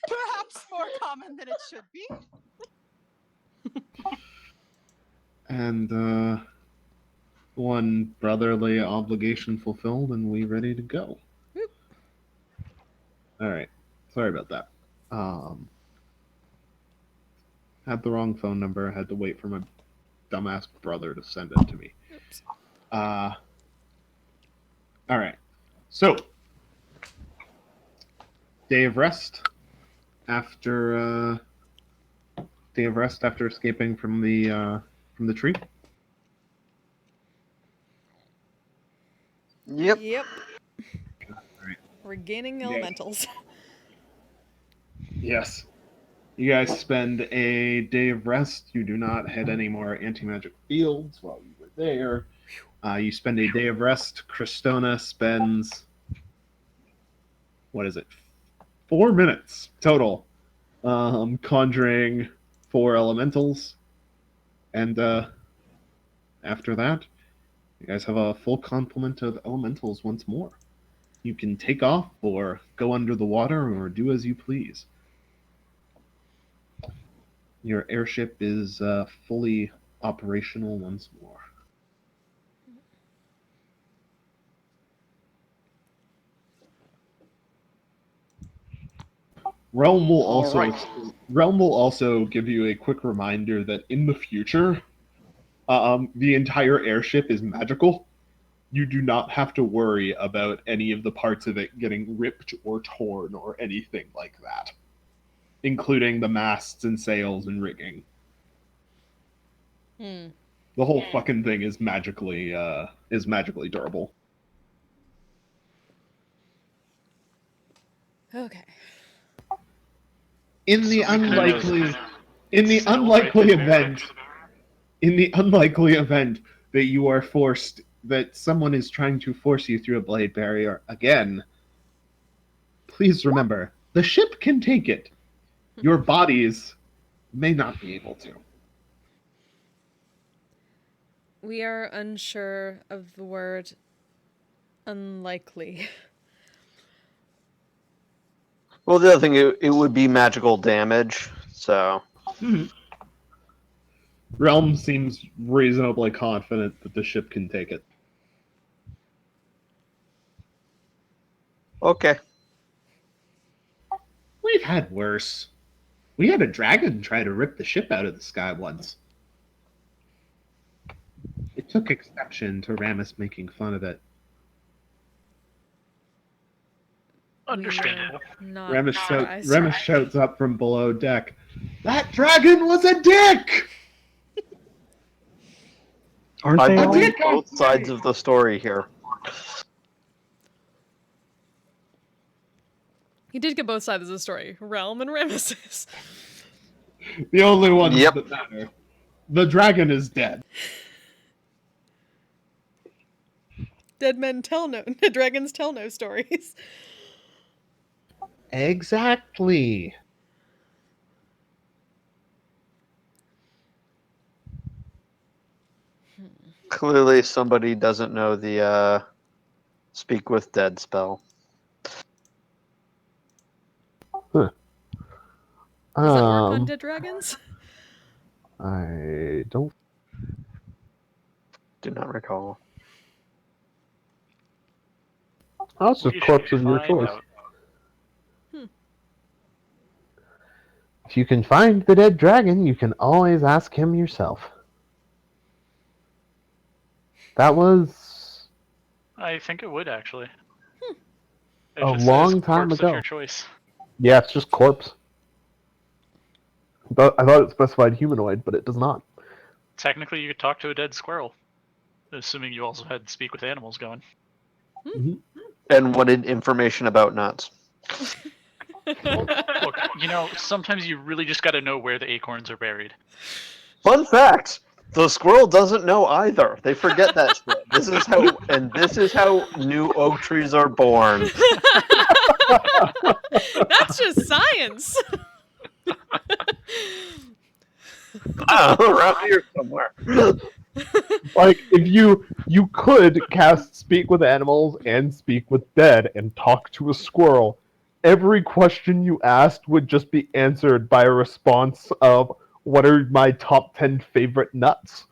Speaker 16: perhaps more common than it should be.
Speaker 2: And one brotherly obligation fulfilled, and we ready to go. All right. Sorry about that. Had the wrong phone number. Had to wait for my dumbass brother to send it to me.
Speaker 15: Oops.
Speaker 2: All right. So, day of rest. After day of rest after escaping from the tree?
Speaker 6: Yep.
Speaker 4: Yep.
Speaker 2: Alright.
Speaker 4: We're gaining
Speaker 2: Yeah.
Speaker 4: elementals.
Speaker 2: Yes. You guys spend a day of rest. You do not head any more anti-magic fields while you were there. You spend a day of rest. Cristona spends, what is it, 4 minutes total, conjuring 4 elementals. And after that, you guys have a full complement of elementals once more. You can take off or go under the water or do as you please. Your airship is fully operational once more. Realm will also give you a quick reminder that in the future, the entire airship is magical. You do not have to worry about any of the parts of it getting ripped or torn or anything like that, including the masts and sails and rigging. The whole fucking thing is magically durable.
Speaker 4: Okay.
Speaker 2: In the unlikely event that you are forced, that someone is trying to force you through a blade barrier again, please remember, the ship can take it. Your bodies may not be able to.
Speaker 4: We are unsure of the word unlikely.
Speaker 6: Well, the other thing, it would be magical damage, so...
Speaker 2: Realm seems reasonably confident that the ship can take it.
Speaker 6: Okay.
Speaker 2: We've had worse. We had a dragon try to rip the ship out of the sky once. It took exception to Ramus making fun of it.
Speaker 5: Understandable.
Speaker 2: Ramus shouts up from below deck, "That dragon was a dick!"
Speaker 6: I believe both sides of the story here.
Speaker 4: He did get both sides of the story, Realm and Ramesses.
Speaker 2: The only ones that matter. The dragon is dead.
Speaker 4: Dead men tell no, dragons tell no stories.
Speaker 2: Exactly.
Speaker 6: Clearly somebody doesn't know the Speak with Dead spell.
Speaker 2: Huh.
Speaker 4: Does that work on dead dragons?
Speaker 2: I don't.
Speaker 6: Do not recall.
Speaker 2: That's just corpse of your choice. If you can find the dead dragon, you can always ask him yourself. That was
Speaker 5: I think it would actually. It
Speaker 2: a
Speaker 5: just
Speaker 2: long
Speaker 5: says
Speaker 2: time
Speaker 5: corpse
Speaker 2: ago.
Speaker 5: Of your choice.
Speaker 2: Yeah, it's just corpse. But I thought it specified humanoid, but it does not.
Speaker 5: Technically, you could talk to a dead squirrel, assuming you also had speak with animals going.
Speaker 6: And wanted information about nuts.
Speaker 5: Look, sometimes you really just got to know where the acorns are buried.
Speaker 6: Fun fact: the squirrel doesn't know either. They forget that shit. This is how new oak trees are born.
Speaker 4: That's just science.
Speaker 6: Around here somewhere.
Speaker 2: Like, if you could cast Speak with Animals and Speak with Dead and talk to a squirrel, every question you asked would just be answered by a response of, what are my top 10 favorite nuts?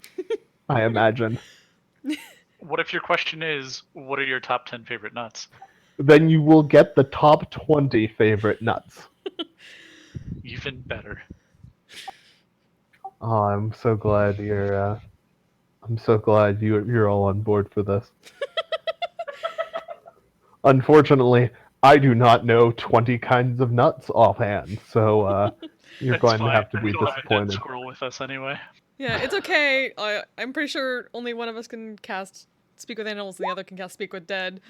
Speaker 2: I imagine.
Speaker 5: What if your question is, what are your top 10 favorite nuts?
Speaker 2: Then you will get the top 20 favorite nuts.
Speaker 5: Even better.
Speaker 2: Oh, I'm so glad you're all on board for this. Unfortunately, I do not know 20 kinds of nuts offhand, so You're
Speaker 5: It's
Speaker 2: going to
Speaker 5: fine.
Speaker 2: have to be
Speaker 5: We'll have a dead
Speaker 2: disappointed.
Speaker 5: squirrel with us anyway.
Speaker 4: Yeah, it's okay. I'm pretty sure only one of us can cast Speak with Animals and the other can cast Speak with Dead.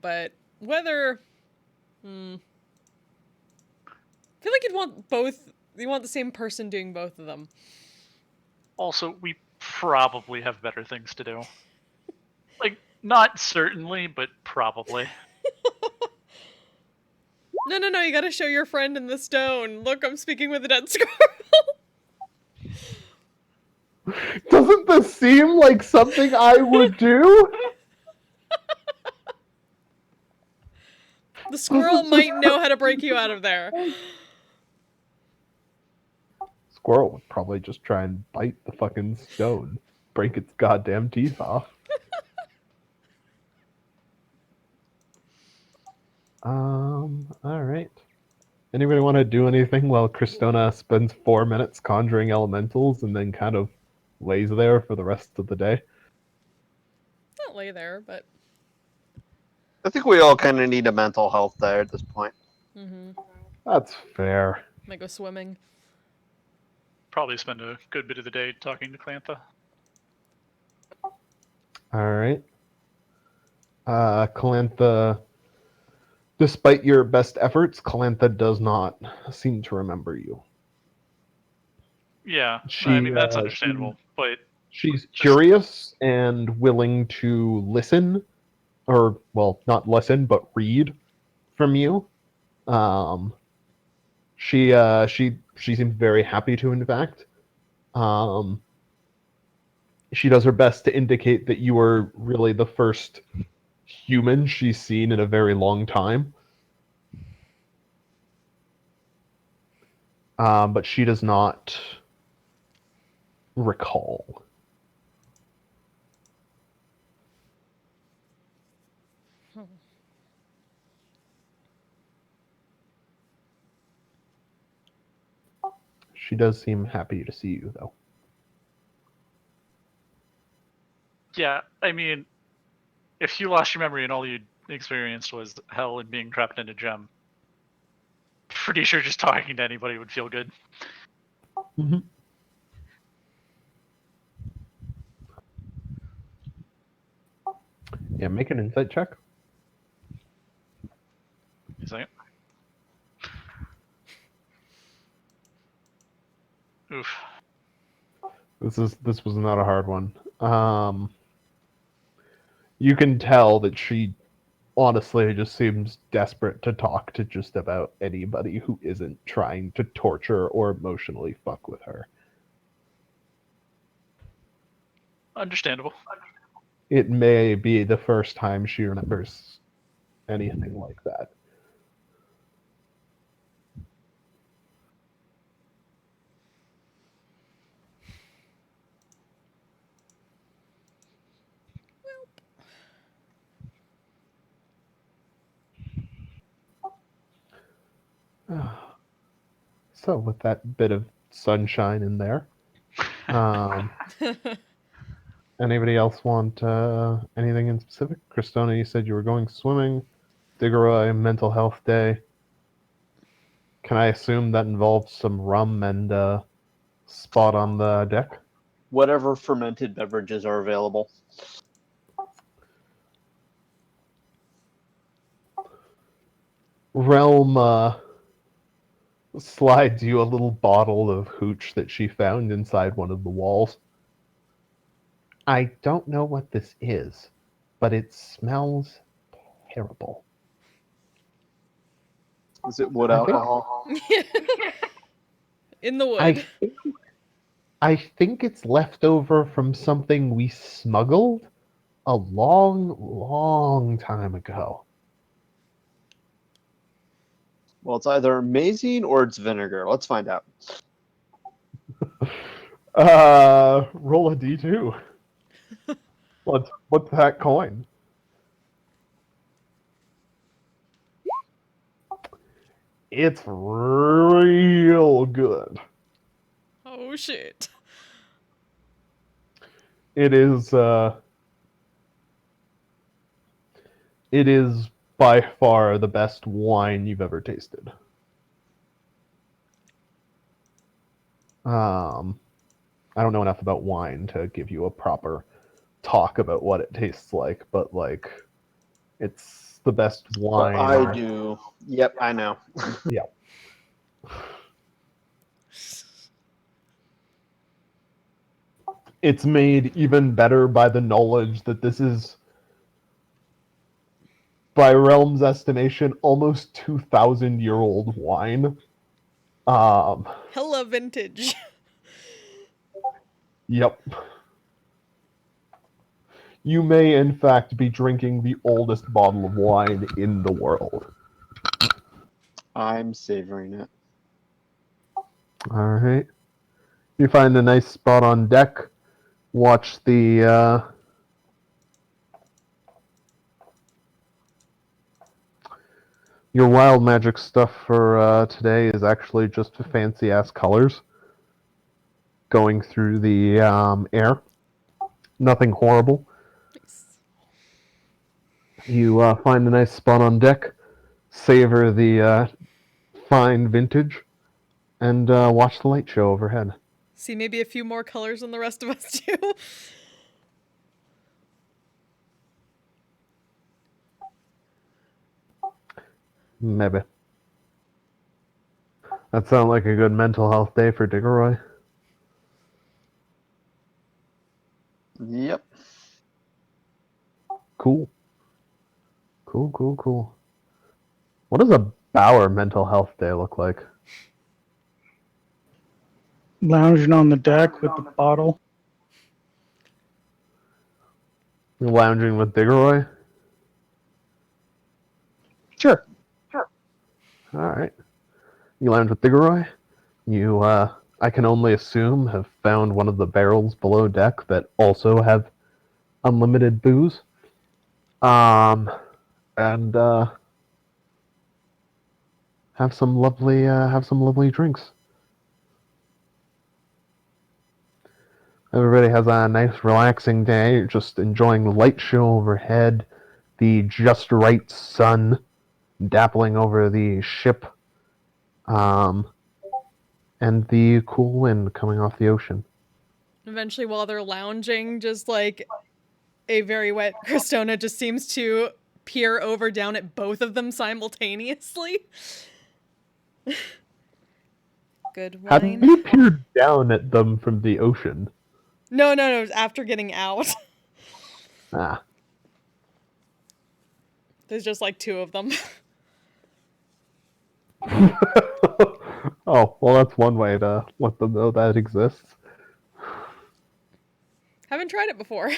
Speaker 4: But whether... I feel like you'd want both... You want the same person doing both of them.
Speaker 5: Also, we probably have better things to do. Like, not certainly, but probably.
Speaker 4: No, you gotta show your friend in the stone. Look, I'm speaking with a dead squirrel.
Speaker 2: Doesn't this seem like something I would do?
Speaker 4: The squirrel might know how to break you out of there.
Speaker 2: Squirrel would probably just try and bite the fucking stone, break its goddamn teeth off. Alright. Anybody want to do anything while Kristona spends 4 minutes conjuring elementals and then kind of lays there for the rest of the day?
Speaker 4: Not lay there, but...
Speaker 6: I think we all kind of need a mental health day at this point.
Speaker 2: That's fair.
Speaker 4: Might go swimming.
Speaker 5: Probably spend a good bit of the day talking to Clantha.
Speaker 2: Alright. Calantha, despite your best efforts, Calantha does not seem to remember you.
Speaker 5: Yeah, I mean, that's
Speaker 2: She-
Speaker 5: understandable, but...
Speaker 2: She's curious and willing to listen, or, well, not listen, but read from you. She seems very happy to, in fact. She does her best to indicate that you are really the first human she's seen in a very long time. But she does not recall. She does seem happy to see you, though.
Speaker 5: Yeah, I mean, if you lost your memory and all you experienced was hell and being trapped in a gem, pretty sure just talking to anybody would feel good.
Speaker 2: Mm-hmm. Yeah, make an insight check.
Speaker 5: Is that? Oof.
Speaker 2: This was not a hard one. You can tell that she honestly just seems desperate to talk to just about anybody who isn't trying to torture or emotionally fuck with her.
Speaker 5: Understandable.
Speaker 2: It may be the first time she remembers anything like that. So with that bit of sunshine in there, anybody else want anything in specific? Kristona, you said you were going swimming. Diggeroy, mental health day. Can I assume that involves some rum and spot on the deck?
Speaker 6: Whatever fermented beverages are available.
Speaker 2: Realm slides you a little bottle of hooch that she found inside one of the walls. I don't know what this is, but it smells terrible.
Speaker 6: Is it wood
Speaker 2: I think-
Speaker 6: alcohol?
Speaker 4: In the wood.
Speaker 2: I think it's left over from something we smuggled a long, long time ago.
Speaker 6: Well, it's either amazing or it's vinegar. Let's find out.
Speaker 2: Roll a d2. What's that coin? It's real good.
Speaker 4: Oh shit.
Speaker 2: It is by far the best wine you've ever tasted. I don't know enough about wine to give you a proper talk about what it tastes like, but like, it's the best wine.
Speaker 6: I do. Yep, I know.
Speaker 2: Yeah. It's made even better by the knowledge that this is, by Realm's estimation, almost 2,000-year-old wine.
Speaker 4: Hella vintage.
Speaker 2: Yep. You may, in fact, be drinking the oldest bottle of wine in the world.
Speaker 6: I'm savoring it.
Speaker 2: Alright. You find a nice spot on deck. Watch the, your wild magic stuff for today is actually just fancy-ass colors going through the air. Nothing horrible. You find a nice spot on deck, savor the fine vintage, and watch the light show overhead.
Speaker 4: See maybe a few more colors than the rest of us do.
Speaker 2: Maybe. That sounds like a good mental health day for Diggeroy.
Speaker 6: Yep.
Speaker 2: Cool. Cool. What does a Bauer mental health day look like?
Speaker 3: Lounging on the deck with the bottle.
Speaker 2: You're lounging with Diggeroy?
Speaker 3: Sure.
Speaker 2: Alright. You lounge with Diggeroy. You, I can only assume, have found one of the barrels below deck that also have unlimited booze. And have some lovely drinks. Everybody has a nice relaxing day. You're just enjoying the light show overhead, the just right sun dappling over the ship, and the cool wind coming off the ocean.
Speaker 4: Eventually, while they're lounging, just like a very wet Cristona just seems to peer over down at both of them simultaneously. Good
Speaker 2: How
Speaker 4: wine.
Speaker 2: do you peer down at them from the ocean?
Speaker 4: No, after getting out.
Speaker 2: Ah.
Speaker 4: There's just like two of them.
Speaker 2: Oh, well, that's one way to let them know that exists.
Speaker 4: Haven't tried it before.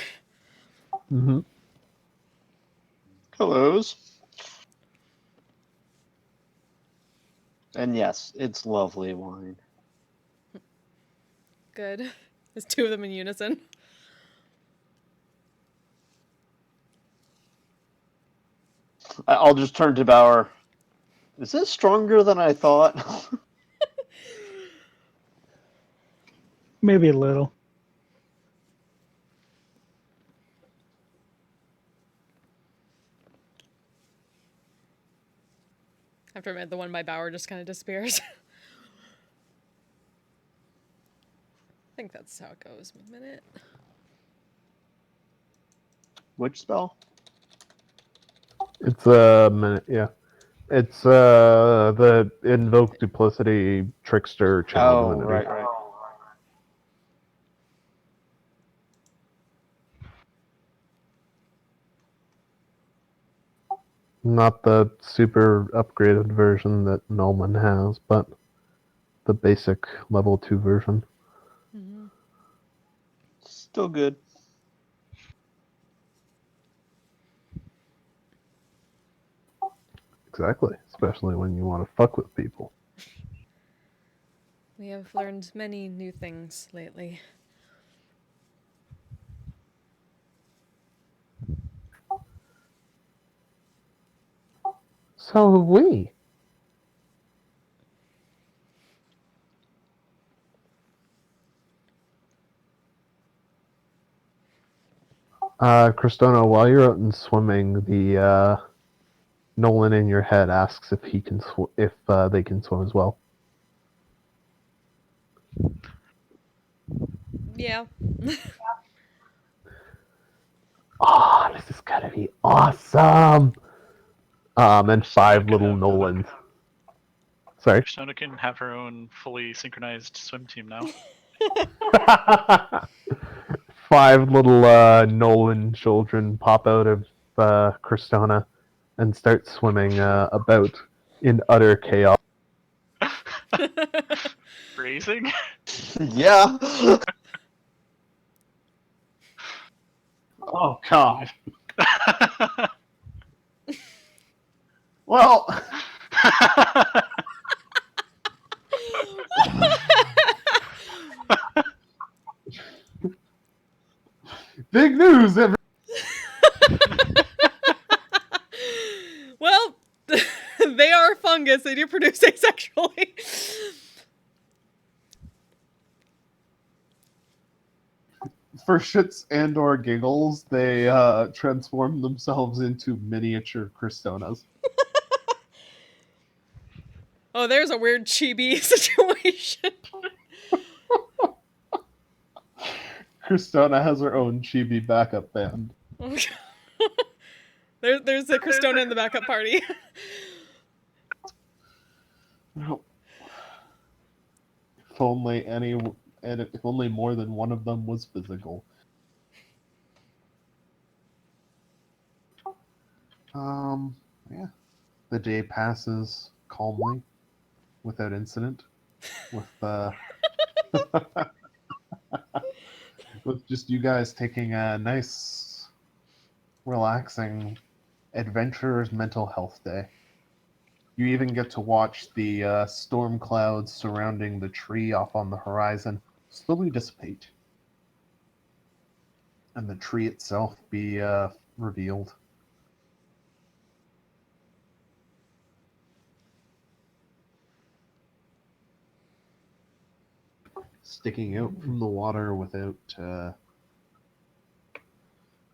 Speaker 2: Mm-hmm.
Speaker 6: Hellos. And yes, it's lovely wine.
Speaker 4: Good. There's two of them in unison.
Speaker 6: I'll just turn to Bauer. Is this stronger than I thought?
Speaker 3: Maybe a little.
Speaker 4: After a minute, the one by Bauer just kind of disappears. I think that's how it goes. 1 minute.
Speaker 6: Which spell?
Speaker 2: It's a minute, yeah. It's the Invoke Duplicity Trickster Channel Divinity.
Speaker 6: Right.
Speaker 2: Not the super upgraded version that Nolman has, but the basic level 2 version.
Speaker 4: Mm-hmm.
Speaker 6: Still good.
Speaker 2: Exactly, especially when you want to fuck with people.
Speaker 4: We have learned many new things lately.
Speaker 2: So have we. Cristona, while you're out and swimming, the Nolan in your head asks if he can if they can swim as well.
Speaker 4: Yeah.
Speaker 2: Oh, this is gonna be awesome. And 5 little Nolans. Sorry.
Speaker 5: Persona can have her own fully synchronized swim team now.
Speaker 2: 5 little Nolan children pop out of Cristona and start swimming about in utter chaos.
Speaker 5: Racing?
Speaker 6: Yeah.
Speaker 13: Oh God. Well,
Speaker 2: big news,
Speaker 4: Well, they are fungus. They do produce asexually.
Speaker 2: For shits and or giggles, they transform themselves into miniature Cristonas.
Speaker 4: Oh, there's a weird chibi situation.
Speaker 2: Cristona has her own chibi backup band.
Speaker 4: There's the Cristona in the backup party.
Speaker 2: If only if only more than one of them was physical. Yeah. The day passes calmly, without incident, with with just you guys taking a nice, relaxing, adventurer's mental health day. You even get to watch the storm clouds surrounding the tree off on the horizon slowly dissipate, and the tree itself be revealed. Sticking out from the water without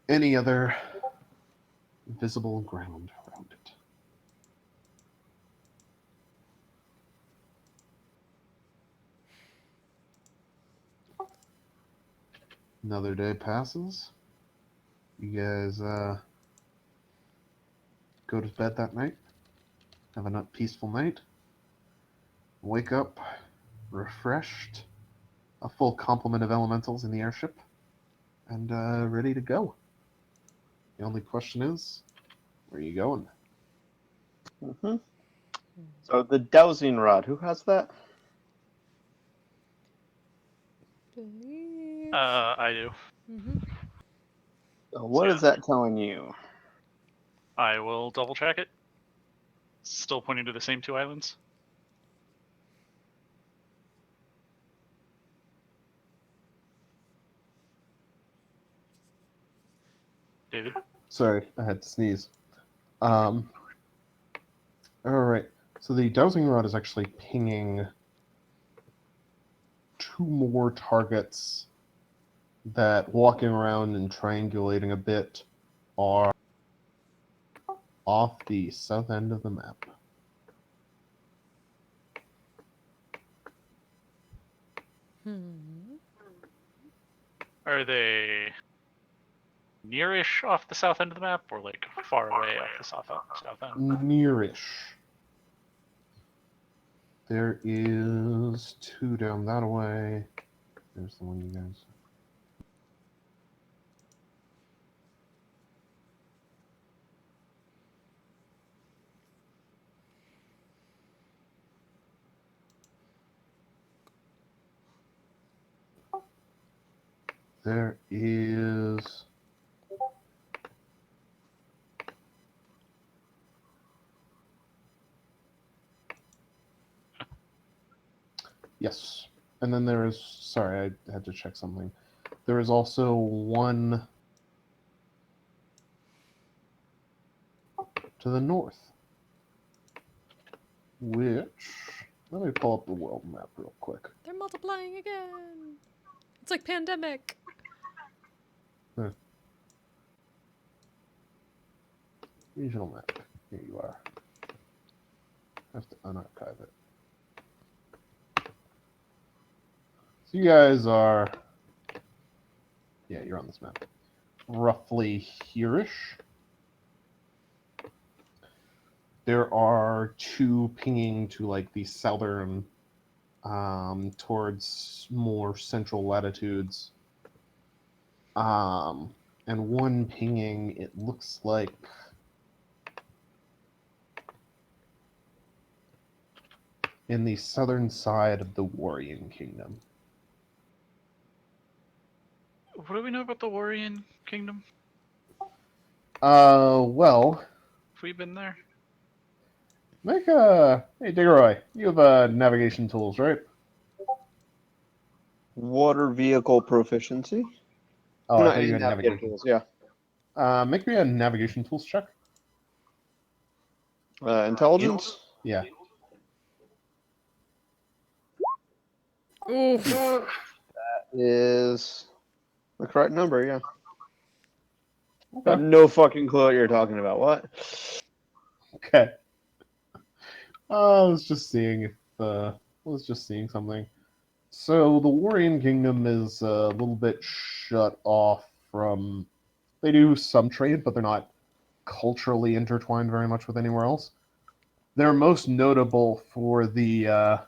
Speaker 2: any other visible ground around it. Another day passes. You guys go to bed that night. Have a peaceful night. Wake up refreshed. A full complement of elementals in the airship. And ready to go. The only question is, where are you going?
Speaker 6: Mm-hmm. So the dowsing rod, who has that?
Speaker 5: I do.
Speaker 4: Mm-hmm.
Speaker 6: So what is that telling you?
Speaker 5: I will double check it. Still pointing to the same 2 islands. David?
Speaker 2: Sorry, I had to sneeze. Alright, so the dowsing rod is actually pinging 2 more targets that, walking around and triangulating a bit, are off the south end of the map.
Speaker 5: Are they nearish off the south end of the map, or like far away off the south end?
Speaker 2: Nearish. There is 2 down that way. There's the one you guys. There is. Yes. And then there is. Sorry, I had to check something. There is also one to the north. Which. Let me pull up the world map real quick.
Speaker 4: They're multiplying again. It's like pandemic.
Speaker 2: Regional map. Here you are. I have to unarchive it. So you guys are... Yeah, you're on this map. Roughly here-ish. There are two pinging to like the southern, towards more central latitudes. And one pinging, it looks like in the southern side of the Warrior Kingdom.
Speaker 5: What do we know about the Warrior Kingdom?
Speaker 2: Well,
Speaker 5: Have we been there?
Speaker 2: make a... Hey, Diggeroy, you have navigation tools, right?
Speaker 6: Water vehicle proficiency.
Speaker 2: Oh,
Speaker 6: No,
Speaker 2: I thought you had
Speaker 6: navigator
Speaker 2: navigation.
Speaker 6: tools. Yeah.
Speaker 2: Make me a navigation tools check.
Speaker 6: Intelligence.
Speaker 2: Yeah.
Speaker 4: Oof.
Speaker 6: That is the correct number. Yeah. Got no fucking clue what you're talking about. What?
Speaker 2: Okay. I was just seeing if something. So the Warrior Kingdom is a little bit shut off from. They do some trade, but they're not culturally intertwined very much with anywhere else. They're most notable for the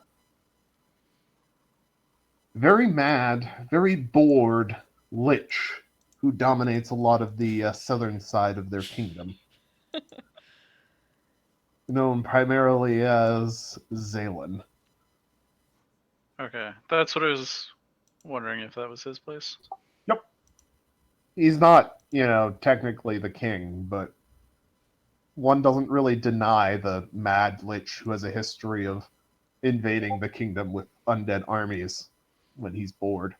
Speaker 2: very mad, very bored Lich, who dominates a lot of the southern side of their kingdom. Known primarily as Zalen.
Speaker 5: Okay, that's what I was wondering if that was his place.
Speaker 2: Yep. He's not, technically the king, but one doesn't really deny the mad Lich who has a history of invading the kingdom with undead armies when he's bored.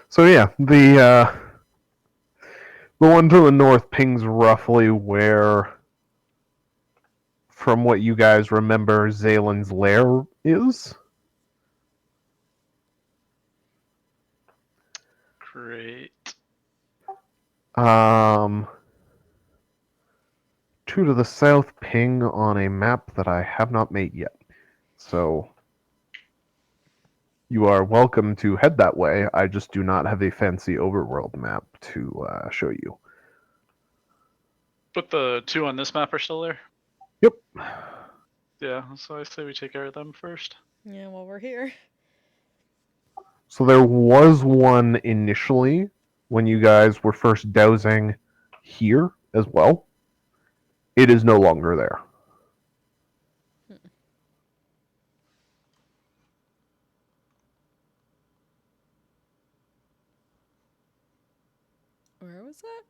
Speaker 2: So yeah, the one to the north pings roughly where, from what you guys remember, Zalen's lair is.
Speaker 5: Great.
Speaker 2: Two to the south ping on a map that I have not made yet. So you are welcome to head that way. I just do not have a fancy overworld map to show you.
Speaker 5: But the two on this map are still there?
Speaker 2: Yep.
Speaker 5: Yeah, so I say we take care of them first.
Speaker 4: Yeah, while we're here.
Speaker 2: So there was one initially when you guys were first dowsing here as well. It is no longer there.
Speaker 4: Where was that?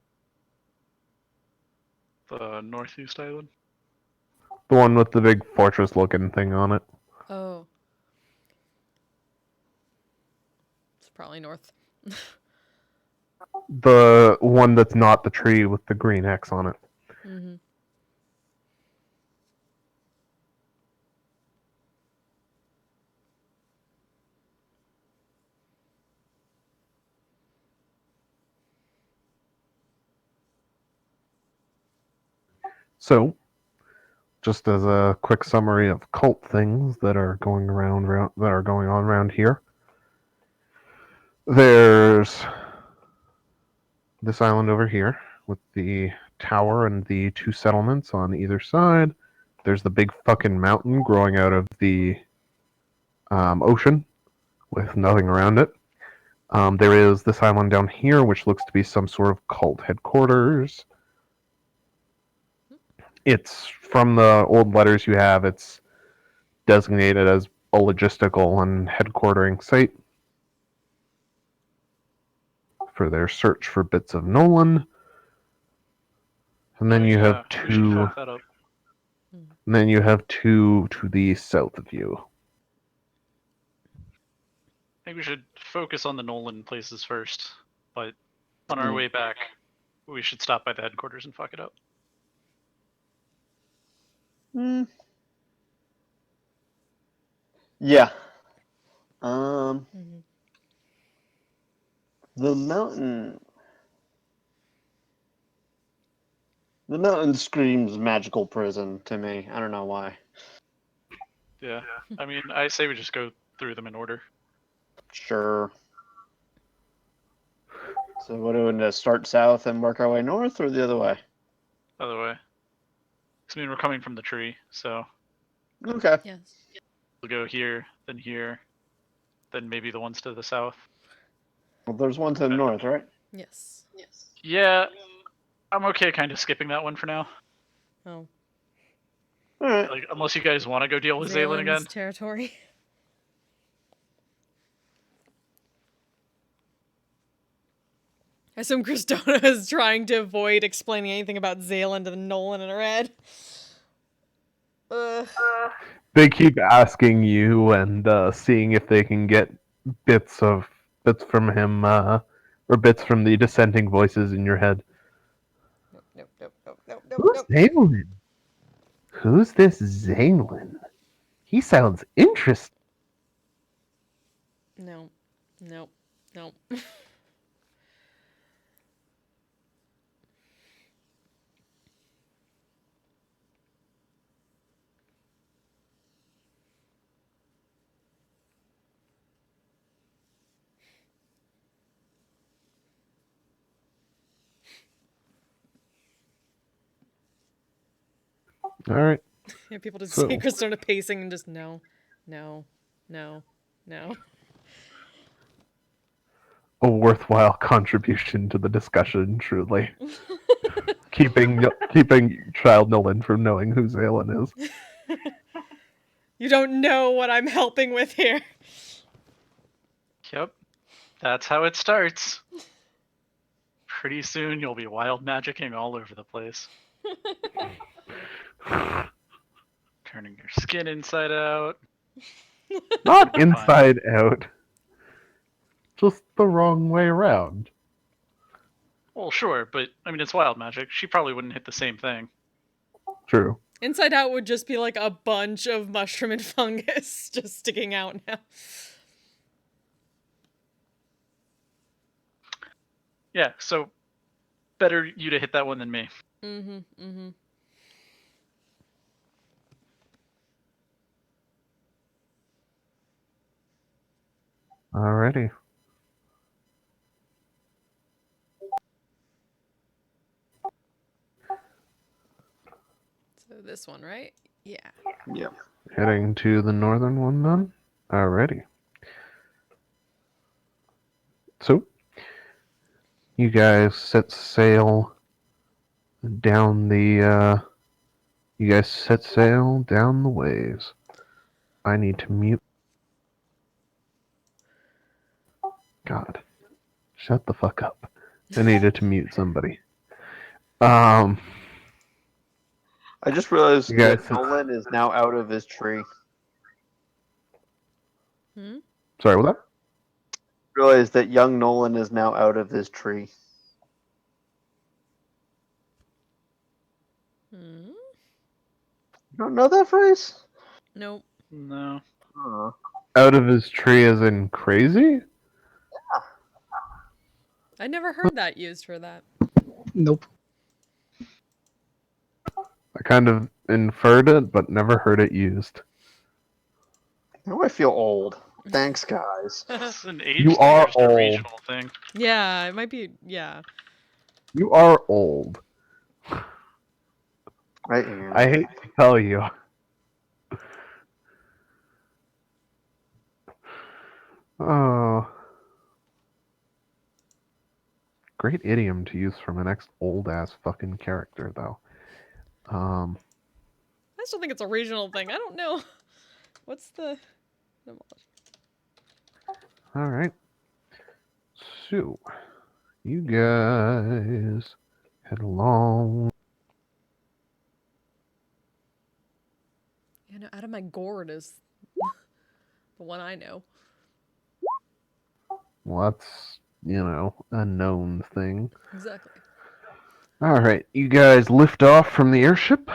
Speaker 5: The northeast island?
Speaker 2: The one with the big fortress-looking thing on it.
Speaker 4: Oh. It's probably north.
Speaker 2: The one that's not the tree with the green X on it.
Speaker 4: Mm-hmm.
Speaker 2: So, just as a quick summary of cult things that are going on around here. There's this island over here with the tower and the two settlements on either side. There's the big fucking mountain growing out of the ocean with nothing around it. There is this island down here, which looks to be some sort of cult headquarters. It's from the old letters you have, it's designated as a logistical and headquartering site for their search for bits of Nolan. And then you have two. And then you have two to the south of you.
Speaker 5: I think we should focus on the Nolan places first, but on our way back, we should stop by the headquarters and fuck it up.
Speaker 6: Yeah. The mountain. The mountain screams magical prison to me. I don't know why.
Speaker 5: Yeah. I mean, I say we just go through them in order.
Speaker 6: Sure. So what do we do? Start south and work our way north, or the other way?
Speaker 5: Other way. 'Cause, I mean, we're coming from the tree, so
Speaker 6: Okay.
Speaker 4: Yes.
Speaker 5: we'll go here, then maybe the ones to the south.
Speaker 6: Well, there's one to the north, right?
Speaker 4: Yes.
Speaker 5: Yeah, I'm okay kind of skipping that one for now.
Speaker 4: Oh.
Speaker 6: Alright.
Speaker 5: Like, unless you guys want to go deal with Zaylen again.
Speaker 4: territory. I assume Christona is trying to avoid explaining anything about Zaylen to Nolan in her head. Ugh.
Speaker 2: They keep asking you and seeing if they can get bits from him, or bits from the dissenting voices in your head.
Speaker 4: Nope.
Speaker 2: Who's Zaylen? Who's this Zaylen? He sounds interesting.
Speaker 4: No.
Speaker 2: All right.
Speaker 4: Yeah, people just
Speaker 2: So-
Speaker 4: see Christona pacing and just no.
Speaker 2: A worthwhile contribution to the discussion, truly. keeping Child Nolan from knowing who Zaylen is.
Speaker 4: You don't know what I'm helping with here.
Speaker 5: Yep. That's how it starts. Pretty soon you'll be wild magicking all over the place. Turning your skin inside out.
Speaker 2: Not inside out. Just the wrong way around.
Speaker 5: Well, sure, but I mean, it's wild magic. She probably wouldn't hit the same thing.
Speaker 2: True.
Speaker 4: Inside out would just be like a bunch of mushroom and fungus just sticking out now.
Speaker 5: Yeah, so better you to hit that one than me.
Speaker 4: Mm-hmm.
Speaker 2: Alrighty.
Speaker 4: So this one, right? Yeah.
Speaker 6: Yep.
Speaker 2: Heading to the northern one then? Alrighty. So, you guys set sail down the, waves. I need to mute. God. Shut the fuck up. I needed to mute somebody.
Speaker 6: I just realized
Speaker 2: You guys
Speaker 6: that Nolan is now out of his tree.
Speaker 2: Sorry, what?
Speaker 6: Realized that young Nolan is now out of his tree. You don't know that phrase?
Speaker 4: Nope.
Speaker 5: No.
Speaker 2: Out of his tree as in crazy?
Speaker 4: I never heard that used for that.
Speaker 3: Nope.
Speaker 2: I kind of inferred it, but never heard it used.
Speaker 6: Now I feel old. Thanks, guys.
Speaker 5: It's an age
Speaker 2: You
Speaker 5: thing or
Speaker 2: are
Speaker 5: just a
Speaker 2: old.
Speaker 5: regional thing?
Speaker 4: Yeah, it might be. Yeah.
Speaker 2: You are old.
Speaker 6: I am.
Speaker 2: I hate to tell you. Oh. Great idiom to use from an old ass fucking character, though.
Speaker 4: I still think it's a regional thing. I don't know. What's the...
Speaker 2: Alright. So, you guys head along.
Speaker 4: You know, out of my gourd is the one I know.
Speaker 2: Well, that's, a known thing.
Speaker 4: Exactly.
Speaker 2: Alright, you guys lift off from the airship.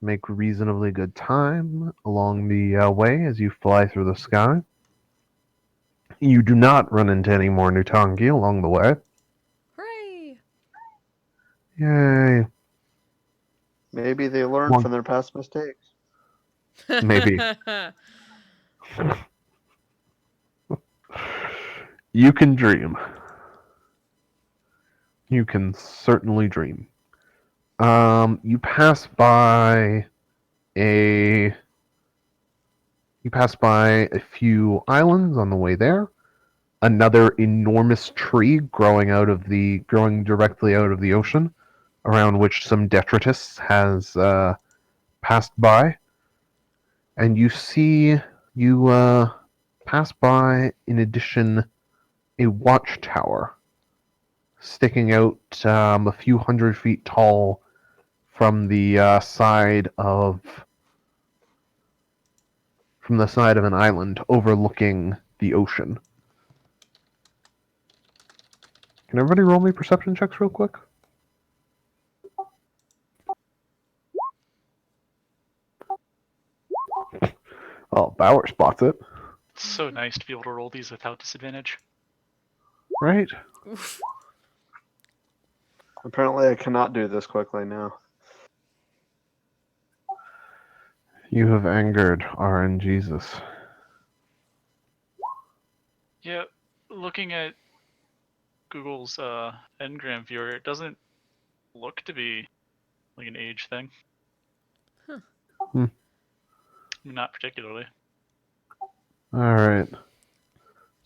Speaker 2: Make reasonably good time along the way as you fly through the sky. You do not run into any more Nutangi along the way.
Speaker 4: Hooray!
Speaker 2: Yay.
Speaker 6: Maybe they learn
Speaker 2: Well,
Speaker 6: from their past mistakes.
Speaker 2: Maybe. You can dream. You can certainly dream. You pass by a few islands on the way there. Another enormous tree growing directly out of the ocean, around which some detritus has passed by. And you pass by, in addition, a watchtower sticking out a few hundred feet tall from the side of an island overlooking the ocean. Can everybody roll me perception checks real quick? Oh, Bauer spots it.
Speaker 5: It's so nice to be able to roll these without disadvantage.
Speaker 2: Right?
Speaker 6: Apparently, I cannot do this quickly now.
Speaker 2: You have angered RNGesus.
Speaker 5: Yeah, looking at Google's Ngram viewer, it doesn't look to be like an age thing.
Speaker 4: Huh.
Speaker 5: Not particularly.
Speaker 2: Alright.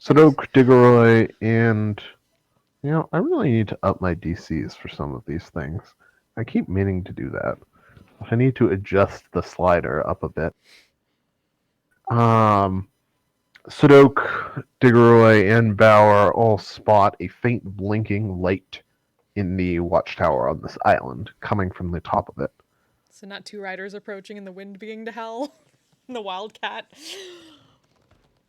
Speaker 2: Sadok, Digoroy, and... I really need to up my DCs for some of these things. I keep meaning to do that. I need to adjust the slider up a bit. Sadok, Digoroy, and Bauer all spot a faint blinking light in the watchtower on this island, coming from the top of it.
Speaker 4: So not two riders approaching and the wind being to hell. And the wildcat.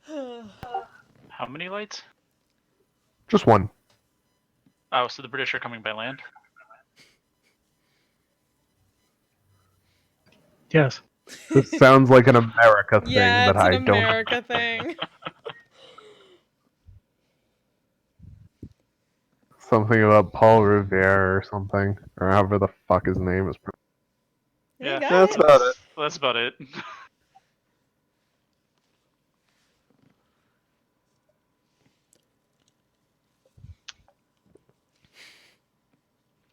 Speaker 5: How many lights?
Speaker 2: Just one.
Speaker 5: Oh, so the British are coming by land?
Speaker 3: Yes.
Speaker 2: This sounds like an America thing
Speaker 4: Yeah,
Speaker 2: that
Speaker 4: it's
Speaker 2: I
Speaker 4: an
Speaker 2: don't.
Speaker 4: America thing.
Speaker 2: Something about Paul Revere or something, or however the fuck his name is.
Speaker 4: Yeah,
Speaker 6: That's about it.
Speaker 5: That's about it.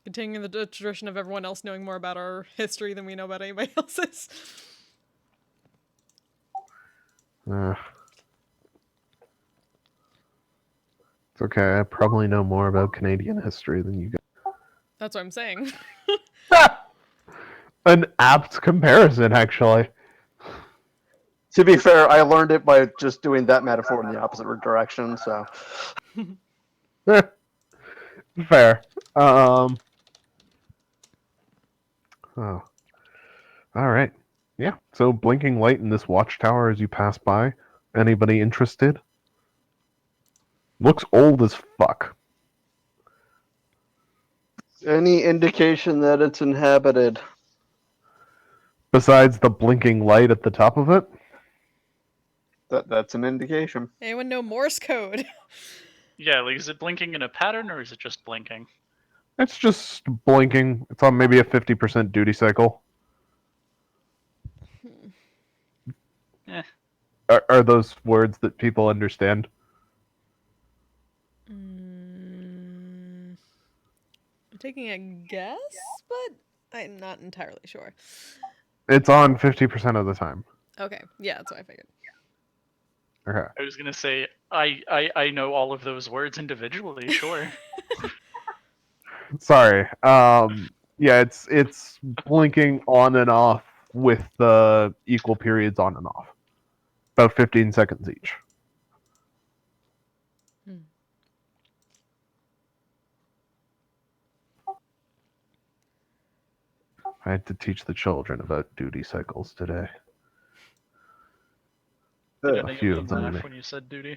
Speaker 4: Continuing the tradition of everyone else knowing more about our history than we know about anybody else's.
Speaker 2: It's okay. I probably know more about Canadian history than you guys.
Speaker 4: That's what I'm saying.
Speaker 2: An apt comparison, actually.
Speaker 6: To be fair, I learned it by just doing that metaphor in the opposite direction, so.
Speaker 2: Fair. Oh. Alright. Yeah. So, blinking light in this watchtower as you pass by. Anybody interested? Looks old as fuck.
Speaker 6: Any indication that it's inhabited?
Speaker 2: Besides the blinking light at the top of it?
Speaker 6: That's an indication.
Speaker 4: Anyone know Morse code?
Speaker 5: Yeah, like, is it blinking in a pattern or is it just blinking?
Speaker 2: It's just blinking. It's on maybe a 50% duty cycle.
Speaker 5: Eh.
Speaker 2: Are those words that people understand?
Speaker 4: I'm taking a guess, but I'm not entirely sure.
Speaker 2: It's on 50% of the time.
Speaker 4: Okay, yeah, that's what I figured.
Speaker 2: Okay.
Speaker 5: I was gonna say, I know all of those words individually, sure.
Speaker 2: Sorry. Yeah, it's blinking on and off with the equal periods on and off. About 15 seconds each. I had to teach the children about duty cycles today.
Speaker 5: Yeah,
Speaker 2: A few of them.
Speaker 5: laugh when you said duty.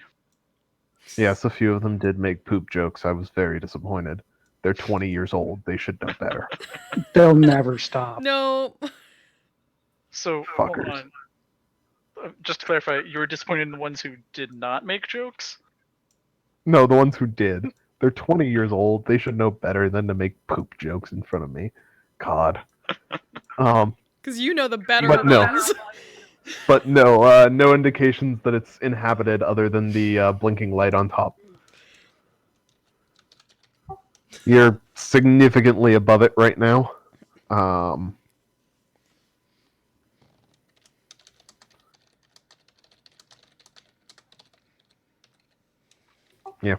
Speaker 2: Yes, a few of them did make poop jokes. I was very disappointed. They're 20 years old. They should know better.
Speaker 3: They'll never stop.
Speaker 4: No.
Speaker 5: So,
Speaker 2: Fuckers.
Speaker 5: hold on. Just to clarify, you were disappointed in the ones who did not make jokes?
Speaker 2: No, the ones who did. They're 20 years old. They should know better than to make poop jokes in front of me. God.
Speaker 4: Because you know the better
Speaker 2: But no.
Speaker 4: ones.
Speaker 2: But no, no indications that it's inhabited other than the blinking light on top. You're significantly above it right now. Yeah,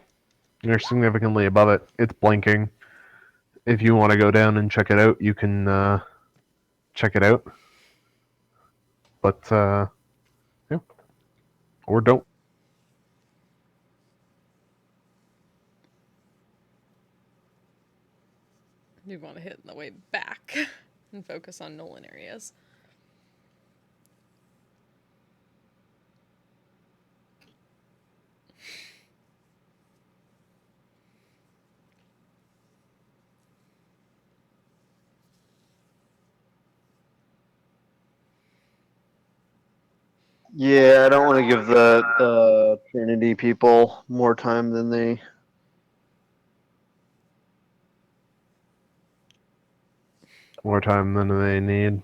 Speaker 2: you're significantly above it. It's blinking. If you want to go down and check it out, you can check it out. But yeah, or don't.
Speaker 4: You want to hit on the way back and focus on Nolan areas.
Speaker 6: Yeah, I don't want to give the Trinity people more time than they.
Speaker 2: More time than they need.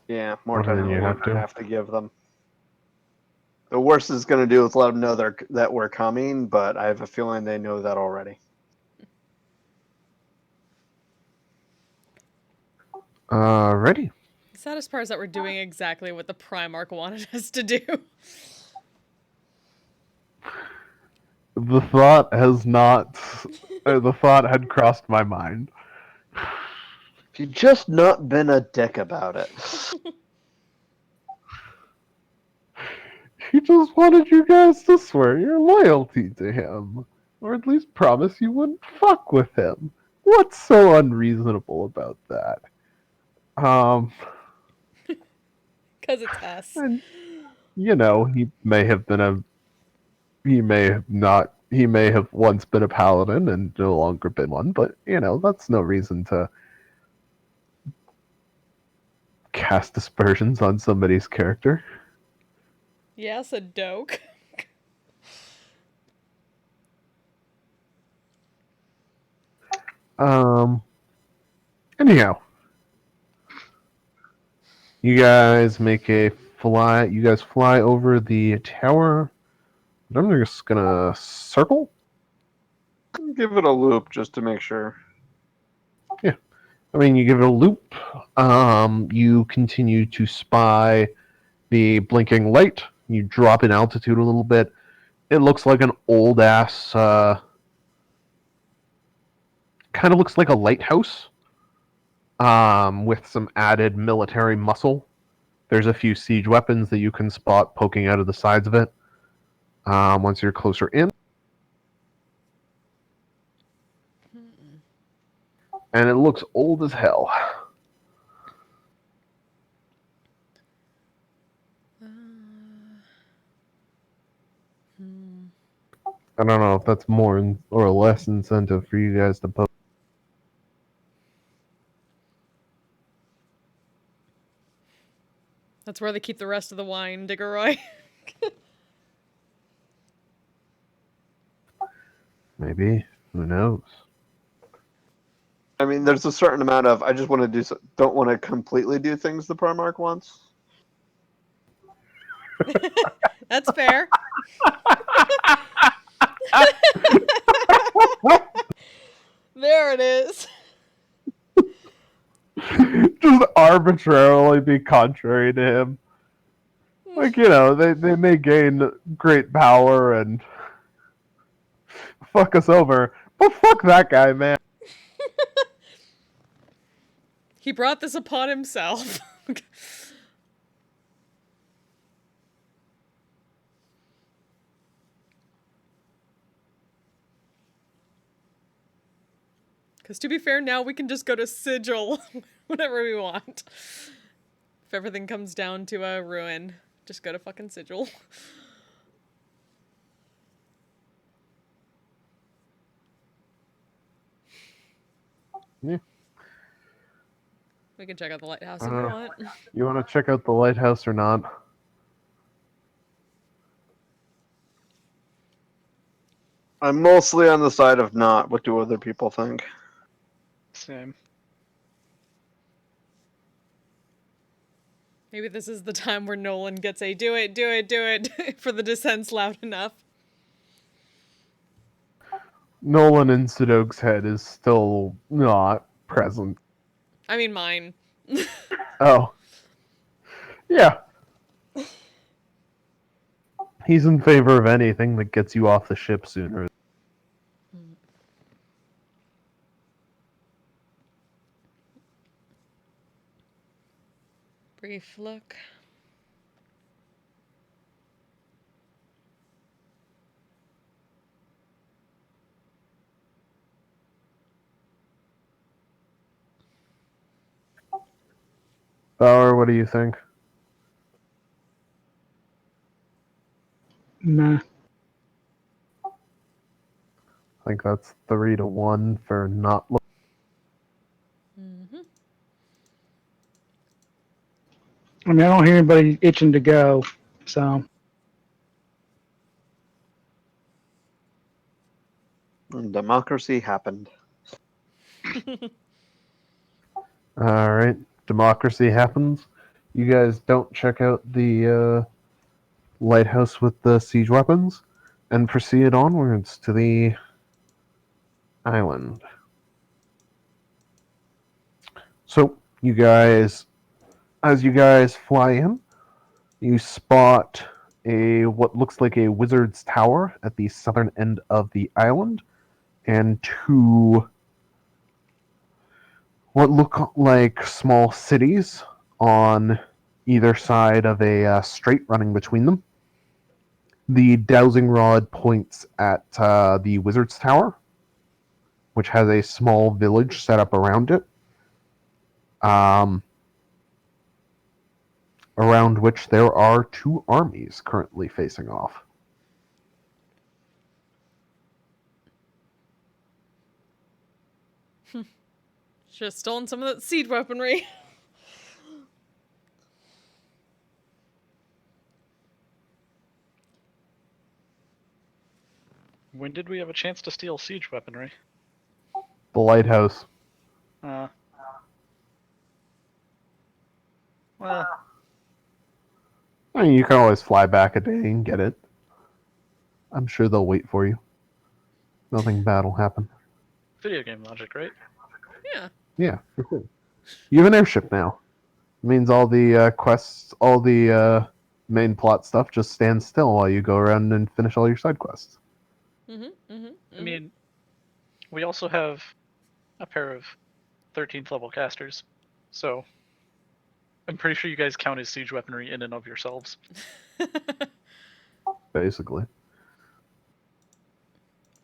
Speaker 6: Yeah, more
Speaker 2: More
Speaker 6: time
Speaker 2: than
Speaker 6: than
Speaker 2: you
Speaker 6: we
Speaker 2: have to.
Speaker 6: have to give them. The worst is going to do is let them know that we're coming, but I have a feeling they know that already.
Speaker 2: Ready.
Speaker 4: The saddest part is that we're doing exactly what the Primarch wanted us to do.
Speaker 2: The thought has not. The thought had crossed my mind.
Speaker 6: If you'd just not been a dick about it.
Speaker 2: He just wanted you guys to swear your loyalty to him. Or at least promise you wouldn't fuck with him. What's so unreasonable about that?
Speaker 4: Because it's us.
Speaker 2: And, you know, he may have once been a paladin and no longer been one, but, you know, that's no reason to cast aspersions on somebody's character.
Speaker 4: Yes, a doke.
Speaker 2: Anyhow. You guys fly over the tower. I'm just gonna circle.
Speaker 6: Give it a loop just to make sure.
Speaker 2: Yeah. I mean, you give it a loop. You continue to spy the blinking light. You drop in altitude a little bit. It looks like an old ass, kind of looks like a lighthouse, with some added military muscle. There's a few siege weapons that you can spot poking out of the sides of it. Once you're closer in. And it looks old as hell. I don't know if that's more or less incentive for you guys to post.
Speaker 4: That's where they keep the rest of the wine, Diggeroy.
Speaker 2: Maybe. Who knows?
Speaker 6: I mean, there's a certain amount of I just want to don't want to completely do things the Primarch wants.
Speaker 4: That's fair. There it is.
Speaker 2: Just arbitrarily be contrary to him. Like, you know, they may gain great power and fuck us over, but fuck that guy, man.
Speaker 4: He brought this upon himself. Because to be fair, now we can just go to Sigil whenever we want. If everything comes down to a ruin, just go to fucking Sigil.
Speaker 2: Yeah.
Speaker 4: We can check out the lighthouse if you want.
Speaker 2: You want to check out the lighthouse or not?
Speaker 6: I'm mostly on the side of not. What do other people think?
Speaker 5: Same.
Speaker 4: Maybe this is the time where Nolan gets a do it for the descents loud enough.
Speaker 2: Nolan in Sidog's head is still not present.
Speaker 4: I mean mine.
Speaker 2: Oh. Yeah. He's in favor of anything that gets you off the ship sooner.
Speaker 4: Brief look.
Speaker 2: Bauer, what do you think?
Speaker 3: Nah.
Speaker 2: I think that's 3-1 for not looking.
Speaker 4: Mm-hmm.
Speaker 3: I mean, I don't hear anybody itching to go, so.
Speaker 6: Democracy happened.
Speaker 2: Alright, democracy happens. You guys don't check out the lighthouse with the siege weapons and proceed onwards to the island. So, you guys, as you guys fly in, you spot what looks like a wizard's tower at the southern end of the island, and two what look like small cities on either side of a strait running between them. The dowsing rod points at the wizard's tower, which has a small village set up around it, around which there are two armies currently facing off.
Speaker 4: Should have stolen some of that siege weaponry.
Speaker 5: When did we have a chance to steal siege weaponry?
Speaker 2: The lighthouse.
Speaker 5: Well,
Speaker 2: I mean, you can always fly back a day and get it. I'm sure they'll wait for you. Nothing bad will happen.
Speaker 5: video game logic, right?
Speaker 4: Yeah.
Speaker 2: Yeah, for sure. You have an airship now. It means all the quests, all the main plot stuff just stands still while you go around and finish all your side quests.
Speaker 5: I mean, we also have a pair of 13th level casters, so I'm pretty sure you guys count as siege weaponry in and of yourselves.
Speaker 2: Basically.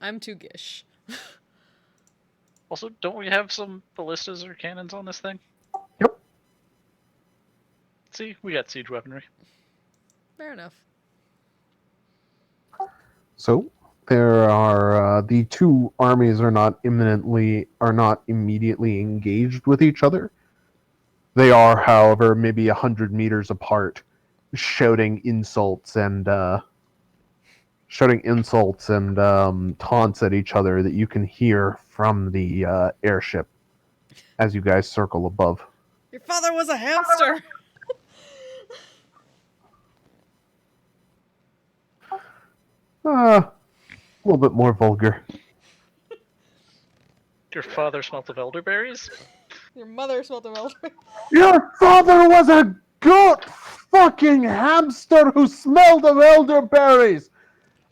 Speaker 4: I'm too gish.
Speaker 5: Also, don't we have some ballistas or cannons on this thing?
Speaker 2: Yep.
Speaker 5: See, we got siege weaponry.
Speaker 4: Fair enough.
Speaker 2: So there are the two armies are not immediately engaged with each other. They are, however, maybe 100 meters apart, shouting insults and taunts at each other that you can hear from the airship as you guys circle above.
Speaker 4: Your father was a hamster!
Speaker 2: A little bit more vulgar.
Speaker 5: Your father smelt of elderberries?
Speaker 4: Your mother smelled of elderberries.
Speaker 2: Your father was a goat fucking hamster who smelled of elderberries!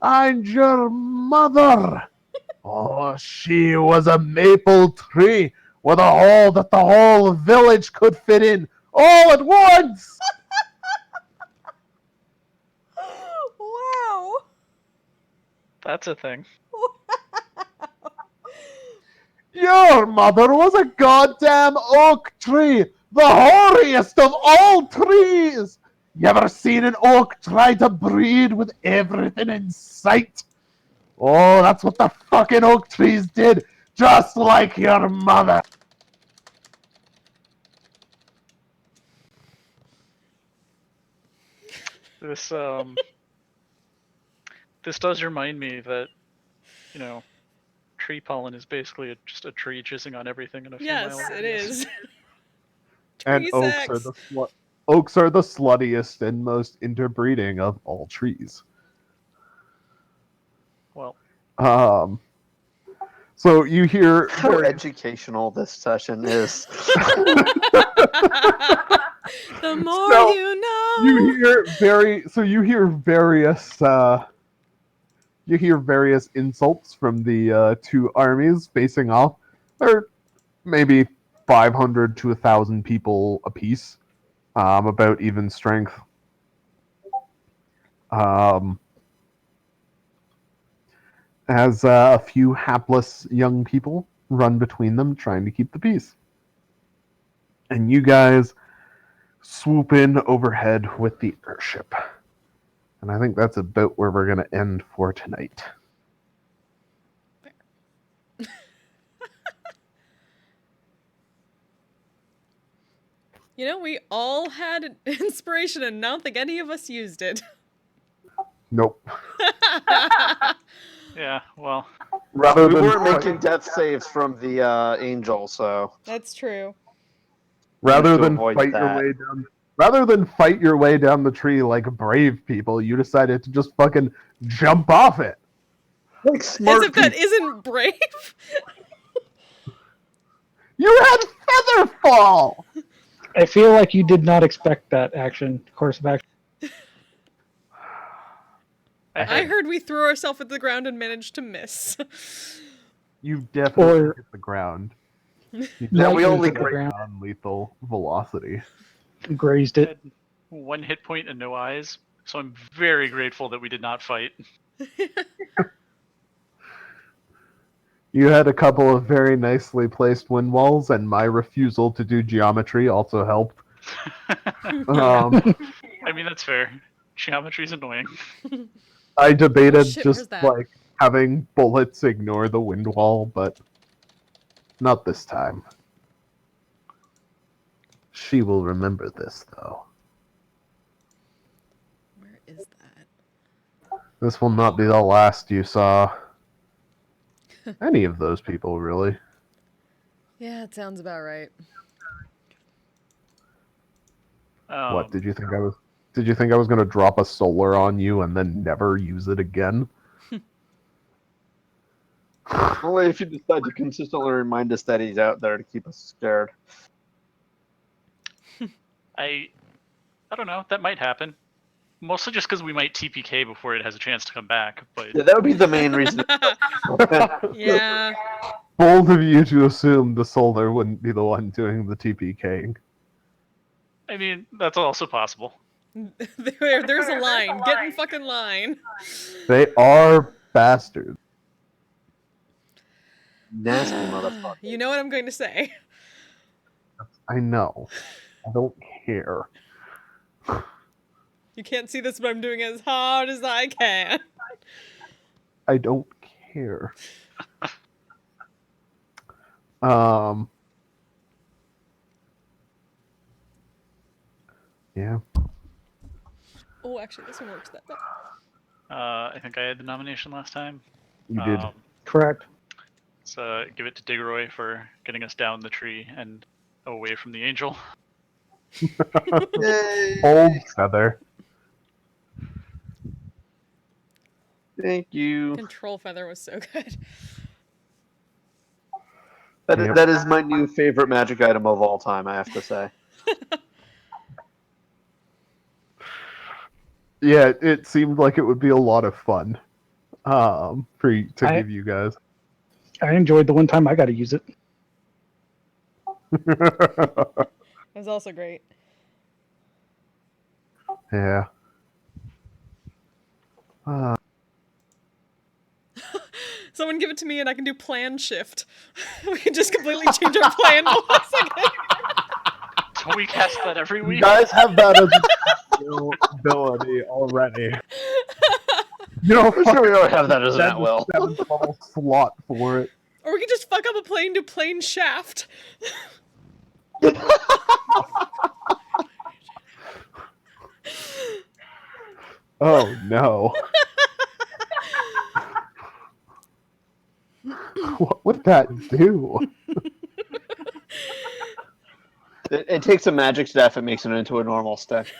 Speaker 2: And your mother, oh, she was a maple tree with a hole that the whole village could fit in all at once!
Speaker 4: Wow!
Speaker 5: That's a thing.
Speaker 2: Your mother was a goddamn oak tree, the hoariest of all trees! You ever seen an oak try to breed with everything in sight? Oh, that's what the fucking oak trees did, just like your mother.
Speaker 5: This does remind me that, tree pollen is basically just a tree jizzing on everything in a few miles.
Speaker 4: Yes, it is.
Speaker 2: And
Speaker 4: Tree
Speaker 2: oaks are
Speaker 4: sex.
Speaker 2: the Oaks are the sluttiest and most interbreeding of all trees.
Speaker 5: Well,
Speaker 2: so you hear
Speaker 6: How educational this session is.
Speaker 4: The more
Speaker 2: So,
Speaker 4: you know.
Speaker 2: You hear various insults from the two armies facing off. They're maybe 500 to 1,000 people apiece, about even strength. As a few hapless young people run between them, trying to keep the peace. And you guys swoop in overhead with the airship. And I think that's about where we're going to end for tonight.
Speaker 4: You know, we all had inspiration and I don't think any of us used it.
Speaker 2: Nope.
Speaker 5: yeah, well.
Speaker 2: Rather
Speaker 6: we
Speaker 2: than
Speaker 6: weren't making death saves from the angel, so.
Speaker 4: That's true.
Speaker 2: Rather
Speaker 6: to
Speaker 2: than
Speaker 6: avoid
Speaker 2: fight your
Speaker 6: that.
Speaker 2: way down, rather than fight your way down the tree like brave people, you decided to just fucking jump off it.
Speaker 6: Like
Speaker 4: As
Speaker 6: smart
Speaker 4: if that
Speaker 6: people.
Speaker 4: isn't brave.
Speaker 2: You had feather fall.
Speaker 3: I feel like you did not expect that course of action.
Speaker 4: I heard we threw ourselves at the ground and managed to miss.
Speaker 2: You definitely
Speaker 3: Or-
Speaker 2: hit the ground.
Speaker 3: Now we only
Speaker 2: hit the
Speaker 3: hit the ground.
Speaker 2: non-lethal velocity.
Speaker 3: Grazed it.
Speaker 5: Had 1 hit point and no eyes, so I'm very grateful that we did not fight.
Speaker 2: You had a couple of very nicely placed wind walls, and my refusal to do geometry also helped.
Speaker 5: I mean, that's fair. Geometry's annoying.
Speaker 2: I debated
Speaker 4: Oh, shit, where's
Speaker 2: just
Speaker 4: that?
Speaker 2: like having bullets ignore the wind wall, but not this time. She will remember this, though.
Speaker 4: Where is that?
Speaker 2: This will not be the last you saw. Any of those people, really.
Speaker 4: Yeah, it sounds about right.
Speaker 2: What did you think I was? Did you think I was going to drop a solar on you and then never use it again?
Speaker 6: Only if you decide to consistently remind us that he's out there to keep us scared.
Speaker 5: I don't know. That might happen. Mostly just because we might TPK before it has a chance to come back. But
Speaker 6: Yeah, that would be the main reason.
Speaker 4: Yeah.
Speaker 2: Bold of you to assume the solar wouldn't be the one doing the TPKing.
Speaker 5: I mean, that's also possible.
Speaker 4: There's a line. Get in fucking line.
Speaker 2: They are bastards.
Speaker 6: Nasty motherfucker.
Speaker 4: You know what I'm going to say.
Speaker 2: I know. I don't care.
Speaker 4: You can't see this, but I'm doing it as hard as I can.
Speaker 2: I don't care. Yeah.
Speaker 4: Oh, actually, this one works that better.
Speaker 5: I think I had the nomination last time.
Speaker 2: You did.
Speaker 3: Correct.
Speaker 5: So give it to Diggeroy for getting us down the tree and away from the angel.
Speaker 2: Old feather.
Speaker 6: Thank you.
Speaker 4: Control feather was so good.
Speaker 6: That is my new favorite magic item of all time, I have to say.
Speaker 2: Yeah, it seemed like it would be a lot of fun to give you guys.
Speaker 3: I enjoyed the one time I got to use it.
Speaker 4: It was also great.
Speaker 2: Yeah.
Speaker 4: Someone give it to me and I can do plan shift. We can just completely change our plan in 1 second.
Speaker 5: Don't we cast that every week?
Speaker 2: You guys have that as a ability already. You know,
Speaker 6: I'm sure we don't have that as an at-will.
Speaker 2: 7th level slot for it.
Speaker 4: Or we can just fuck up a plane, do plane shaft.
Speaker 2: Oh no. What would that do?
Speaker 6: It takes a magic staff and makes it into a normal stick.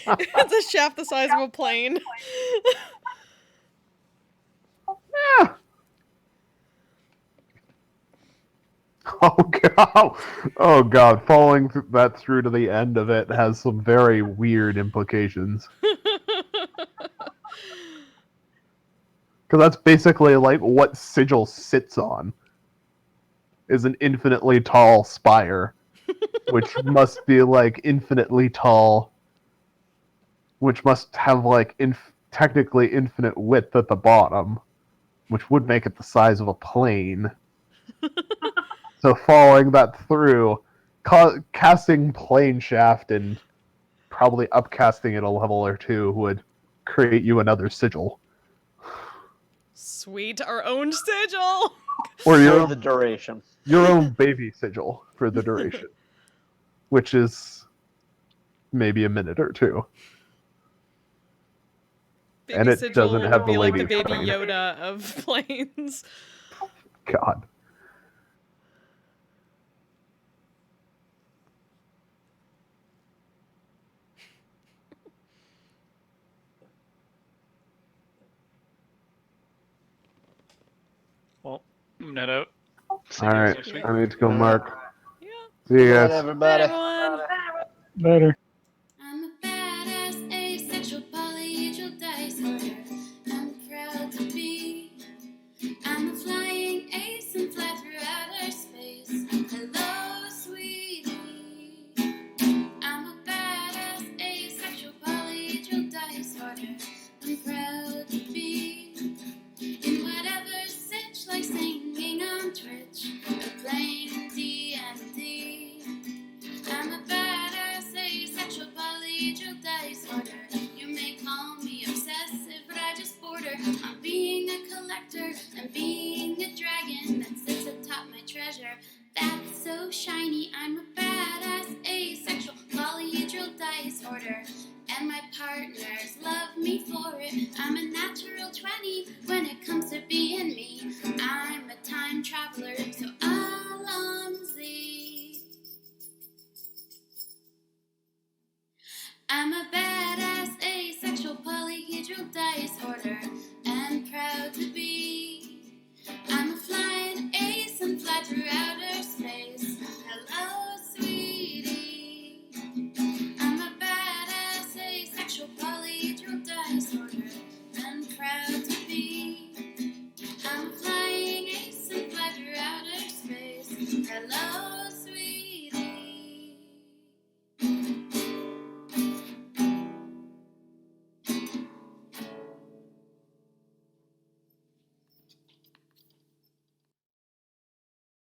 Speaker 4: It's a shaft the size of a plane.
Speaker 2: Oh god! Oh god! Following that through to the end of it has some very weird implications. Because that's basically like what Sigil sits on. Is an infinitely tall spire, which must be like infinitely tall, which must have like technically infinite width at the bottom, which would make it the size of a plane. So following that through, casting plane shaft and probably upcasting it a level or two would create you another sigil.
Speaker 4: Sweet, our own sigil.
Speaker 2: Or
Speaker 6: For the duration.
Speaker 2: Your own baby sigil for the duration. Which is maybe a minute or two.
Speaker 4: Baby
Speaker 2: and it
Speaker 4: sigil
Speaker 2: doesn't have
Speaker 4: would
Speaker 2: the
Speaker 4: be like the
Speaker 2: lady
Speaker 4: baby
Speaker 2: train.
Speaker 4: Yoda of planes.
Speaker 2: God.
Speaker 5: Well, net out. See
Speaker 2: All
Speaker 5: you
Speaker 2: right,
Speaker 5: next week.
Speaker 2: I need to go, Mark.
Speaker 4: Yeah.
Speaker 2: See you
Speaker 6: Good
Speaker 2: guys.
Speaker 6: everybody.
Speaker 4: Everyone.
Speaker 2: Later.
Speaker 1: I'm a badass asexual polyhedral dice holder. I'm proud to be. I'm a flying ace and fly through outer space. Hello, sweetie. I'm a badass asexual polyhedral dice holder. I'm proud to be in whatever sitch, like singing on Twitch or playing D&D. I'm a badass asexual polyhedral dice holder. You may call me obsessive, but I just border on being a collector and being a dragon that sits atop my treasure. That's so shiny. I'm a badass asexual polyhedral dice hoarder, and my partners love me for it. I'm a natural 20 when it comes to